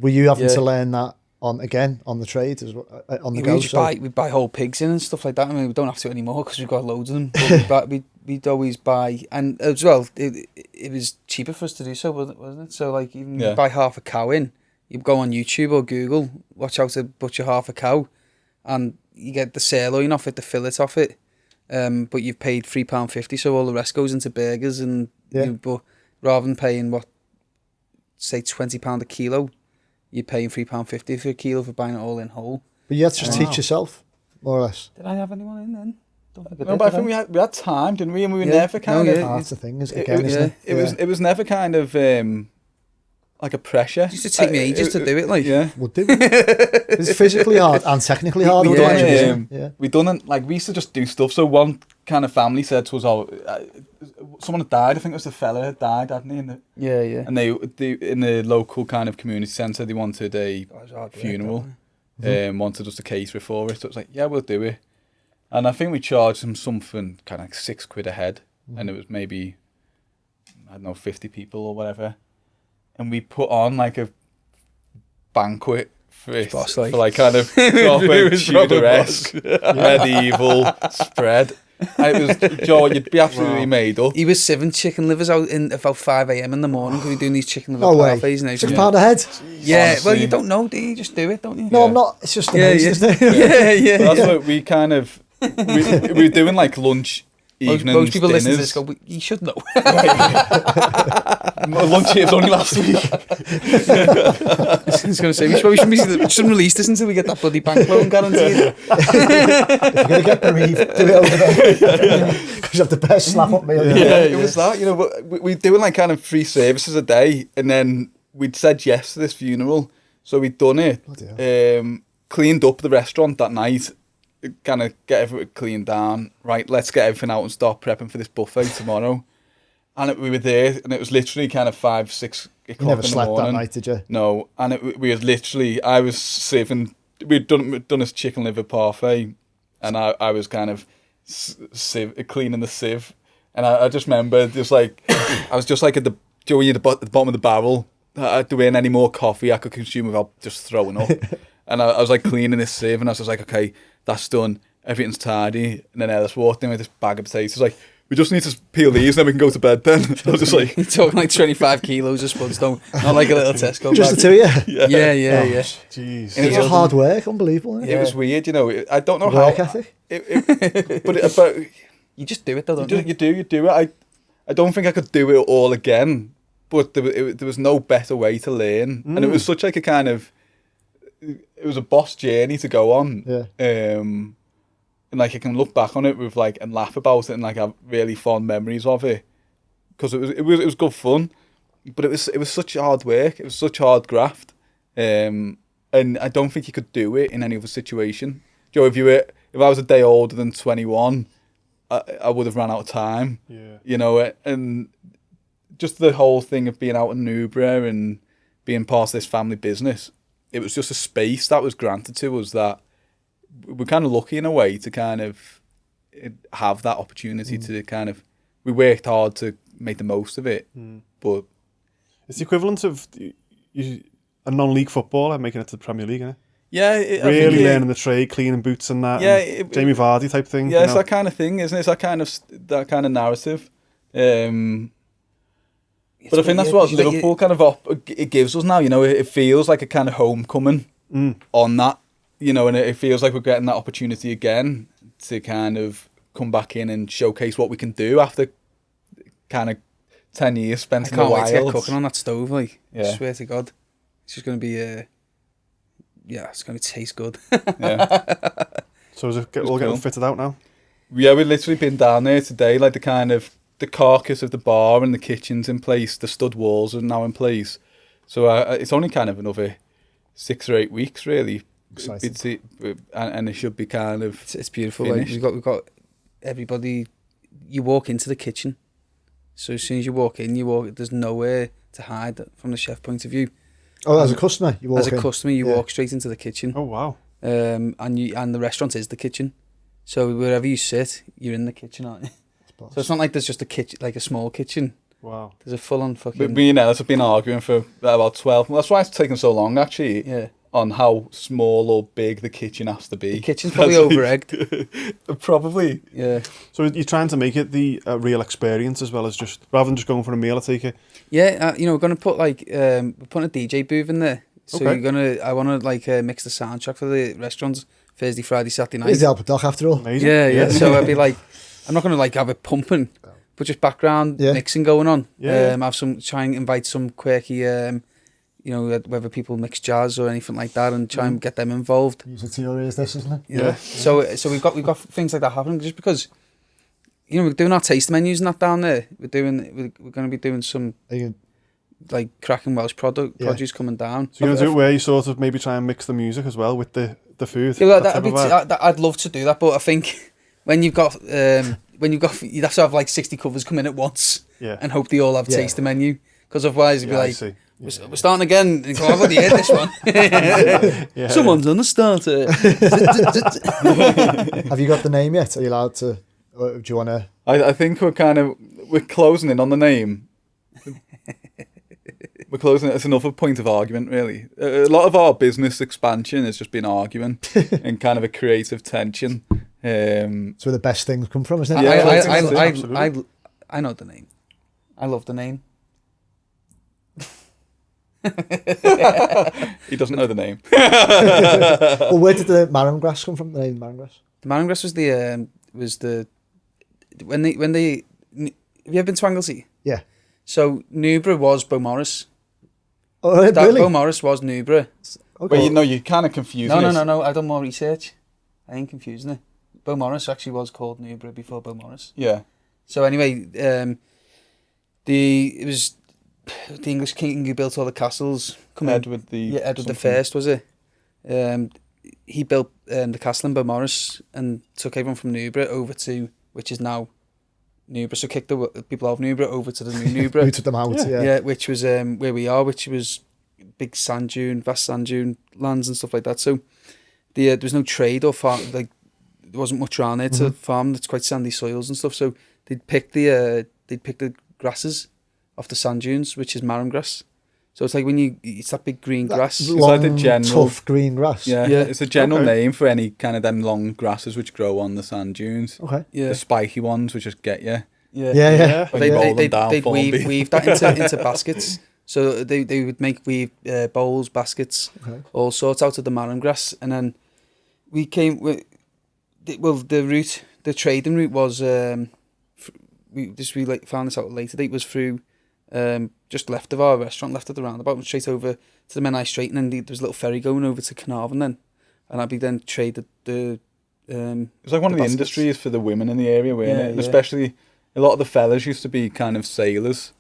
D: were you having to learn that on the trade as well, on the go?
C: We buy whole pigs in and stuff like that. I mean, we don't have to anymore because we've got loads of them. But we'd always buy, and as well, it was cheaper for us to do so, wasn't it? So like even you buy half a cow in. You go on YouTube or Google, watch how to butcher half a cow, and you get the sirloin off it, the fillet off it, but you've paid £3.50, so all the rest goes into burgers, and but rather than paying say £20 a kilo, you're paying £3.50 for a kilo for buying it all in whole.
D: But you had to just teach yourself, more or less.
C: Did I have anyone in then?
B: No, but I think we had time, didn't we? And we were never kind of...
D: That's the thing, isn't it?
B: It was never kind of... like a pressure.
C: It used to take me ages to do it, like.
D: Yeah. Would do. It's physically hard and technically hard.
B: We done it, like, we used to just do stuff. So one kind of family said to us, someone had died, I think it was the fella had died, hadn't he? And they in the local kind of community centre, they wanted a funeral, wanted us to cater for it. So it was like, yeah, we'll do it. And I think we charged them something kind of like £6 a head. And it was maybe, I don't know, 50 people or whatever. And we put on like a banquet for it, for like kind of proper Tudor-esque, medieval spread. And it was, Joe, you'd be absolutely made up.
C: He was sieving chicken livers out in about 5 a.m. in the morning because we were doing these chicken liver parfaits.
D: £6 a head?
C: Yeah, honestly. Well, you don't know, do you? Just do it, don't you?
D: No, I'm not. It's just amazing, isn't it?
C: Yeah.
B: That's what we kind of... We were doing like lunch evenings,
C: most people listen to
B: dinners.
C: this go, you should know.
B: My lunch here was only last week.
C: I was going to say, we shouldn't release this until we get that bloody bank loan guaranteed.
D: If you're going to get bereaved, do it over there. Because you have the best slap up meal.
B: It was that, you know, but we're doing like kind of 3 services a day, and then we'd said yes to this funeral, so we'd done it, cleaned up the restaurant that night, kind of get everything cleaned down, right, let's get everything out and start prepping for this buffet tomorrow. And we were there, and it was literally kind of 5, 6 o'clock
D: You never
B: in the
D: slept
B: morning.
D: that night, did you?
B: No, and we had literally, I was sieving, we'd done this chicken liver parfait, and I was kind of cleaning the sieve, and I just remember, just like, I was just like at the bottom of the barrel, doing any more coffee I could consume without just throwing up. And I was like cleaning this sieve, and I was just like, okay, that's done, everything's tidy. And then Ellis walked in with this bag of potatoes, like, we just need to peel these, then we can go to bed then. I was just like...
C: You're talking like 25 kilos of spuds, don't, not like a little Tesco
D: Just
C: bag.
D: the two of you?
C: Yeah.
A: Jeez.
D: It's hard work, unbelievable. Isn't it?
B: It was weird, you know, I don't know
D: Work
B: how...
D: ethic.
B: But
C: You just do it though, don't you?
B: you do it. I don't think I could do it all again, but there was no better way to learn. And it was such like a kind of... It was a boss journey to go on.
D: Yeah.
B: And like I can look back on it with like and laugh about it and like have really fond memories of it, because it was good fun, but it was such hard work. It was such hard graft, and I don't think you could do it in any other situation. Joe, if I was a day older than 21, I would have ran out of time.
A: Yeah.
B: You know, and just the whole thing of being out in Newbury and being part of this family business, it was just a space that was granted to us that we're kind of lucky in a way to kind of have that opportunity to kind of, we worked hard to make the most of it, but
A: it's the equivalent of a non-league footballer making it to the Premier League, isn't it?
B: yeah,
A: Really learning the trade, cleaning boots and that.
B: Yeah,
A: and Jamie Vardy type thing.
B: Yeah,
A: you
B: it's
A: know?
B: that kind of thing, isn't it? It's that kind of narrative. But I think that's what Liverpool kind of it gives us now. You know, it feels like a kind of homecoming on that. You know, and it feels like we're getting that opportunity again to kind of come back in and showcase what we can do after kind of 10 years spent in the
C: I can't wait to get
B: wilds.
C: cooking on that stove, like.
B: Yeah.
C: I swear to God. It's just going to be, it's going to taste good.
B: Yeah.
A: So is it all getting fitted out now?
B: Yeah, we've literally been down there today, like the carcass of the bar and the kitchen's in place, the stud walls are now in place. So it's only kind of another 6 or 8 weeks, really.
D: Exciting.
B: And it should be kind of
C: It's beautiful. Like, we've got everybody. You walk into the kitchen, so as soon as you walk in, there's nowhere to hide from the chef point of view.
D: Oh, as a customer, you walk
C: As a
D: in.
C: customer, you walk straight into the kitchen.
A: Oh, wow.
C: And the restaurant is the kitchen, so wherever you sit, you're in the kitchen, aren't you? So it's not like there's just a kitchen, like a small kitchen.
A: Wow.
C: There's a full-on fucking.
B: Me and Ellis have been arguing for about 12. That's why it's taken so long, actually.
C: Yeah.
B: On how small or big the kitchen has to be.
C: The kitchen's probably over-egged.
B: Probably.
C: Yeah.
A: So you're trying to make it the real experience as well as just, rather than just going for a meal, I take it.
C: Yeah, we're gonna put like we're putting a DJ booth in there. So
A: Okay.
C: I wanna like mix the soundtrack for the restaurants Thursday, Friday, Saturday night.
D: It's the Albert Dock after all.
A: Amazing.
C: Yeah. So I'd be like, I'm not gonna like have it pumping, but just background mixing going on.
A: Yeah.
C: Try and invite some quirky, whether people mix jazz or anything like that, and try and get them involved.
D: Music to your ears, this, isn't it?
A: Yeah.
C: So we've got things like that happening just because, we're doing our taste menus and that down there. We're going to be doing some like cracking Welsh produce coming down.
A: So you're going to do it where you sort of maybe try and mix the music as well with the food?
C: Yeah,
A: That
C: I'd love to do that, but I think when you've got you'd have to have like 60 covers come in at once and hope they all have taste the menu, because otherwise you'd be like, we're starting again, and go, I've already heard this one. Someone's on the starter.
D: Have you got the name yet? Are you allowed to, or do you want to?
B: I think we're closing in on the name. We're closing it. It's another point of argument, really. A lot of our business expansion has just been arguing and kind of a creative tension.
D: It's where the best things come from, isn't it?
C: I know the name. I love the name.
B: He doesn't know the name.
D: Well, where did the Marram Grass come from? The name Marram Grass?
C: The Marram Grass was the when they have you ever been to Anglesey?
D: Yeah.
C: So Newborough was Beaumaris.
D: Oh, really?
C: Beaumaris was Newborough.
D: Okay.
B: Well, you're kind of confusing us.
C: No. I've done more research. I ain't confusing it. Beaumaris actually was called Newborough before Beaumaris.
B: Yeah.
C: So anyway, it was the English king who built all the castles.
B: Edward
C: the First, was it? He built the castle in Beaumaris and took everyone from Newborough over to, which is now Newborough. So kicked the people out of Newborough over to the new Newborough.
D: Booted them out, yeah.
C: Yeah, which was where we are, which was big vast sand dune lands and stuff like that. So there was no trade or farm, like there wasn't much around there to farm. It's quite sandy soils and stuff. So they'd pick the grasses off the sand dunes, which is Marram Grass. So it's like it's that big green grass.
B: It's like the general
D: tough green grass.
B: Yeah. It's a general name for any kind of them long grasses which grow on the sand dunes.
D: Okay.
C: Yeah.
B: The spiky ones which just get you.
D: Yeah.
B: When you roll them down,
C: they'd weave that into baskets. So they would make bowls, baskets, all sorts out of the Marram Grass. And then we came with, the trading route was, we found this out later date, was through just left of our restaurant, left of the roundabout, and straight over to the Menai Strait, and then there was a little ferry going over to Carnarvon then, and I'd be then traded the
B: it was like one of the industries for the women in the area, weren't it? And
C: yeah.
B: especially a lot of the fellas used to be kind of sailors.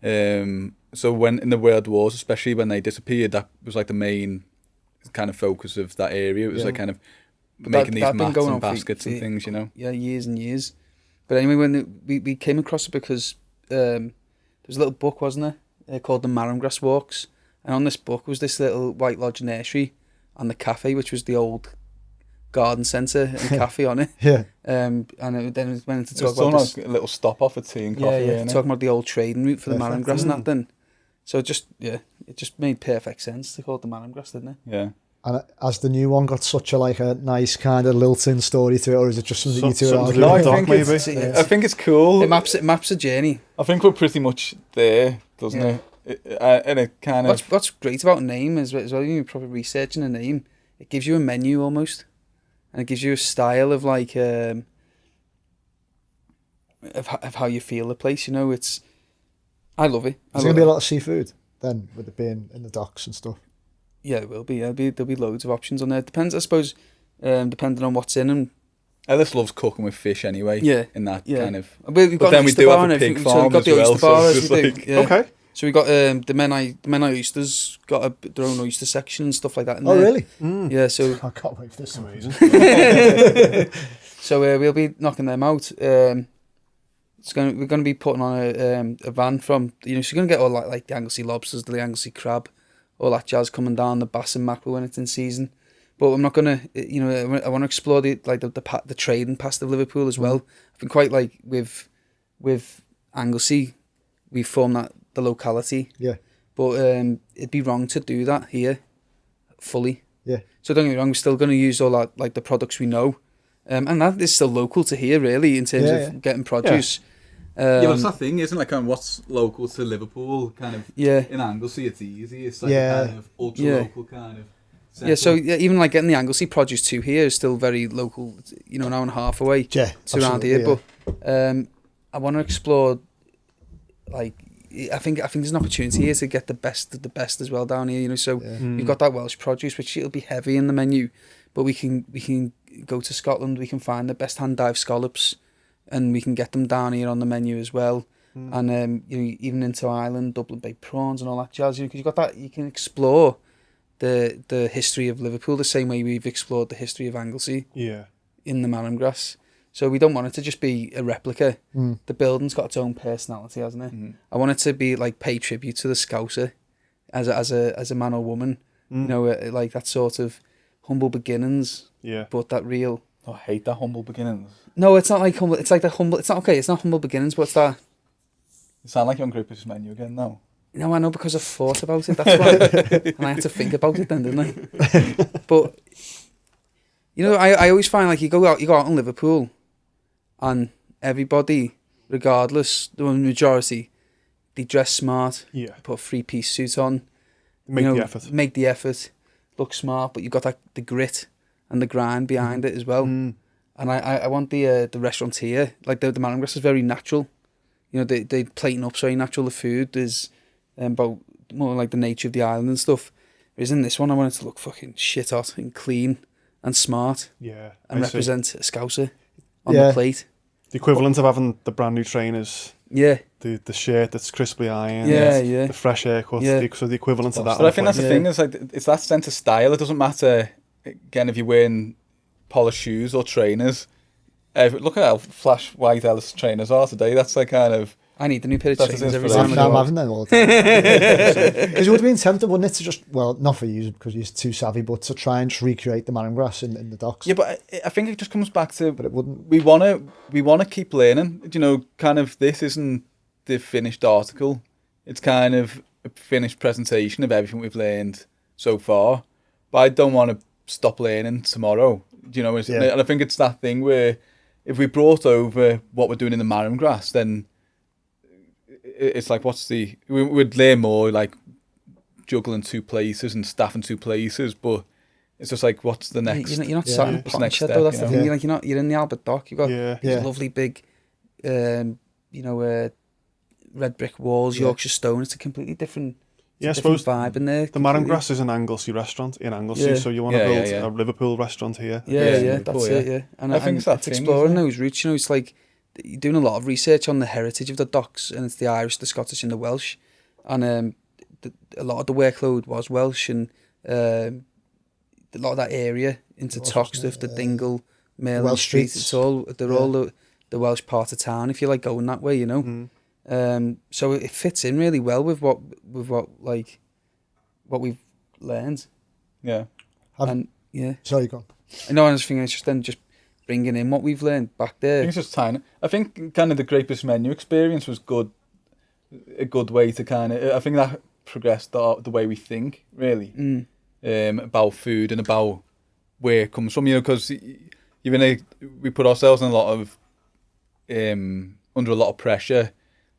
B: So when in the World Wars, especially when they disappeared, that was like the main kind of focus of that area. It was like kind of making these mats and baskets and things, you know.
C: Yeah, years and years. But anyway, when we came across it because there was a little book, wasn't there, called the Marram Grass Walks, and on this book was this little White Lodge nursery and the cafe, which was the old garden centre and cafe on it.
D: Yeah.
C: And then it went into talk
B: about
C: this,
B: a little stop off at tea and coffee.
C: Yeah, talking about the old trading route for the Marram Grass and that then. So it just made perfect sense to call it the Marram Grass, didn't it?
B: Yeah.
D: And has the new one got such a nice kind of lilting story to it, or is it just something you two are?
B: No, I think it's cool.
C: It maps a journey.
B: I think we're pretty much there, doesn't it? And it kind of.
C: What's great about a name is as well, you're probably researching a name. It gives you a menu almost, and it gives you a style of like of how you feel the place. You know, I love it.
D: There's going to be a lot of seafood then, with it being in the docks and stuff.
C: Yeah, it will be. There'll be loads of options on there. It depends, I suppose, depending on what's in them.
B: Ellis loves cooking with fish anyway.
C: Yeah.
B: In that kind of.
C: But
B: then we do have a pig farm as well.
C: Okay. So we got the Menai Oysters got their own oyster section and stuff like that.
D: Oh, really?
C: Yeah. So
D: I can't wait for this.
A: Amazing.
C: So we'll be knocking them out. We're going to be putting on a van from, so you're going to get all like the Anglesey lobsters, the Anglesey crab, all that jazz coming down, the bass and mackerel when it's in season. But I'm not going to, I want to explore the trading past of Liverpool as well. I've been quite like with Anglesey, we formed the locality.
D: Yeah.
C: But it'd be wrong to do that here fully.
D: Yeah.
C: So don't get me wrong, we're still going to use all that, like the products we know. And that is still local to here, really, in terms of getting produce.
B: But it's that thing, isn't it? Like, what's local to Liverpool, kind of.
C: Yeah.
B: In Anglesey, it's easy. It's like a kind of ultra local kind of. Setup.
C: Yeah, so even like getting the Anglesey produce to here is still very local. An hour and a half away.
D: Yeah,
C: to around here, but I want to explore. Like, I think there's an opportunity here to get the best of the best as well down here. So we've got that Welsh produce, which it'll be heavy in the menu, but we can go to Scotland. We can find the best hand dive scallops, and we can get them down here on the menu as well. And even into Ireland, Dublin baked prawns and all that jazz. Because you've got that, you can explore the history of Liverpool the same way we've explored the history of Anglesey.
A: Yeah.
C: In the Marram Grass. So we don't want it to just be a replica. The building's got its own personality, hasn't it? I want it to be like pay tribute to the Scouser as a man or woman. Like that sort of humble beginnings.
A: Yeah.
C: But that real.
B: Oh, I hate that humble beginnings.
C: No, it's not like humble. It's like the humble. It's not okay. It's not humble beginnings, but it's that.
B: You sound like you're on Group's menu again now.
C: No, I know, because I thought about it. That's why, and I had to think about it then, didn't I? But I always find like you go out in Liverpool, and everybody, regardless, the majority, they dress smart.
A: Yeah.
C: Put a 3-piece suit on.
A: Make the effort.
C: Look smart, but you've got the grit and the grind behind it as well. And And I want the restaurant here, like the Marram Grass is very natural. You know, they plating up very natural. The food is about more like the nature of the island and stuff. Whereas in this one, I want it to look fucking shit hot and clean and smart.
A: Yeah.
C: And represent a Scouser on the plate.
A: The equivalent of having the brand new trainers.
C: Yeah.
A: The shirt that's crisply ironed.
C: Yeah.
A: The fresh haircut.
C: Yeah.
A: So the equivalent of that.
B: But I think that's the thing, is like, it's that sense of style. It doesn't matter, again, if you're wearing polished shoes or trainers. Look at how flash white Ellis trainers are today. That's like kind of...
C: I need the new pair of trainers every time.
D: I'm having them all the time. Because it would have been tempting, wouldn't it, to just, well, not for you because you're too savvy, but to try and just recreate the Marram Grass in the docks.
B: Yeah, but I think it just comes back to...
D: But it wouldn't.
B: We wanna keep learning. You know, kind of, this isn't the finished article. It's kind of a finished presentation of everything we've learned so far. But I don't want to stop learning tomorrow. You know, and I think it's that thing where if we brought over what we're doing in the Marram Grass, then it's like, we'd learn more, like juggling 2 places and staffing 2 places, but it's just like, what's the next?
C: You're not sat in a pot shed though. That's the thing. You're in the Albert Dock. You've got these lovely big, red brick walls, Yorkshire stone. It's a completely different.
A: I suppose
C: vibe in there.
A: The Marram Grass is an Anglesey restaurant in Anglesey, so you want to build a Liverpool restaurant here.
C: That's it. Yeah, and I think it's exploring those roots. You know, it's like you're doing a lot of research on the heritage of the docks, and it's the Irish, the Scottish, and the Welsh, and a lot of the workload was Welsh, and a lot of that area into Toxteth, the Dingle, Merlin Street. It's all the Welsh part of town. If you like going that way, you know. Mm. So it fits in really well with what we've learned.
D: Yeah. Sorry, go on.
C: I was thinking it's just bringing in what we've learned back there.
B: I think it's just tiny. I think kind of the Great British Menu experience was a good way to kind of... I think that progressed the way we think, really, about food and about where it comes from. You know, because we put ourselves in a lot of under a lot of pressure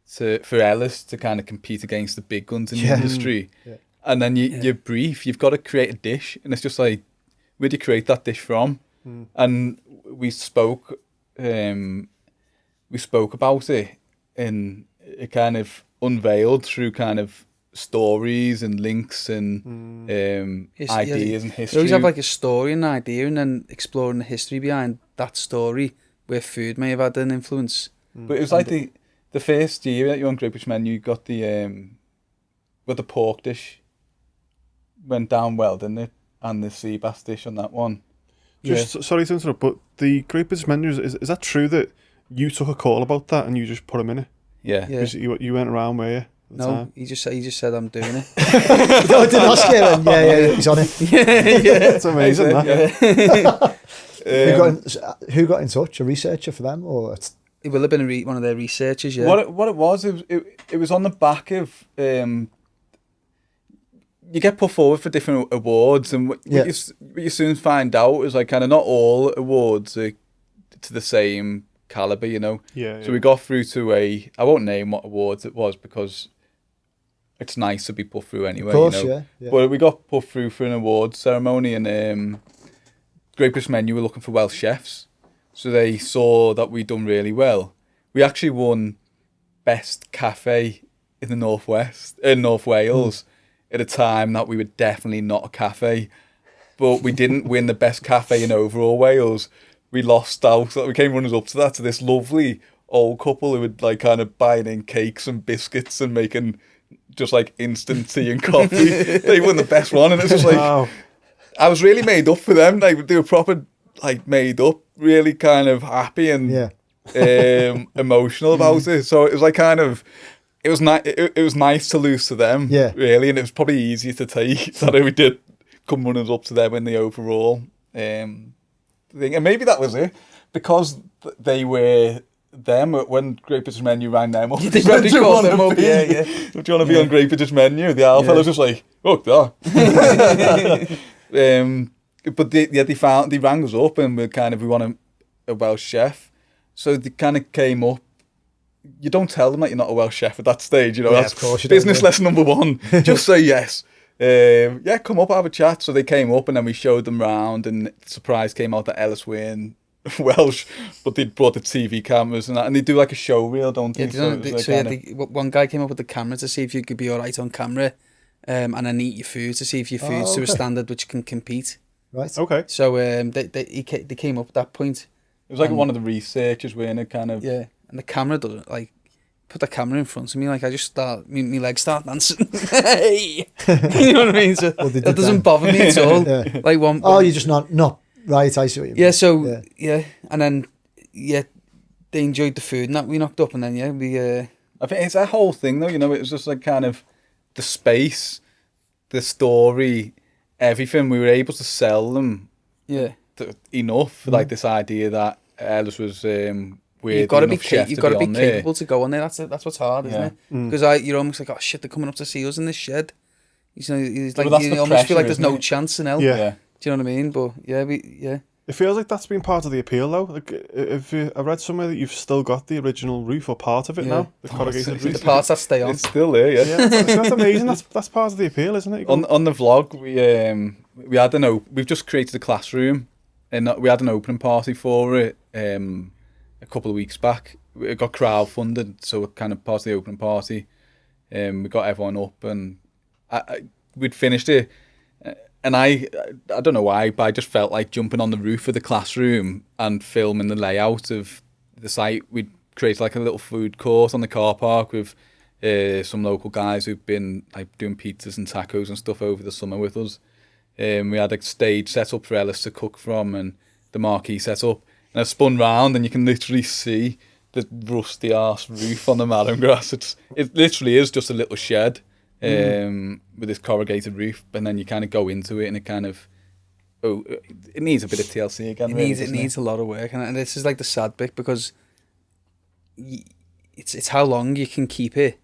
B: for Ellis to kind of compete against the big guns in the industry. Yeah. And then you're brief, you've got to create a dish, and it's just like, where do you create that dish from? And we spoke about it, and it kind of unveiled through kind of stories and links and ideas and history.
C: You always have like a story and an idea, and then exploring the history behind that story, where food may have had an influence.
B: But it was like the first year that you were on Great British Menu, you got the pork dish went down well, didn't it? And the sea bass dish on that one.
A: Sorry to interrupt, but the Great British Menu, is that true that you took a call about that and you just put him in it?
B: Yeah.
A: You went around, were you?
C: No, he just said I'm doing it.
D: No, I didn't ask him. Yeah, he's on it.
A: It's amazing. That.
D: Who got in touch? A researcher for them, or
C: it will have been one of their researchers. Yeah.
B: What it was on the back of you get put forward for different awards, and what you soon find out is like kind of not all awards are to the same caliber, you know.
A: Yeah.
B: So we got through to I won't name what awards it was because it's nice to be put through anyway. Of course, you know? Yeah. But we got put through for an awards ceremony, and Great British Menu were looking for Welsh chefs, so they saw that we'd done really well. We actually won best cafe in the North Wales. At a time that we were definitely not a cafe, but we didn't win the best cafe in overall Wales. We lost out. We came runners up to that, to this lovely old couple who were like kind of buying in cakes and biscuits and making just like instant tea and coffee. They won the best one, and it's just like, wow. I was really made up for them. Like, they were proper like made up, really kind of happy and emotional about it. So it was like kind of. It was nice. It was nice to lose to them, really, and it was probably easier to take that we did come runners up to them in the overall thing. And maybe that was it, because they were them when Great British Menu rang them up.
C: They probably called them up. Yeah.
B: Do you want to be on Great British Menu? The Al fellas just like, look that. But they rang us up, and we want a Welsh chef, so they kind of came up. You don't tell them that you're not a Welsh chef at that stage, you know. That's
D: of course
B: business lesson number one. Just say yes. Come up, have a chat. So they came up, and then we showed them round, and the surprise came out that Ellis were Welsh, but they'd brought the TV cameras and that, and they do like a show reel, don't they?
C: One guy came up with the camera to see if you could be all right on camera, and then eat your food to see if your food's to a standard which can compete.
D: Right.
A: Okay.
C: So they came up at that point.
B: It was like one of the researchers wearing it kind of.
C: Yeah, and the camera doesn't like. Put the camera in front of me, like I just start, my legs start dancing. Hey, you know what I mean? So that doesn't bother me at all.
D: Yeah.
C: Like one.
D: Oh, you're just not right. I see what you mean.
C: Yeah. So and then they enjoyed the food and that we knocked up, and then we.
B: I think it's that whole thing though. You know, it was just like kind of the space, the story, everything. We were able to sell them.
C: Yeah.
B: Enough for like this idea that Ellis was.
C: You've got to be capable to go on there. That's what's hard, isn't it? Because you're almost like, oh shit, they're coming up to see us in this shed. You know, it's like you almost feel like there's no chance in hell.
A: Yeah.
C: Do you know what I mean? But
A: it feels like that's been part of the appeal though. Like I read somewhere that you've still got the original roof or part of it now, the corrugated roof.
C: The parts that stay on.
B: It's still there, yeah.
A: That's amazing. That's part of the appeal, isn't it?
B: On the vlog, we had we've just created a classroom, and we had an opening party for it. A couple of weeks back, it got crowdfunded, so it kind of part of the opening party. We got everyone up, and we'd finished it, and I don't know why, but I just felt like jumping on the roof of the classroom and filming the layout of the site. We'd created like a little food court on the car park with some local guys who've been like doing pizzas and tacos and stuff over the summer with us. We had a stage set up for Ellis to cook from, and the marquee set up. And I spun round, and you can literally see the rusty arse roof on the Marram Grass. It literally is just a little shed with this corrugated roof, and then you kind of go into it, and it kind of it needs a bit of TLC again.
C: It needs a lot of work, and this is like the sad bit because it's how long you can keep it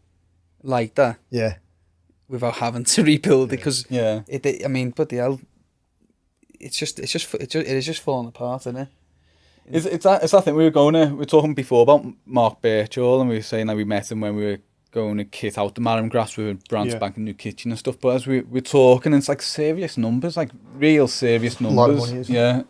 C: like that.
D: Yeah.
C: Without having to rebuild it, because
B: I
C: mean, but the hell, it is just falling apart, isn't it?
B: It's that thing we were talking before about Mark Birchall, and we were saying that we met him when we were going to kit out the Marram Grass with a brand spanking new kitchen and stuff. But as we're talking, it's like serious numbers, like real serious numbers.
D: A lot of money, isn't it?
B: Yeah.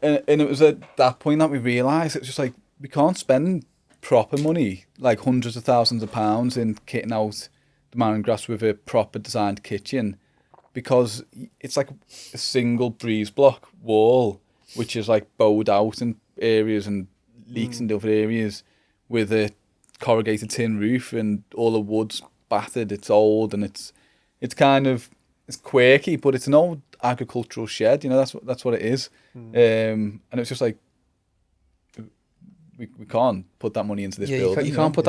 B: And it was at that point that we realised it's just like we can't spend proper money, like hundreds of thousands of pounds, in kitting out the Marram Grass with a proper designed kitchen, because it's like a single breeze block wall, which is like bowed out in areas and leaks in other areas, with a corrugated tin roof, and all the wood's battered. It's old, and it's quirky, but it's an old agricultural shed. You know, that's what it is. And it's just like we can't put that money into this building.
C: You can't put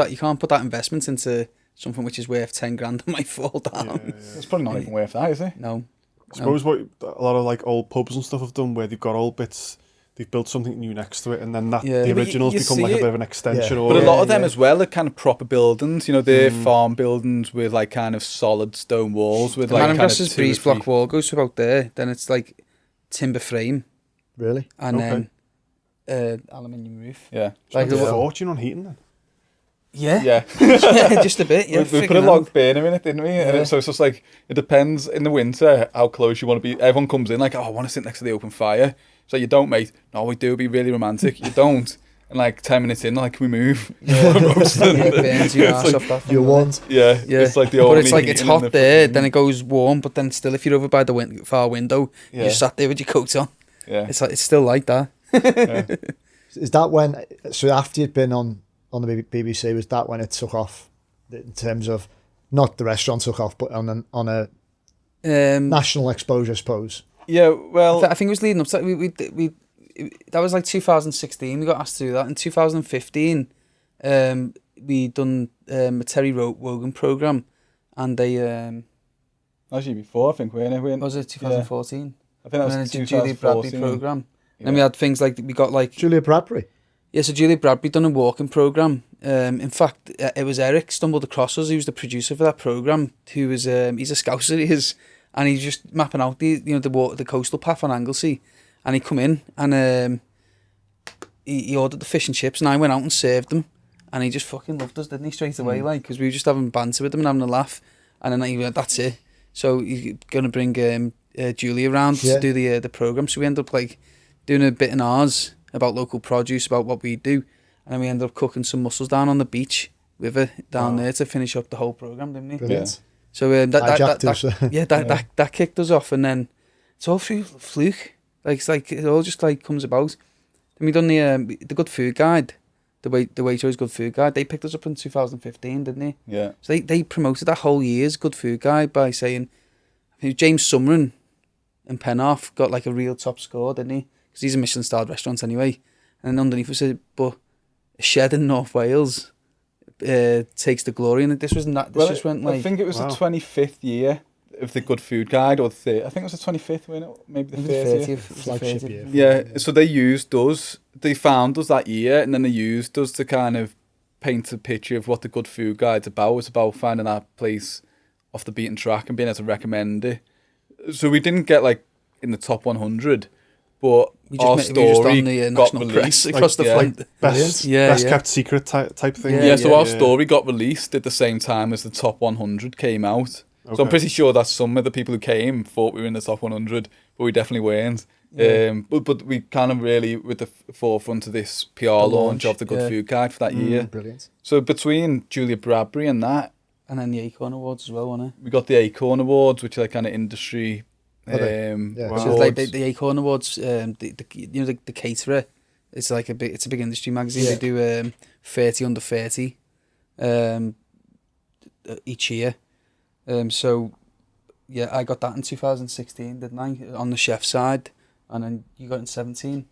C: that investment into something which is worth 10 grand and might fall down.
B: It's probably not even worth that, is it?
C: No.
A: I suppose what a lot of like old pubs and stuff have done, where they've got old bits, they've built something new next to it, and then the originals become like a bit of an extension.
B: But a lot of them as well are kind of proper buildings. You know, they're farm buildings with like kind of solid stone walls with like
C: Marram Grass's breeze block wall goes to about there. Then it's like timber frame.
D: Really?
C: And then aluminium roof.
B: Yeah.
A: Like a fortune on heating then.
C: Yeah. Just a bit. Yeah.
B: We put a log burner in it, didn't we? Yeah. And so it's just like, it depends in the winter how close you want to be. Everyone comes in like, oh, I want to sit next to the open fire. So you don't, mate. No, we do. Be really romantic. You don't. And like 10 minutes in, like, can we move?
C: It burns your ass off that.
D: You want?
B: Yeah. It's like the only.
C: But it's like, it's hot there, then it goes warm, but then still, if you're over by the far window, you're sat there with your coat on.
B: Yeah.
C: It's still like that.
D: Is that when? So after you'd been on the BBC, was that when it took off in terms of, not the restaurant took off, but on a national exposure, I suppose?
B: Yeah, well,
C: I think it was leading up to we that was like 2016. We got asked to do that in 2015. We done a Terry Wogan program, and they
B: actually before, I think,
C: was it 2014?
B: Yeah. I think that was the
C: Julia Bradley program.
B: Yeah.
C: Then we had things like, we got like
D: Julia Bradbury.
C: Yeah, so Julia Bradbury done a walking program. In fact, it was Eric stumbled across us. He was the producer for that program. Who was he's a Scouser, he is, and he's just mapping out the coastal path on Anglesey. And he come in and he ordered the fish and chips, and I went out and served them, and he just fucking loved us, didn't he, straight away, like, because we were just having banter with him and having a laugh. And then he went, that's it. So he's gonna bring Julia around to do the program. So we ended up like doing a bit in ours about local produce, about what we do, and then we ended up cooking some mussels down on the beach with her down there to finish up the whole programme, didn't we?
D: Brilliant.
C: So that kicked us off, and then it's all through fluke. Like it's like it all just like comes about. Then we done the Good Food Guide, the Waitrose Good Food Guide. They picked us up in 2015, didn't they?
B: Yeah.
C: So they promoted that whole year's Good Food Guide by saying, I think James Summerin and Penarth got like a real top score, didn't he? Because he's a Michelin-starred restaurant anyway. And then underneath it said, but a shed in North Wales takes the glory, and this was not. This just went like.
B: I think it was the 25th year of the Good Food Guide, or I think it was the 25th, wasn't it? Maybe the 30th.
D: Flagship year.
B: Yeah, so they used us. They found us that year, and then they used us to kind of paint a picture of what the Good Food Guide's about. It's about finding that place off the beaten track and being able to recommend it. So we didn't get like in the top 100, but our story got released
C: across the flight.
A: Best kept secret type thing.
B: So our story got released at the same time as the top 100 came out. Okay. So I'm pretty sure that some of the people who came thought we were in the top 100, but we definitely weren't. Yeah. But we kind of really with the forefront of this PR launch of the Good Food Guide for that year.
D: Brilliant.
B: So between Julia Bradbury and that,
C: and then the Acorn Awards as well, wasn't it?
B: We got the Acorn Awards, which are like kind of industry.
C: So like the Acorn Awards, the caterer. It's like a big industry magazine. Yeah. They do 30 under 30 each year. So yeah, I got that in 2016, didn't I? On the chef side, and then you got it in 17.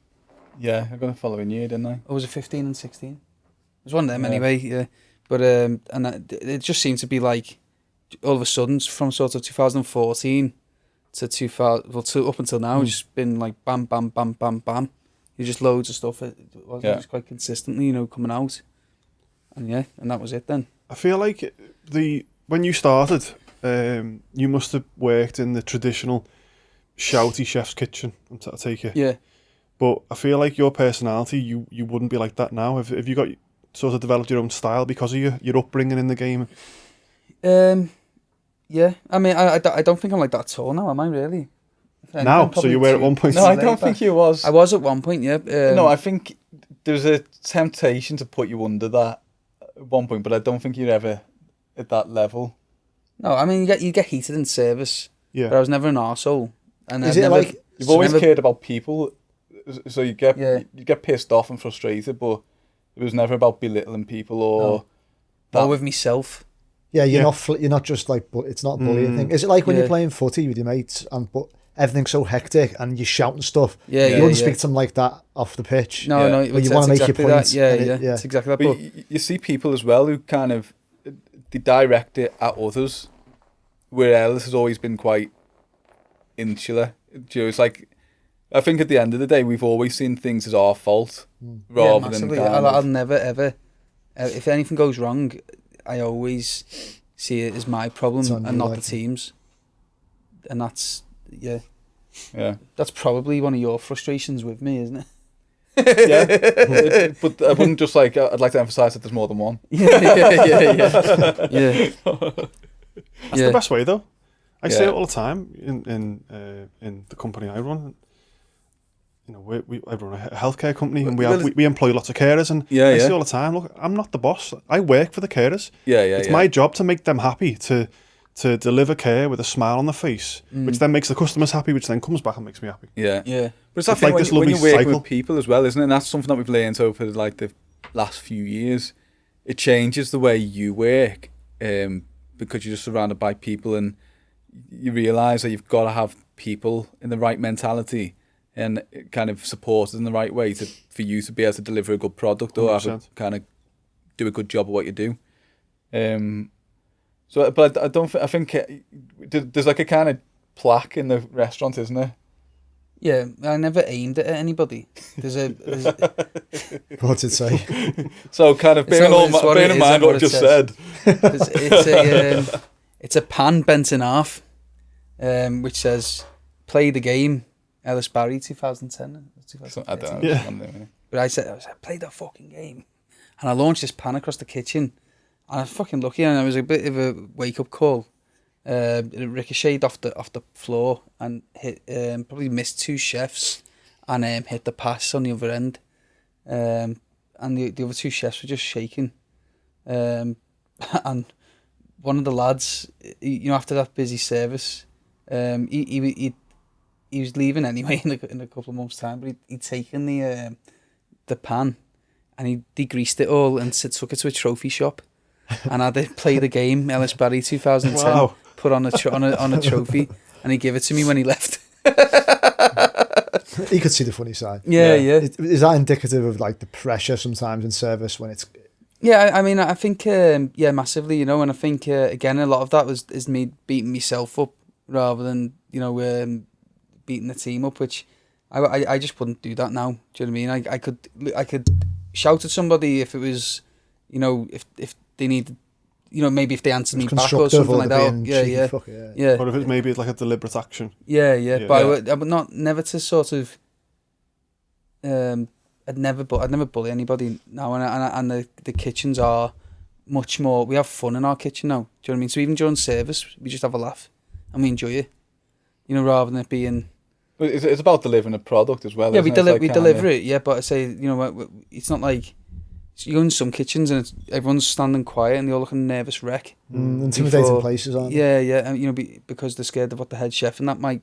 B: Yeah, I got the following year, didn't I?
C: Or was it 15 and 16? It was one of them anyway. Yeah, but it just seemed to be like all of a sudden from sort of 2014 to 2000, to up until now, it's just been like bam, bam, bam, bam, bam. You just loads of stuff. It was just quite consistently, coming out, and that was it then.
A: I feel like when you started, you must have worked in the traditional shouty chef's kitchen. I take it.
C: Yeah.
A: But I feel like your personality, you wouldn't be like that now. Have you got sort of developed your own style because of your upbringing in the game?
C: Yeah. I mean, I don't think I'm like that at all now, am I really?
A: Now? So you were at one point?
B: No, I don't think you was.
C: I was at one point, yeah.
B: No, I think there's a temptation to put you under that at one point, but I don't think you're ever at that level.
C: No, I mean, you get heated in service.
A: Yeah.
C: But I was never an arsehole. And
D: is it like
B: you've always cared about people, so you get pissed off and frustrated, but it was never about belittling people or
C: with myself.
D: Yeah, you're not just like, but it's not a bullying thing. Is it like when you're playing footy with your mates but everything's so hectic and you're shouting stuff?
C: Yeah,
D: you wouldn't speak to them like that off the pitch.
C: No,
D: but you want to make
C: exactly
D: your points.
C: Yeah, it's exactly that.
B: But you see people as well who kind of they direct it at others, where Ellis has always been quite insular. It's like, I think at the end of the day, we've always seen things as our fault rather than.
C: I'll never ever. If anything goes wrong, I always see it as my problem and not the team's. And that's that's probably one of your frustrations with me, isn't it?
B: But I wouldn't just like. I'd like to emphasise that there's more than one.
C: Yeah.
A: That's the best way, though. I say it all the time in the company I run. I run a healthcare company, and we employ lots of carers, and I say all the time, look, I'm not the boss. I work for the carers. It's my job to make them happy, to deliver care with a smile on their face, which then makes the customers happy, which then comes back and makes me happy.
B: Yeah. But it's that thing like when you're working with people as well, isn't it? And that's something that we've learned over like the last few years. It changes the way you work, because you're just surrounded by people, and you realise that you've got to have people in the right mentality and kind of supported in the right way for you to be able to deliver a good product or kind of do a good job of what you do. So, but I think there's like a kind of plaque in the restaurant, isn't there?
C: Yeah, I never aimed it at anybody. What's
D: it say?
B: So kind of bearing in mind what I just said.
C: It's a pan bent in half, which says "Play the game." Ellis Barrie, 2010.
B: I don't know. Yeah.
C: But I said, play the fucking game. And I launched this pan across the kitchen. And I was fucking lucky, and it was a bit of a wake-up call. It ricocheted off the floor and hit, probably missed two chefs and hit the pass on the other end. And the other two chefs were just shaking. And one of the lads, after that busy service, he was leaving anyway in a couple of months' time, but he'd taken the pan and he degreased it all and took it to a trophy shop and had it play the game, Ellis Barrie 2010,
A: Wow.
C: put on a trophy, and he gave it to me when he left.
D: You could see the funny side.
C: Yeah.
D: Is that indicative of like the pressure sometimes in service when it's...
C: Yeah, I mean, I think, massively, and I think, again, a lot of that is me beating myself up rather than, beating the team up, which I just wouldn't do that now. Do you know what I mean? I could shout at somebody if it was, if they needed, maybe if they answered me back or something like that. Yeah.
A: Or if it's maybe like a deliberate action.
C: Yeah. But I would never to sort of, I'd never bully anybody now, and the kitchens are much more. We have fun in our kitchen now. Do you know what I mean? So even during service, we just have a laugh and we enjoy it. Rather than it being.
B: But it's about delivering a product as well.
C: Yeah,
B: isn't it?
C: we deliver it. Yeah, but I say it's not like you go in some kitchens and everyone's standing quiet and they all look a nervous wreck.
D: Intimidating places, aren't
C: they? Yeah, and because they're scared of what the head chef and that might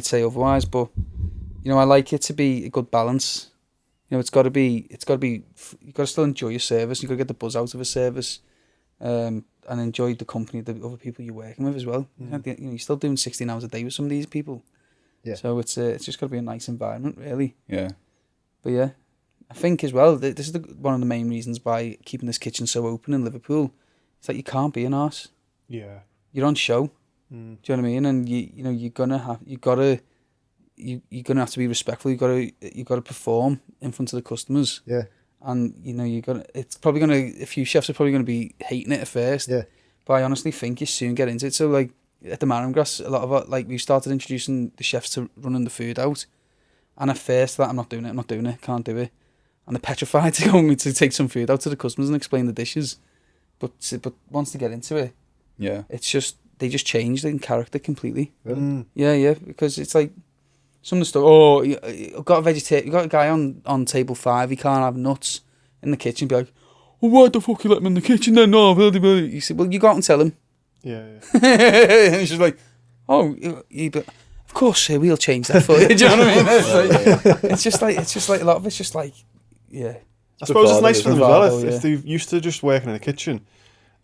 C: say otherwise. But I like it to be a good balance. It's got to be. You've got to still enjoy your service. You've got to get the buzz out of a service, and enjoy the company of the other people you're working with as well. You're still doing 16 hours a day with some of these people.
D: Yeah.
C: So it's just got to be a nice environment, really.
B: Yeah.
C: But yeah, I think as well, this is one of the main reasons by keeping this kitchen so open in Liverpool. It's like you can't be an arse.
A: Yeah.
C: You're on show. Do you know what I mean? And you're gonna have to be respectful. You got to perform in front of the customers.
D: Yeah.
C: And it's probably a few chefs are probably gonna be hating it at first.
D: Yeah.
C: But I honestly think you soon get into it. So like at the Marram Grass, a lot of we've started introducing the chefs to running the food out. And at first I'm not doing it, can't do it. And they're petrified to go with me to take some food out to the customers and explain the dishes. But once they get into it,
B: yeah,
C: it's just they just change in character completely.
D: Really?
C: Yeah, because it's like some of the stuff. Oh, I've got a vegetarian. You got a guy on table 5. He can't have nuts in the kitchen. Be like, well, why the fuck you let him in the kitchen then? No, blah. You said, well, you go out and tell him.
A: Yeah.
C: And he's just like, oh, but of course we'll change that for you. Do you know what I mean? It's just like a lot of it's just like, yeah.
A: I suppose it's nice for them as well
C: bravado,
A: if they're used to just working in a kitchen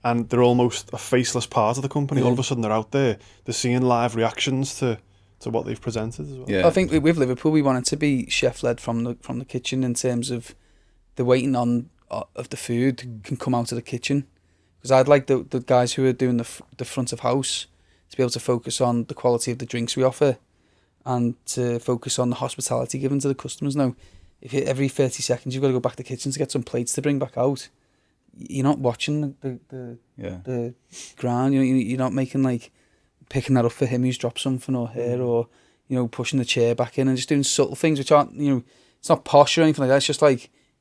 A: and they're almost a faceless part of the company. All of a sudden they're out there. They're seeing live reactions to what they've presented as well.
B: Yeah.
C: I think with Liverpool we wanted to be chef led from the kitchen in terms of the waiting on of the food can come out of the kitchen. Because I'd like the guys who are doing the front of house to be able to focus on the quality of the drinks we offer and to focus on the hospitality given to the customers. Now, if every 30 seconds you've got to go back to the kitchen to get some plates to bring back out, you're not watching the ground. You're not making picking that up for him who's dropped something or her, or pushing the chair back in and just doing subtle things which aren't it's not posh or anything like that. It's just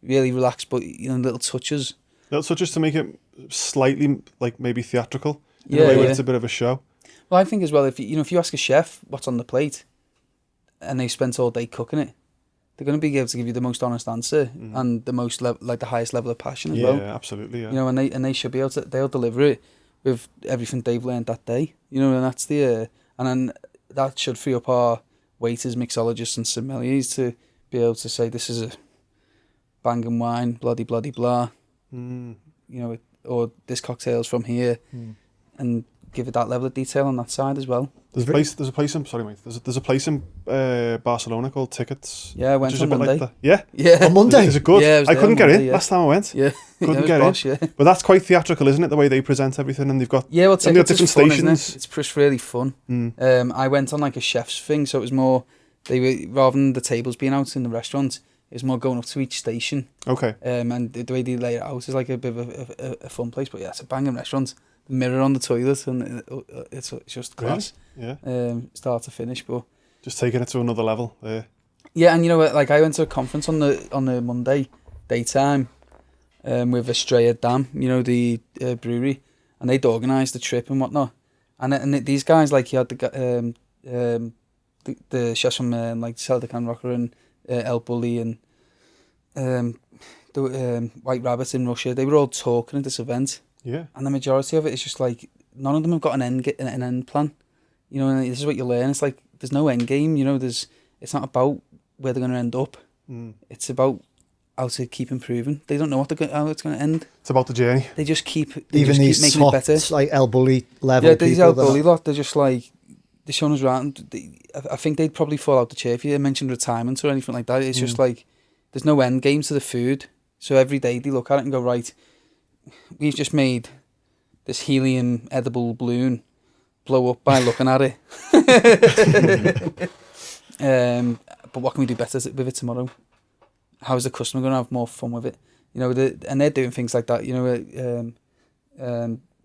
C: really relaxed, but little touches.
A: Little touches to make it slightly maybe theatrical in a way where it's a bit of a show.
C: Well, I think as well if you ask a chef what's on the plate, and they spent all day cooking it, they're going to be able to give you the most honest answer and the most the highest level of passion as well.
A: Yeah, absolutely. Yeah.
C: And they should be able to. They'll deliver it with everything they've learned that day. And that's and then that should free up our waiters, mixologists, and sommeliers to be able to say this is a banging wine, bloody blah. Or this cocktail's from here, and give it that level of detail on that side as well.
A: There's a place in Barcelona called Tickets.
C: Yeah, I went on Monday.
A: Like yeah.
D: On Monday?
A: Is it good?
C: Yeah,
A: I couldn't get in
C: yeah.
A: last time I went.
C: Yeah,
A: couldn't get
C: bosh,
A: in.
C: Yeah.
A: But that's quite theatrical, isn't it? The way they present everything, and they've got
C: Tickets
A: different
C: is fun,
A: stations.
C: isn't it? It's just really fun. I went on a chef's thing, so it was more rather than the tables being out in the restaurant, it was more going up to each station.
A: Okay.
C: And the way they lay it out is a bit of a fun place, but yeah, it's a banging restaurant. The mirror on the toilet, and it's just class.
A: Really? Yeah.
C: Start to finish, but
A: just taking it to another level. Yeah.
C: Yeah, and I went to a conference on the Monday daytime, with Estrella Dam, the brewery, and they'd organised the trip and whatnot. And these guys, you had the chefs from Celtic and Rocker and El Bulli and the White Rabbit in Russia, they were all talking at this event.
A: Yeah.
C: And the majority of it is just like, none of them have got an end plan. You know, and this is what you learn. It's like, there's no end game, you know, it's not about where they're going to end up. It's about how to keep improving. They don't know how it's going to end.
A: It's about the journey.
C: They just keep
D: Even
C: keep
D: these
C: making
D: top,
C: it better.
D: like El Bulli level
C: Yeah, these
D: people.
C: El Bulli lot, they're just like, they're showing us around. I think they'd probably fall out the chair if you mentioned retirement or anything like that. It's just like, there's no end game to the food. So every day they look at it and go, right, we've just made this helium edible balloon blow up by looking at it. But what can we do better with it tomorrow? How is the customer going to have more fun with it? You know, and they're doing things like that, you know,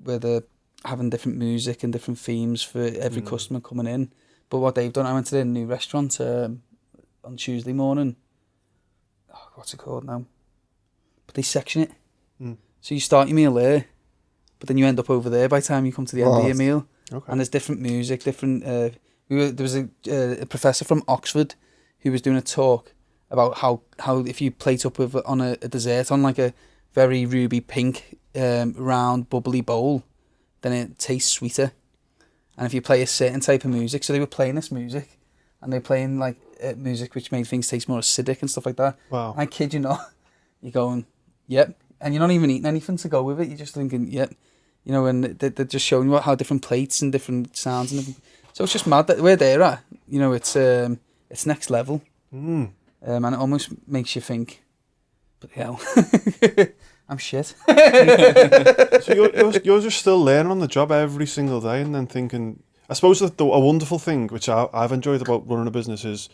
C: where they're having different music and different themes for every customer coming in. But what they've done, I went to their new restaurant on Tuesday morning. Oh, what's it called now? But they section it. So you start your meal there, but then you end up over there by the time you come to the end of your meal.
A: Okay.
C: And there's different music, different... there was a professor from Oxford who was doing a talk about how if you plate up with on a dessert on like a very ruby pink round bubbly bowl, then it tastes sweeter. And if you play a certain type of music, so they were playing this music, and they were playing like music which made things taste more acidic and stuff like that.
A: Wow.
C: I kid you not, you're going, yep, and you're not even eating anything to go with it. You're just thinking, yep, you know, and they're just showing you how different plates and different sounds and different... So it's just mad that where they're at, you know, it's next level. And it almost makes you think, but hell, I'm shit.
A: So you're just still learning on the job every single day, and then thinking. I suppose that a wonderful thing which I've enjoyed about running a business is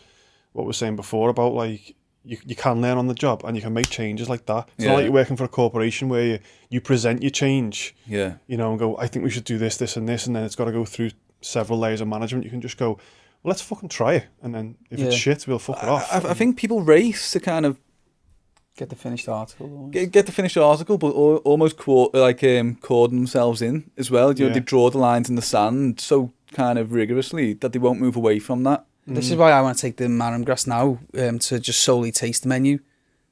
A: what we were saying before about like you can learn on the job and you can make changes like that. It's not like you're working for a corporation where you present your change.
B: Yeah.
A: You know, and go, I think we should do this, this, and this, and then it's got to go through several layers of management. You can just go, well, let's fucking try it, and then if it's shit, we'll fuck it off.
B: I think people race to kind of
C: Get the finished article.
B: get the finished article, but almost cordon themselves in as well. You know, they draw the lines in the sand so kind of rigorously that they won't move away from that.
C: This is why I want to take the Marram Grass now to just solely taste the menu,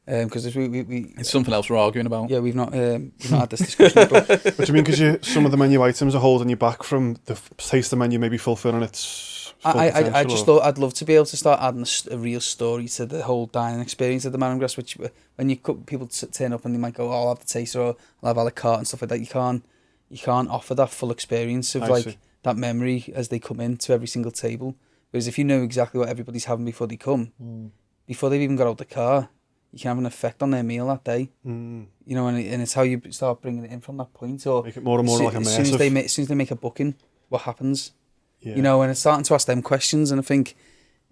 C: because we
B: It's something else we're arguing about.
C: Yeah, we've not had this discussion. But
A: What do you mean? Because some of the menu items are holding you back from the taste the menu, maybe fulfilling its.
C: I'd love to be able to start adding a real story to the whole dining experience of the Marram Grass, which when people turn up and they might go, oh, I'll have the taster or I'll have a la carte and stuff like that. You can't offer that full experience of that memory as they come in to every single table. Whereas if you know exactly what everybody's having before they come, before they've even got out the car, you can have an effect on their meal that day. You know, and it's how you start bringing it in from that point. Or
A: make it more and more like immersive.
C: As soon as they make a booking, what happens? Yeah. You know, and it's starting to ask them questions, and I think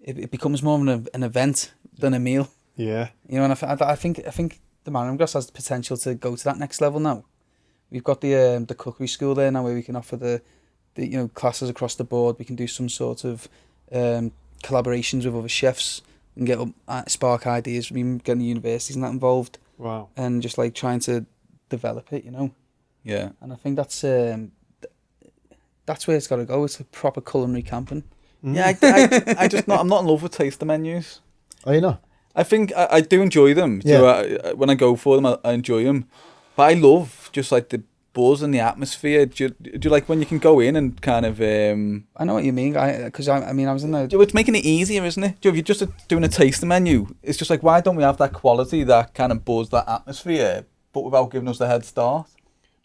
C: it becomes more of an event than a meal.
A: Yeah.
C: You know, and I think the Marram Grass has the potential to go to that next level now. We've got the cookery school there now where we can offer the classes across the board. We can do some sort of collaborations with other chefs and get spark ideas. We getting the universities and that involved.
A: Wow. And
C: just like trying to develop it, you know.
B: Yeah.
C: And I think that's where it's got to go. It's a proper culinary camping.
B: Yeah, I'm not in love with taster menus.
D: Oh, you know?
B: I think I do enjoy them.
D: Yeah.
B: When I go for them, I enjoy them. But I love just like the buzz and the atmosphere. Do you like when you can go in and kind of...
C: I know what you mean. Because I was in the...
B: It's making it easier, isn't it? If you're just doing a taster menu, it's just like, why don't we have that quality, that kind of buzz, that atmosphere, but without giving us the head start?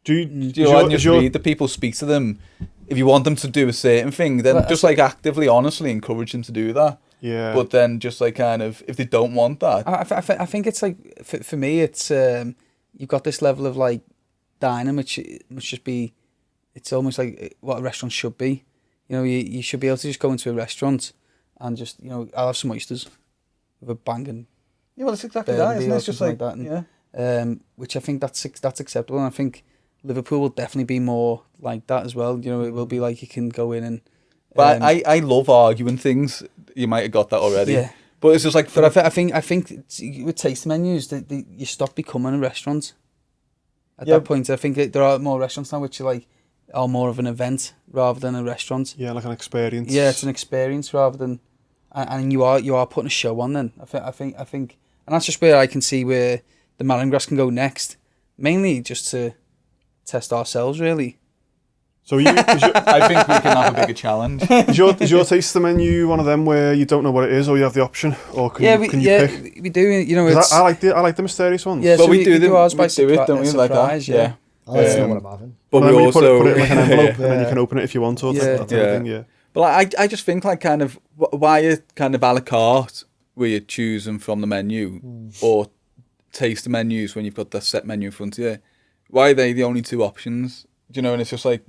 B: Do you just read the people, speak to them? If you want them to do a certain thing, then just like actively, honestly encourage them to do that. Yeah. But then just like kind of, if they don't want that.
C: I think it's like, for me, it's, you've got this level of like dining, which must just be, it's almost like what a restaurant should be. You know, you should be able to just go into a restaurant and just, you know, I'll have some oysters with a banging.
B: Yeah, well, it's exactly that, isn't it? It's just like that. And,
C: yeah. Which I think that's acceptable. And I think Liverpool will definitely be more like that as well. You know, it will be like you can go in and...
B: But I love arguing things. You might have got that already.
C: Yeah.
B: But it's just like...
C: But I think with taste menus, you stop becoming a restaurant. At that point, I think there are more restaurants now which are more of an event rather than a restaurant.
A: Yeah, like an experience.
C: Yeah, it's an experience rather than... and you are putting a show on. Then I think, and that's just where I can see where the Marram Grass can go next. Mainly just to test ourselves, really.
A: So
B: I think we can have a bigger challenge.
A: Is your taster menu one of them where you don't know what it is, or you have the option, or can you pick?
C: We do. You know, it's,
A: I like the mysterious ones.
C: Yeah,
B: but
C: so
B: we do
C: ours by
B: it, don't we? Like that.
C: Yeah.
D: I like to know what I'm having.
A: But
B: we
A: then
B: also
A: put it in like an envelope, and then you can open it if you want, or that type of thing. Yeah.
B: But like, I just think like kind of why are kind of a la carte where you're choosing from the menu or taste the menus when you've got the set menu in front of you. Why are they the only two options? Do you know? And it's just like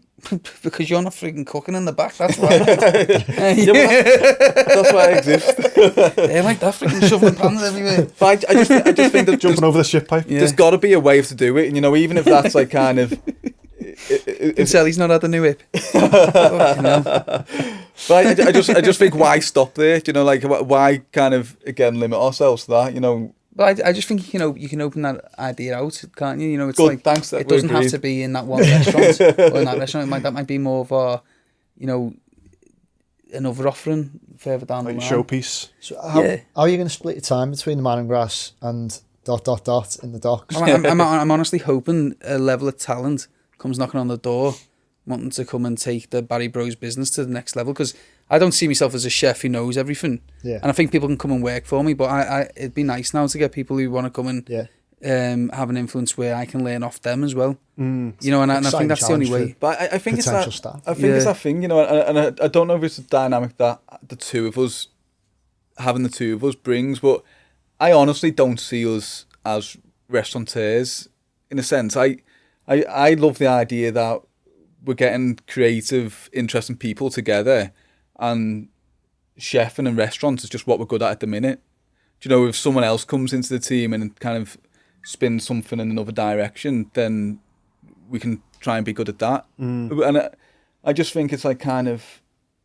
C: because you're not freaking cooking in the back. That's why.
B: That's why I exist.
C: They like that freaking shoveling pans everywhere.
B: But I just think that
A: jumping over the ship pipe.
B: There's got to be a way to do it, and you know, even if that's like kind of.
C: Sally's not had a new whip.
B: But I just think why stop there? Do you know, like why kind of again limit ourselves to that? You know.
C: But I just think you can open that idea out, can't you? You know, it's
B: Good,
C: like
B: thanks,
C: it doesn't have to be in that one restaurant or in that restaurant. That might be more of a, you know, another offering further down
A: like
C: the line.
A: Showpiece.
D: So how are you going to split your time between the Marram Grass and ... in the docks?
C: I'm honestly hoping a level of talent comes knocking on the door, wanting to come and take the Barrie Bros business to the next level, because I don't see myself as a chef who knows everything.
D: Yeah.
C: And I think people can come and work for me, but it'd be nice now to get people who want to come and have an influence where I can learn off them as well. You know, and I think that's the only way.
B: But I think it's that.
D: Staff.
B: I think it's that thing, you know, and I don't know if it's a dynamic that the two of us brings, but I honestly don't see us as restaurateurs in a sense. I love the idea that we're getting creative, interesting people together, and chefing and restaurants is just what we're good at the minute. Do you know, if someone else comes into the team and kind of spins something in another direction, then we can try and be good at that. And I just think it's like kind of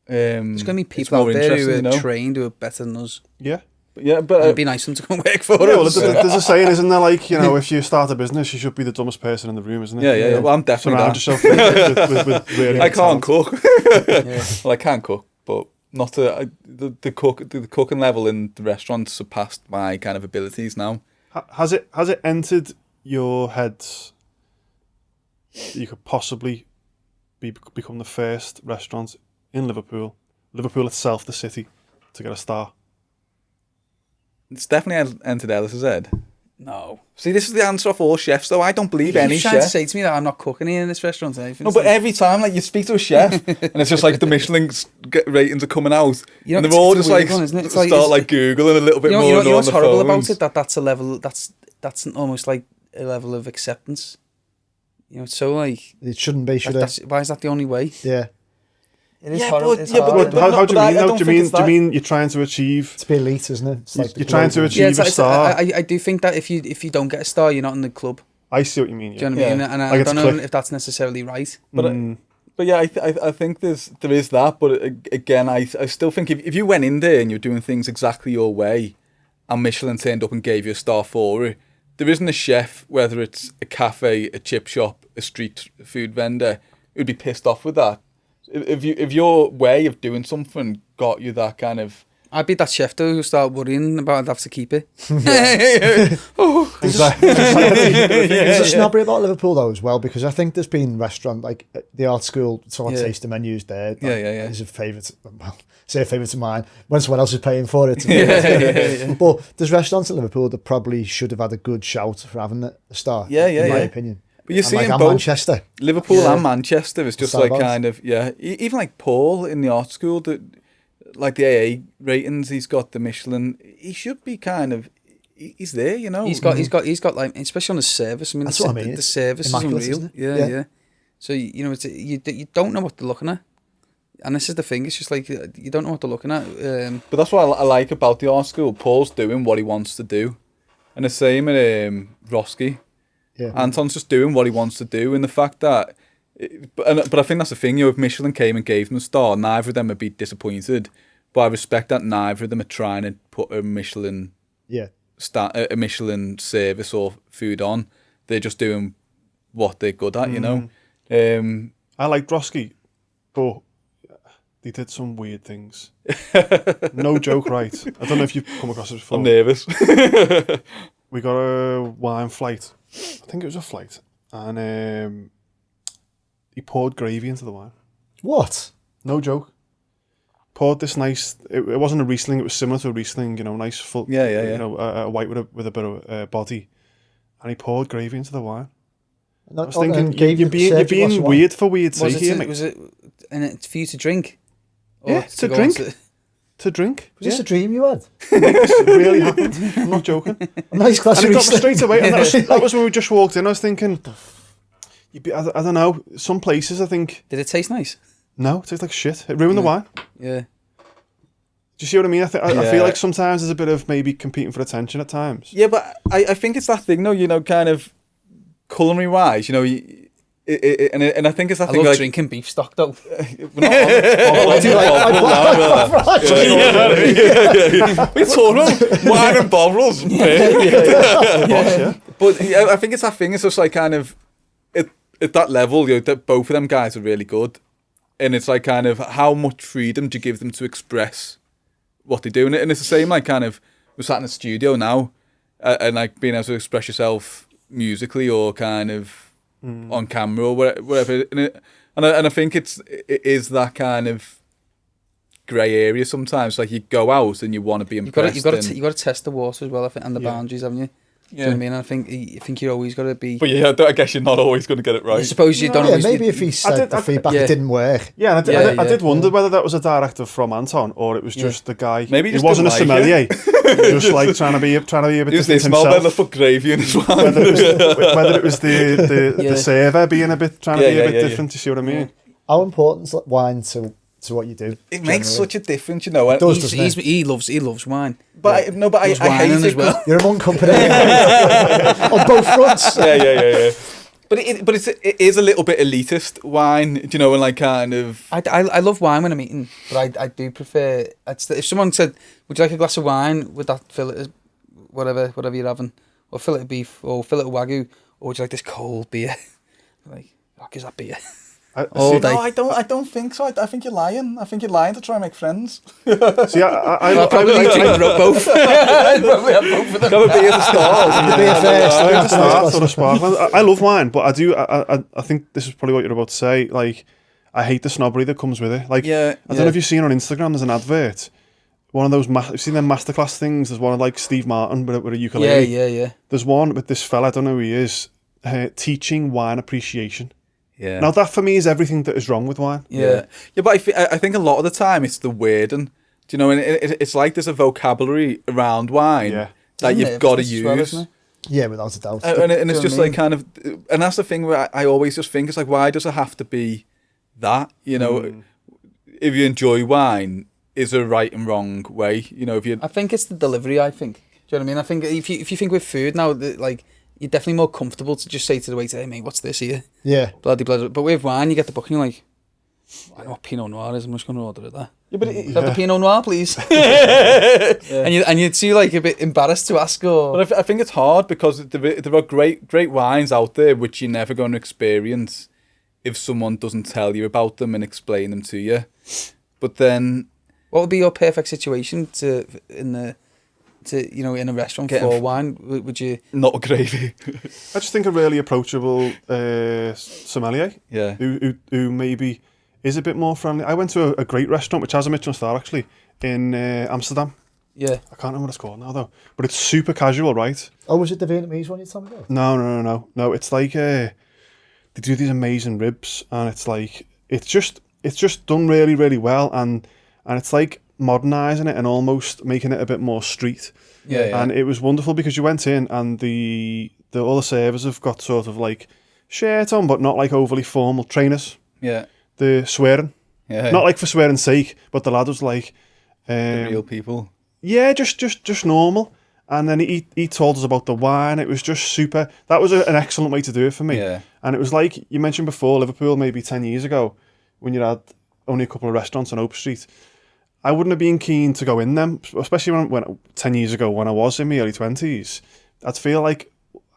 C: there's going to be people out there who are trained, who are better than us.
A: Yeah.
B: But
C: it'd be nice for them to come work for
A: Well,
C: us.
A: there's a saying, isn't there? Like, you know, if you start a business, you should be the dumbest person in the room, isn't it?
B: Yeah. Well, I'm definitely
A: Surround
B: that.
A: yourself with really
B: I can't cook. Well, I can cook, but not the cooking level in the restaurant surpassed my kind of abilities now.
A: Has it entered your head that you could possibly become the first restaurant in Liverpool itself, the city, to get a star?
B: It's definitely entered Ellis's head.
C: No.
B: See, this is the answer of all chefs, though. I don't believe any
C: chef. You're trying to say to me that I'm not cooking here in this restaurant.
B: No, but every time, like, you speak to a chef, and it's just like the Michelin ratings are coming out,
C: you know,
B: and they're all just like
C: one, isn't it?
B: start Googling a little bit more.
C: You know what's horrible about it? That's a level. That's almost like a level of acceptance. You know, it's so like
D: it shouldn't be. Should it?
C: Why is that the only way?
D: Yeah.
C: It is horrible.
A: But how do you mean? Though? Do you mean you're trying to achieve?
D: It's a bit elite, isn't it? It's like
A: you're trying to achieve a star.
C: I do think that if you don't get a star, you're not in the club.
A: I see what you mean.
C: Do you know what I mean? And I don't know if that's necessarily right.
B: But yeah, I think there is that. But again, I still think if you went in there and you're doing things exactly your way, and Michelin turned up and gave you a star for it, there isn't a chef, whether it's a cafe, a chip shop, a street food vendor, who'd be pissed off with that. If your way of doing something got you that kind of...
C: I'd be that chef though who start worrying about I'd have to keep it.
D: There's a snobbery about Liverpool though as well, because I think there's been restaurant like the art school sort of taste the menus there. Is a favourite. Well, say a favourite of mine when someone else is paying for it. But there's restaurants in Liverpool that probably should have had a good shout for having a star. In my opinion.
B: But you see
D: like
B: in both
D: Manchester,
B: Liverpool and Manchester, it's just like kind of even like Paul in the art school, that like the AA ratings, he's got the Michelin. He should be kind of he's there, you know.
C: He's got like, especially on the service. I mean, the service is unreal. Yeah. So you know, you don't know what they're looking at, and this is the thing. It's just like you don't know what they're looking at.
B: But that's what I like about the art school. Paul's doing what he wants to do, and the same at Roski.
D: Yeah.
B: Anton's just doing what he wants to do, and the fact that, but I think that's the thing. You know, if Michelin came and gave them a star, neither of them would be disappointed. But I respect that neither of them are trying to put a Michelin, a Michelin service or food on. They're just doing what they're good at, you know.
A: I like Drosky, but they did some weird things. No joke, right? I don't know if you've come across it before.
B: I'm nervous.
A: We got a wine flight. I think it was a flight. And he poured gravy into the wine.
D: What?
A: No joke. Poured this nice... It wasn't a Riesling, it was similar to a Riesling, nice full...
B: Yeah.
A: You know, a white with a bit of body. And he poured gravy into the wine. I was thinking, you're being weird for weird's sake here, mate.
C: Was it and it's for you to drink?
A: Yeah, to drink. To drink.
D: Was this a dream you had?
A: It really happened. I'm not joking.
D: A nice glass
A: and
D: of
A: it got me
D: Riesling.
A: straight away. And that was when we just walked in. I was thinking, I don't know, some places I think...
C: Did it taste nice?
A: No, it tastes like shit. It ruined the wine.
C: Yeah.
A: Do you see what I mean? I feel like sometimes there's a bit of maybe competing for attention at times.
B: Yeah, but I think it's that thing, though, kind of culinary wise, and I think it's that
C: I
B: thing
C: love
B: like
C: drinking beef stock though.
B: we're talking about wine and bottles. But I think it's that thing. It's just like kind of at that level, that both of them guys are really good, and it's like kind of how much freedom do you give them to express what they do, and it's the same like kind of we're sat in the studio now, and like being able to express yourself musically or kind of on camera or whatever, and I think it is that kind of grey area sometimes. Like you go out and you want to be impressed.
C: You've got to test the water as well, I think, and the boundaries, haven't you? Do you know what I mean? I think you're always got to be.
B: But yeah, I guess you're not always going to get it right.
C: I suppose you don't.
D: Yeah,
C: always
D: maybe if he said the feedback it didn't work.
A: Yeah, and I did wonder whether that was a directive from Anton or it was just the guy.
B: Maybe
A: he wasn't a sommelier. Just like trying to be a bit different himself.
B: Smell better for gravy in his wine.
A: Whether it was the server being trying to be a bit different. You see what I mean?
D: How important is wine to what you do?
B: It makes such a difference, He
C: loves wine.
B: But I hate it
C: as well.
D: You're among company on both fronts.
B: Yeah. But it is a little bit elitist wine, and like kind of.
C: I love wine when I'm eating, but I do prefer. If someone said, "Would you like a glass of wine with that fillet, whatever you're having, or fillet of beef, or fillet of wagyu, or would you like this cold beer?" Like, what is that beer? All day.
B: No, I don't think so. I think you're lying. I think you're lying to try and make friends.
A: See, I
C: probably drink both. I'd probably have both of them.
B: Have a beer at the start.
A: Sort of sparkling. I love wine, but I do. I think this is probably what you're about to say. Like, I hate the snobbery that comes with it. Like, I don't know if you've seen on Instagram. There's an advert. One of those. You've seen them masterclass things. There's one of like Steve Martin with a ukulele.
C: Yeah.
A: There's one with this fella. I don't know who he is. Teaching wine appreciation.
B: Yeah.
A: Now that for me is everything that is wrong with wine.
B: Yeah, but I think a lot of the time it's the wording. Do you know? And it's like there's a vocabulary around wine that you've got to use.
C: Well,
D: yeah, without a doubt.
B: And it's just like kind of, and that's the thing where I always just think it's like, why does it have to be that? If you enjoy wine, is there a right and wrong way? If you.
C: I think it's the delivery. Do you know what I mean? I think if you think with food now, like. You're definitely more comfortable to just say to the waiter, "Hey mate, what's this here?" Yeah. Bloody. But with wine, you get the book and you're like, "I know what Pinot Noir is. I'm just going to order it there."
B: Yeah, but
C: have the Pinot Noir, please. And you'd see like a bit embarrassed to ask.
B: But I think it's hard because there are great wines out there which you're never going to experience if someone doesn't tell you about them and explain them to you. But then,
C: what would be your perfect situation in a restaurant for wine? Would you
B: not gravy?
A: I just think a really approachable sommelier.
B: Yeah.
A: Who maybe is a bit more friendly. I went to a great restaurant which has a Michelin star actually in Amsterdam.
C: Yeah.
A: I can't remember what it's called now though. But it's super casual, right?
D: Oh, was it the Vietnamese one you told me about?
A: No. It's like they do these amazing ribs, and it's like it's just done really, really well, and it's like modernising it and almost making it a bit more street.
C: Yeah.
A: And it was wonderful because you went in and all the servers have got sort of like shirt on, but not like overly formal trainers.
B: Yeah.
A: The swearing.
B: Yeah.
A: Not like for swearing's sake, but the lad was like
B: the real people.
A: Yeah, just normal. And then he told us about the wine. It was just super. That was an excellent way to do it for me.
B: Yeah.
A: And it was like you mentioned before, Liverpool maybe 10 years ago, when you had only a couple of restaurants on Oak Street. I wouldn't have been keen to go in them, especially when 10 years ago when I was in my early 20s. I'd feel like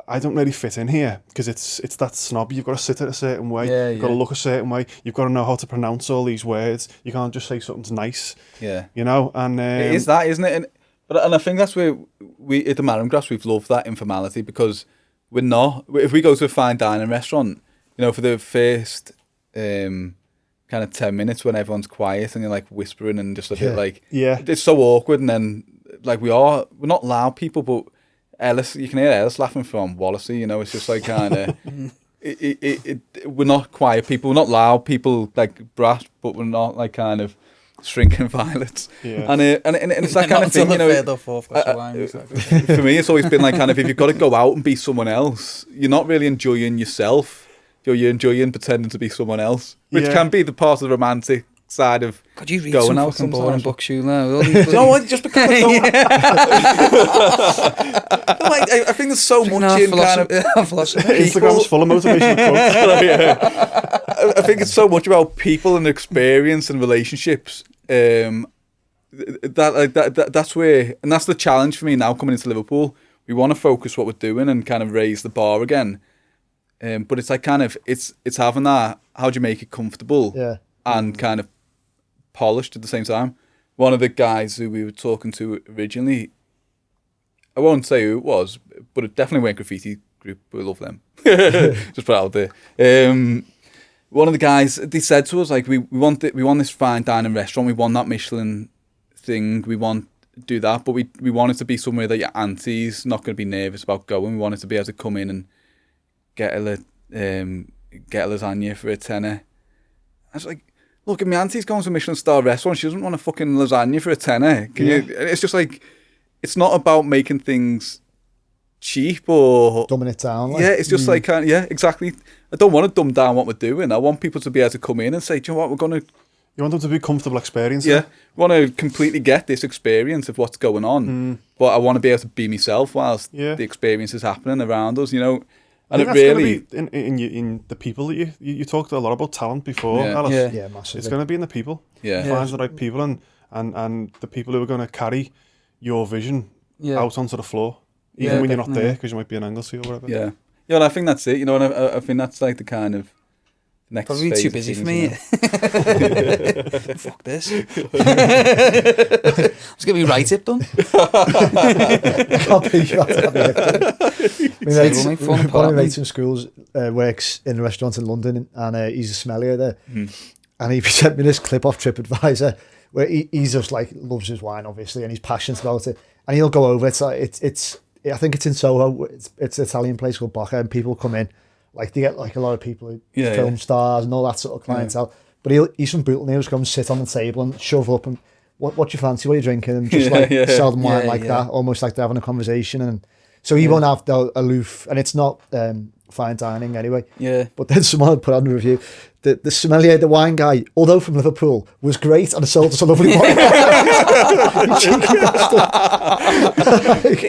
A: I don't really fit in here because it's that snob. You've got to sit it a certain way.
C: Yeah,
A: you've got to look a certain way. You've got to know how to pronounce all these words. You can't just say something's nice.
B: Yeah.
A: You know, and
B: it is that, isn't it? And I think that's where we at the Marram Grass we've loved that informality, because we're not. If we go to a fine dining restaurant, you know, for the first kind of 10 minutes when everyone's quiet and you're like whispering and just a bit like, it's so awkward, and then like we're not loud people, but Ellis, you can hear Ellis laughing from Wallasey, you know, it's just like kind of, we're not quiet people, we're not loud people like brass, but we're not like kind of shrinking violets.
A: Yeah.
B: And it's that kind of thing, you know. For me, it's always been like kind of, if you've got to go out and be someone else, you're not really enjoying yourself. You're enjoying pretending to be someone else, which can be the part of the romantic side of
C: God, you read
B: going
C: some
B: out
C: fucking boring books, you know.
B: Do you know what? Just because I don't... I think there's so much in kind of...
A: Instagram's full of motivational quotes.
B: I think it's so much about people and experience and relationships. That's where... And that's the challenge for me now coming into Liverpool. We want to focus what we're doing and kind of raise the bar again. But it's like kind of... It's having that... How do you make it comfortable?
D: Yeah.
B: And kind of polished at the same time. One of the guys who we were talking to originally, I won't say who it was, but it definitely weren't graffiti group. We love them. Just put it out there. One of the guys, they said to us, like, we want this fine dining restaurant. We want that Michelin thing. We want to do that, but we want it to be somewhere that your auntie's not going to be nervous about going. We want it to be able to come in and get a lasagna for a tenner. I was like, look, my auntie's going to a Michelin star restaurant. She doesn't want a fucking lasagna for a tenner. It's just like, it's not about making things cheap or
D: dumbing it down. Like.
B: Yeah, it's just like, exactly. I don't want to dumb down what we're doing. I want people to be able to come in and say, do you know what, we're going to...
A: You want them to be a comfortable experience.
B: Yeah, we want to completely get this experience of what's going on. But I want to be able to be myself whilst the experience is happening around us, you know. And it really
A: in the people that you talked a lot about talent before, Alice.
D: Yeah, massively.
A: It's going to be in the people. Find the right people and the people who are going to carry your vision out onto the floor, even when you're not there, because you might be in Anglesey or whatever.
B: Yeah, and I think that's it. You know, and I think that's like the kind of next.
C: Probably
B: phase
C: too busy for me. Fuck this. Let's get me right hip done.
D: One of my mates in schools works in a restaurant in London, and he's a sommelier there. And he sent me this clip off TripAdvisor where he's just like loves his wine, obviously, and he's passionate about it. And he'll go over. It's I think it's in Soho. It's an Italian place called Bocca, and people come in. Like they get like a lot of people, film stars and all that sort of clientele. But he's from Bootle, and he'll just come and sit on the table and shove up and what you fancy, what are you drinking, and just sell them wine that, almost like they're having a conversation. And so he won't have the aloof, and it's not fine dining anyway.
C: Yeah.
D: But then someone put on the review, the sommelier, the wine guy, although from Liverpool, was great and sold us a lovely wine. You cheeky bastard.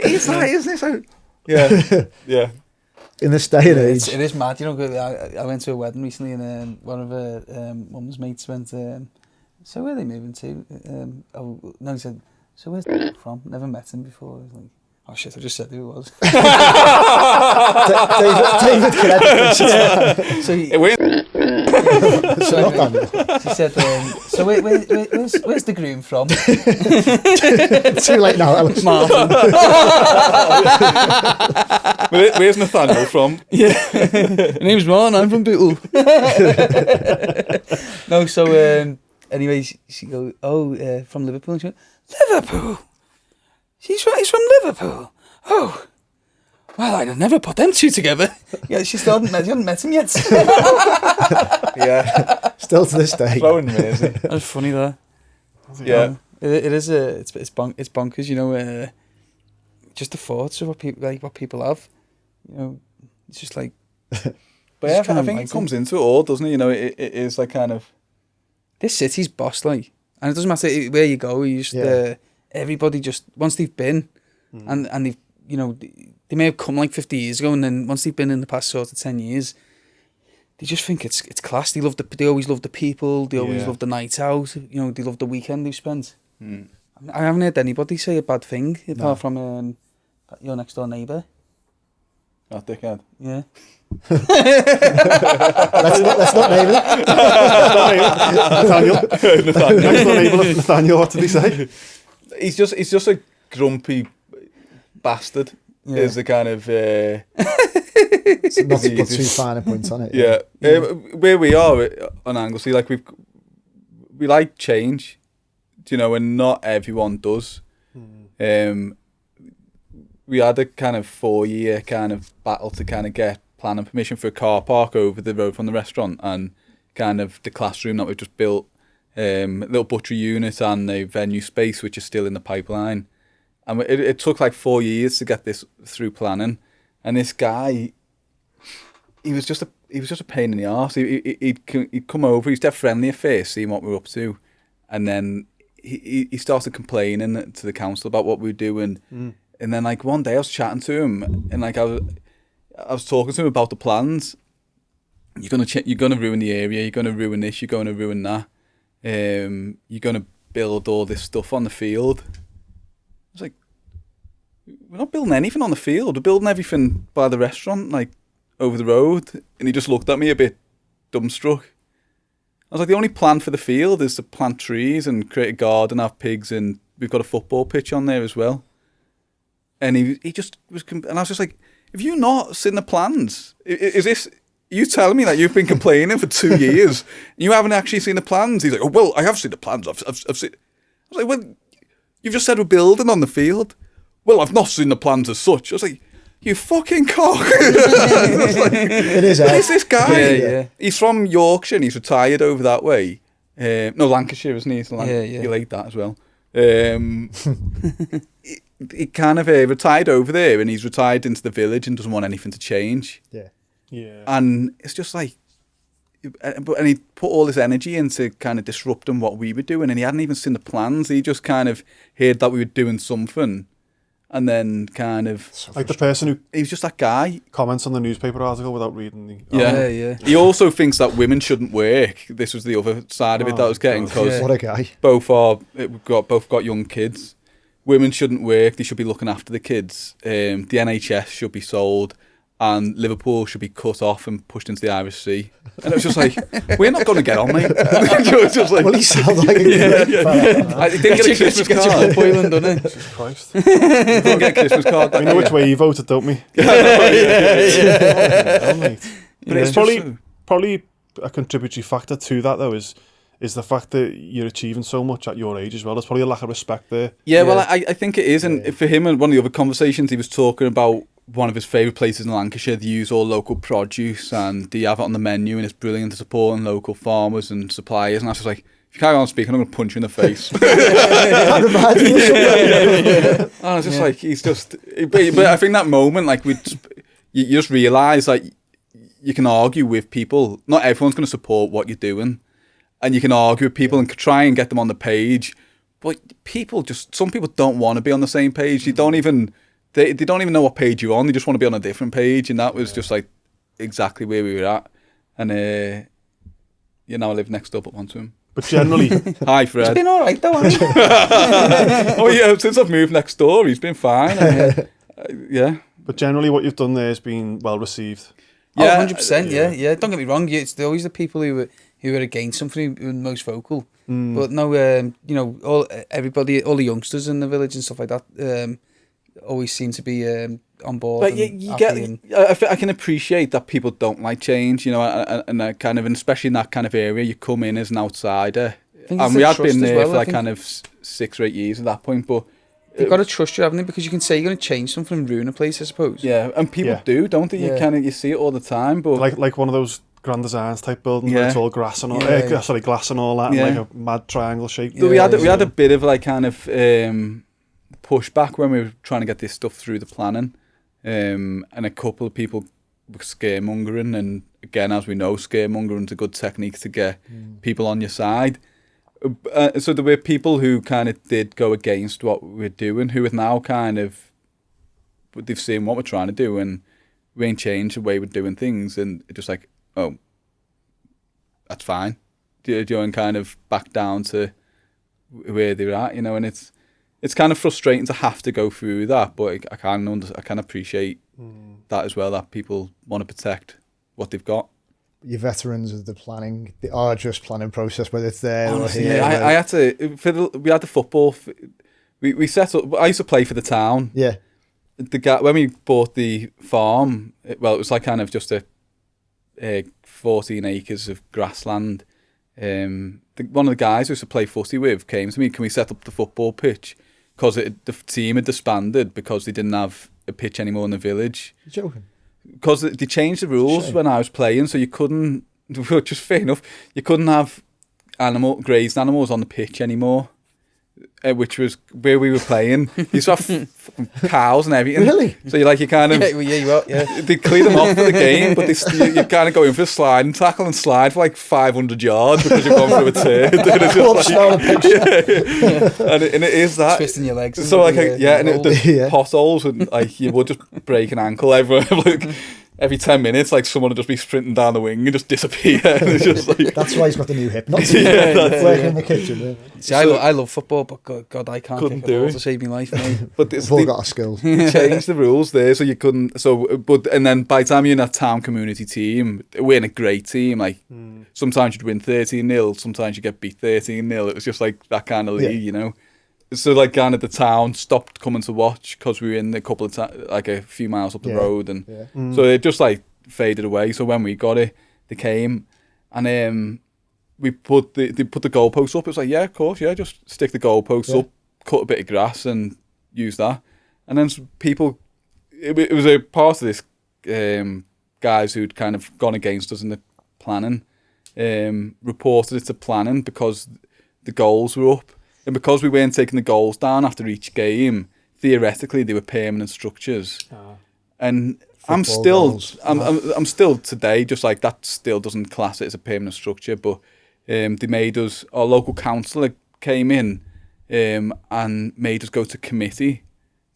B: It's that, isn't it? Yeah.
D: In this day and age.
C: It is mad, you know. I went to a wedding recently, and one of her mum's mates went, so where are they moving to? He said, so where's the from? Never met him before. I was like, oh shit, I just said who it was.
D: David Connecticut.
C: So she said, so where's the groom from?
D: Too late now, Alex.
C: Martin.
B: Where's Nathaniel from?
C: My name's Ron, I'm from Bootle. No, so anyway, she goes, from Liverpool. And she went, Liverpool? He's from Liverpool. Oh, well, I'd never put them two together. Yeah, she hadn't met him yet.
D: Still to this day.
B: Flowing amazing.
C: That's funny though.
B: Yeah.
C: It is it's bonkers, you know. Just the thoughts of what people have, you know. It's just like.
B: But yeah, I think it comes into it all, doesn't it? You know, it is like kind of.
C: This city's boss, like, and it doesn't matter where you go. You just everybody just once they've been, and they've, you know, they may have come like 50 years ago, and then once they've been in the past sort of 10 years, they just think it's class. They always love the people. They always love the night out. You know, they love the weekend they've spent. I haven't heard anybody say a bad thing apart from your next door neighbour.
B: That dickhead.
C: Yeah.
D: let's not name it.
A: Nathaniel. Let's not name it. Nathaniel, what did he say?
B: He's just a grumpy bastard.
C: Yeah.
B: Is the kind of
D: So not to put too fine a point on it.
B: yeah. Where we are on Anglesey, like we like change, you know, and not everyone does. We had a kind of 4-year kind of battle to kind of get planning permission for a car park over the road from the restaurant, and kind of the classroom that we've just built, little butchery unit and the venue space, which is still in the pipeline. And it took like 4 years to get this through planning. And this guy, he was just a pain in the arse. He'd come over. He was dead friendly at first, seeing what we were up to, and then he started complaining to the council about what we were doing. And then like one day I was chatting to him, and like I was talking to him about the plans. You're gonna ruin the area. You're gonna ruin this. You're gonna ruin that. You're gonna build all this stuff on the field. I was like, we're not building anything on the field. We're building everything by the restaurant, like over the road. And he just looked at me a bit dumbstruck. I was like, the only plan for the field is to plant trees and create a garden, have pigs, and we've got a football pitch on there as well. And he just was, and I was just like, have you not seen the plans? Is this, you telling me that you've been complaining for 2 years and you haven't actually seen the plans? He's like, oh, well, I have seen the plans. I've seen. I was like, well, you've just said we're building on the field. Well, I've not seen the plans as such. I was like, you fucking cock. Like,
D: It is.
B: who's this guy?
C: Yeah.
B: He's from Yorkshire and he's retired over that way. No, Lancashire, isn't he?
C: Yeah.
B: He liked that as well. He kind of retired over there, and he's retired into the village and doesn't want anything to change.
A: Yeah.
B: And it's just like, and he put all his energy into kind of disrupting what we were doing, and he hadn't even seen the plans. He just kind of heard that we were doing something, and then kind of
A: Like the person who
B: he was just that guy.
A: comments on the newspaper article without reading the...
C: Yeah.
B: He also thinks that women shouldn't work. This was the other side of it that I was getting, because
D: What a guy.
B: both got young kids. Women shouldn't work. They should be looking after the kids. The NHS should be sold, and Liverpool should be cut off and pushed into the Irish Sea. And it was just like, we're not going to get on, mate. It was just like,
D: Well, he sounds like a
B: I didn't get a Christmas card.
C: Boiling, doesn't it?
A: Jesus Christ.
B: We didn't get a Christmas card.
A: We know which way you voted, don't we?
B: Yeah.
A: Oh, mate. But it's probably a contributory factor to that, though, is the fact that you're achieving so much at your age as well. There's probably a lack of respect there.
B: Yeah, well, I think it is. And for him, and one of the other conversations, he was talking about one of his favourite places in Lancashire. They use all local produce and they have it on the menu, and it's brilliant to supporting local farmers and suppliers. And I was just like, if you carry on speaking, I'm going to punch you in the face. And I was just like, he's just... But I think that moment, like, you just realise, like, you can argue with people. Not everyone's going to support what you're doing. And you can argue with people and try and get them on the page, but some people don't want to be on the same page. They don't even know what page you're on. They just want to be on a different page, and that was just like exactly where we were at. And I live next door but one to him.
A: But generally...
B: Hi, Fred.
C: It's been all right, though, hasn't it?
B: Oh yeah, since I've moved next door, he's been fine. Yeah.
A: But generally what you've done there has been well received.
C: Yeah, 100%. Yeah. Don't get me wrong. It's always the people who are against something who are the most vocal. But no, all the youngsters in the village and stuff like that always seem to be on board.
B: But I can appreciate that people don't like change, and kind of, and especially in that kind of area, you come in as an outsider, and we had been there for like kind of 6 or 8 years at that point, but.
C: They've got to trust you, haven't they? Because you can say you're going to change something and ruin a place, I suppose.
B: Yeah, and people do, don't they? You see it all the time, but
A: like one of those Grand Designs type buildings where it's all grass and all, glass and all that, and like a mad triangle shape.
B: But we had a bit of like kind of pushback when we were trying to get this stuff through the planning, and a couple of people were scaremongering, and again, as we know, scaremongering's a good technique to get people on your side. So there were people who kind of did go against what we're doing, who have now kind of, they've seen what we're trying to do, and we ain't changed the way we're doing things, and just like, oh, that's fine. And kind of back down to where they're at, and it's it's kind of frustrating to have to go through that, but I can appreciate that as well, that people want to protect what they've got.
D: Your veterans of the arduous planning process, whether it's there
B: Honestly,
D: or here.
B: I had to, we had the football, we set up, I used to play for the town.
D: Yeah.
B: When we bought the farm, it was like kind of just a 14 acres of grassland. One of the guys who used to play footy with came to me, can we set up the football pitch? Because the team had disbanded because they didn't have a pitch anymore in the village.
D: You're joking?
B: Because they changed the rules when I was playing, so you couldn't, just fair enough, you couldn't have grazed animals on the pitch anymore, which was where we were playing. You used to have cows and everything.
D: Really?
B: So you kind of... They clear them off for the game, but you kind of go in for a slide and tackle and slide for like 500 yards because you've gone through a turn. And it is that.
C: Twisting your legs.
B: So the potholes, and like you would just break an ankle every 10 minutes, like someone would just be sprinting down the wing and just disappear. And it's just like...
D: That's why he's got the new hip. Not working in the kitchen. Yeah.
C: See, I love football, but God, I can't kick a ball to save my life, mate.
B: But
D: We've all got our skills.
B: Changed the rules there, so you couldn't. And then by the time you're in that town community team, we're in a great team. Like sometimes you'd win 13-0, sometimes you get beat 13-0. It was just like that kind of league, you know. So like kind of the town stopped coming to watch because we were in a couple of like a few miles up the road, and so it just like faded away. So when we got it, they came and they put the goalposts up. It was like, yeah, of course, yeah, just stick the goalposts up, cut a bit of grass and use that. And then people, it was a part of this guys who'd kind of gone against us in the planning, reported it to planning because the goals were up. And because we weren't taking the goals down after each game, theoretically they were permanent structures. And I'm still today just like that. Still doesn't class it as a permanent structure. But they made us. Our local councillor came in and made us go to committee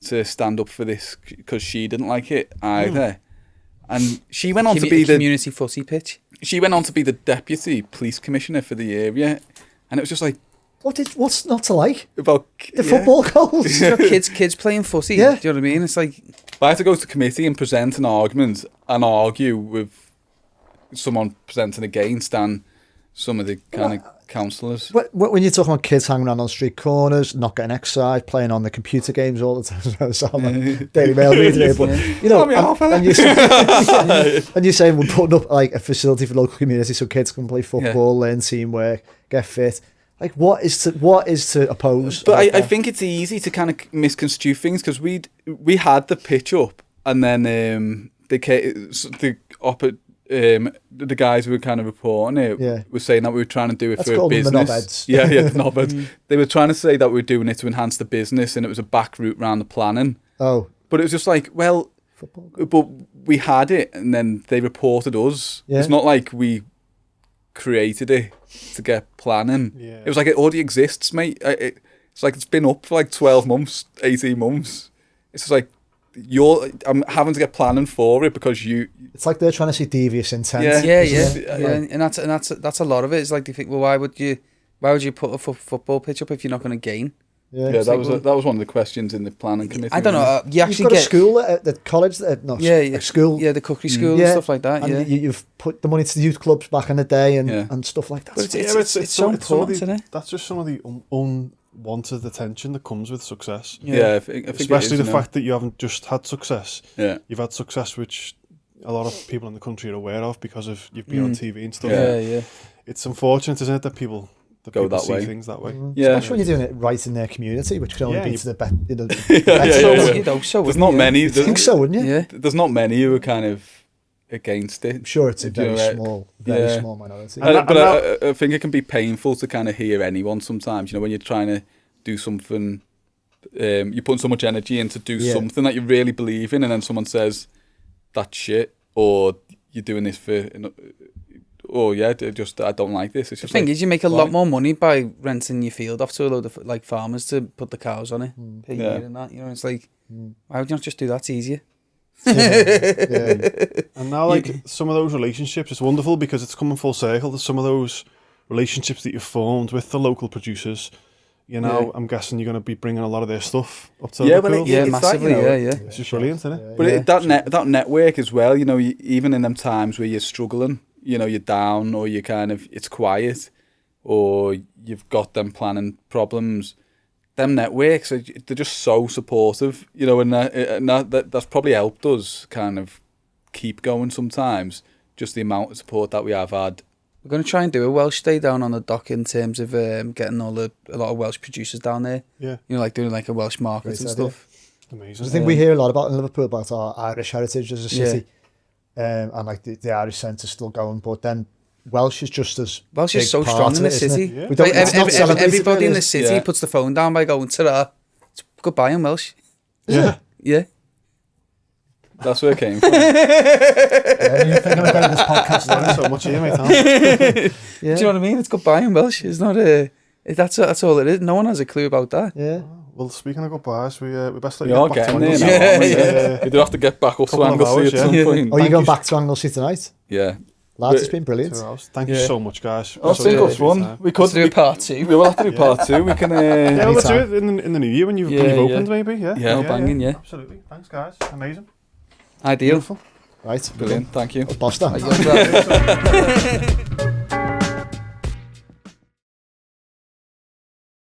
B: to stand up for this because she didn't like it either. And she went on to be the
C: community footy pitch.
B: She went on to be the deputy police commissioner for the area, and it was just like.
D: What's not to like
B: about
D: the football goals?
C: You know, kids playing footy. Do you know what I mean? It's like
B: I had to go to committee and present an argument and argue with someone presenting against and some of the kind of councillors.
D: When you're talking about kids hanging around on street corners, not getting exercise, playing on the computer games all the time, so I'm a Daily Mail reader, but you know, and you're saying we're putting up like a facility for local community so kids can play football, learn teamwork, get fit. Like, what is to oppose?
B: But I think it's easy to kind of misconstrue things because we had the pitch up and then the guys who were kind of reporting it were saying that we were trying to do it for a business. The knobheads. They were trying to say that we were doing it to enhance the business and it was a back route round the planning.
D: Oh.
B: But it was just like, well, but we had it and then they reported us. Yeah. It's not like we created it to get planning. It was like it already exists, mate. It's like it's been up for like 12 months, 18 months. It's just like I'm having to get planning for it because
D: it's like they're trying to see devious intent.
C: And that's a lot of it. It's like they think, well, why would you put a football pitch up if you're not going to gain?
B: That was one of the questions in the planning committee.
C: I don't know.
D: You've got a school at the college, a school.
C: Yeah, the cookery school and stuff like that.
D: And you've put the money to the youth clubs back in the day and stuff like that.
C: But it's so important, isn't it?
A: That's just some of the unwanted attention that comes with success.
B: I think
A: especially the fact that you haven't just had success. You've had success which a lot of people in the country are aware of because of you've been on TV and stuff. It's unfortunate, isn't it, that people
B: go that
A: see
B: way.
A: things that way.
D: Especially when you're doing it right in their community, which can only be to the best.
B: There's not many.
D: I think so, wouldn't you?
B: Yeah. There's not many who are kind of against it.
D: I'm sure it's a very small minority.
B: But I think it can be painful to kind of hear anyone sometimes. You know, when you're trying to do something, you put so much energy into do something that you really believe in, and then someone says that's shit, or you're doing this for. I don't like this. It's just
C: the thing is, you make a lot more money by renting your field off to a load of like farmers to put the cows on it, and that. You know, it's like, why would you not just do that? It's easier.
A: And now, like some of those relationships, it's wonderful because it's coming full circle. There's some of those relationships that you've formed with the local producers you know, I'm guessing you're going to be bringing a lot of their stuff up to
B: Liverpool.
A: Liverpool.
C: Yeah,
B: It's
C: massively,
B: that, you know,
A: It's just brilliant, isn't it?
B: But that network as well, you know, even in them times where you're struggling, you know, you're down or you kind of, it's quiet or you've got them planning problems, them networks, they're just so supportive, you know, and that's probably helped us kind of keep going sometimes, just the amount of support that we have had.
C: We're going to try and do a Welsh day down on the dock in terms of getting a lot of Welsh producers down there.
A: Yeah.
C: You know, like doing like a Welsh market
D: Great
C: and
D: idea.
C: stuff.
A: Amazing.
D: I think we hear a lot about in Liverpool about our Irish heritage as a city, and like the Irish centre's still going, but then Welsh is just as
C: Welsh
D: big
C: is so
D: part
C: strong
D: of
C: in the
D: it, isn't
C: city.
D: it?
A: Yeah.
D: We don't,
C: Like,
D: it's not celebrated,
C: everybody in
D: really.
C: the city puts the phone down by going to that. Goodbye in Welsh.
A: Yeah.
C: Yeah.
B: That's where it came from.
D: Yeah, you're thinking about this podcast.
A: Learning so much here, mate. Huh?
C: Do you know what I mean? It's goodbye in Welsh. It's not a... That's all it is. No one has a clue about that.
D: Yeah.
A: Well, speaking of goodbyes, we best let
B: We
A: you
B: are
A: get back to
B: getting there
A: Anglesey.
B: now. We do have to get back up to
A: Couple of
B: Anglesey
A: hours,
B: at some
A: yeah.
B: point.
D: Oh, you're
A: Thank
D: going
A: you.
D: back to Anglesey tonight?
B: Yeah.
D: Lads, it's been brilliant.
A: 2 hours. Thank you
C: Yeah.
A: so much, guys.
B: Oh, single one. We could
C: Let's do a part two.
B: We will have to do part two. We can.
A: Yeah, well, let's do
D: Anytime.
A: it in the new year when you've opened, maybe. Yeah.
C: No banging, yeah.
A: Absolutely. Thanks, guys. Amazing.
C: Ideal.
A: Beautiful.
D: Right.
B: Brilliant. Thank you.
D: Basta.
C: Like,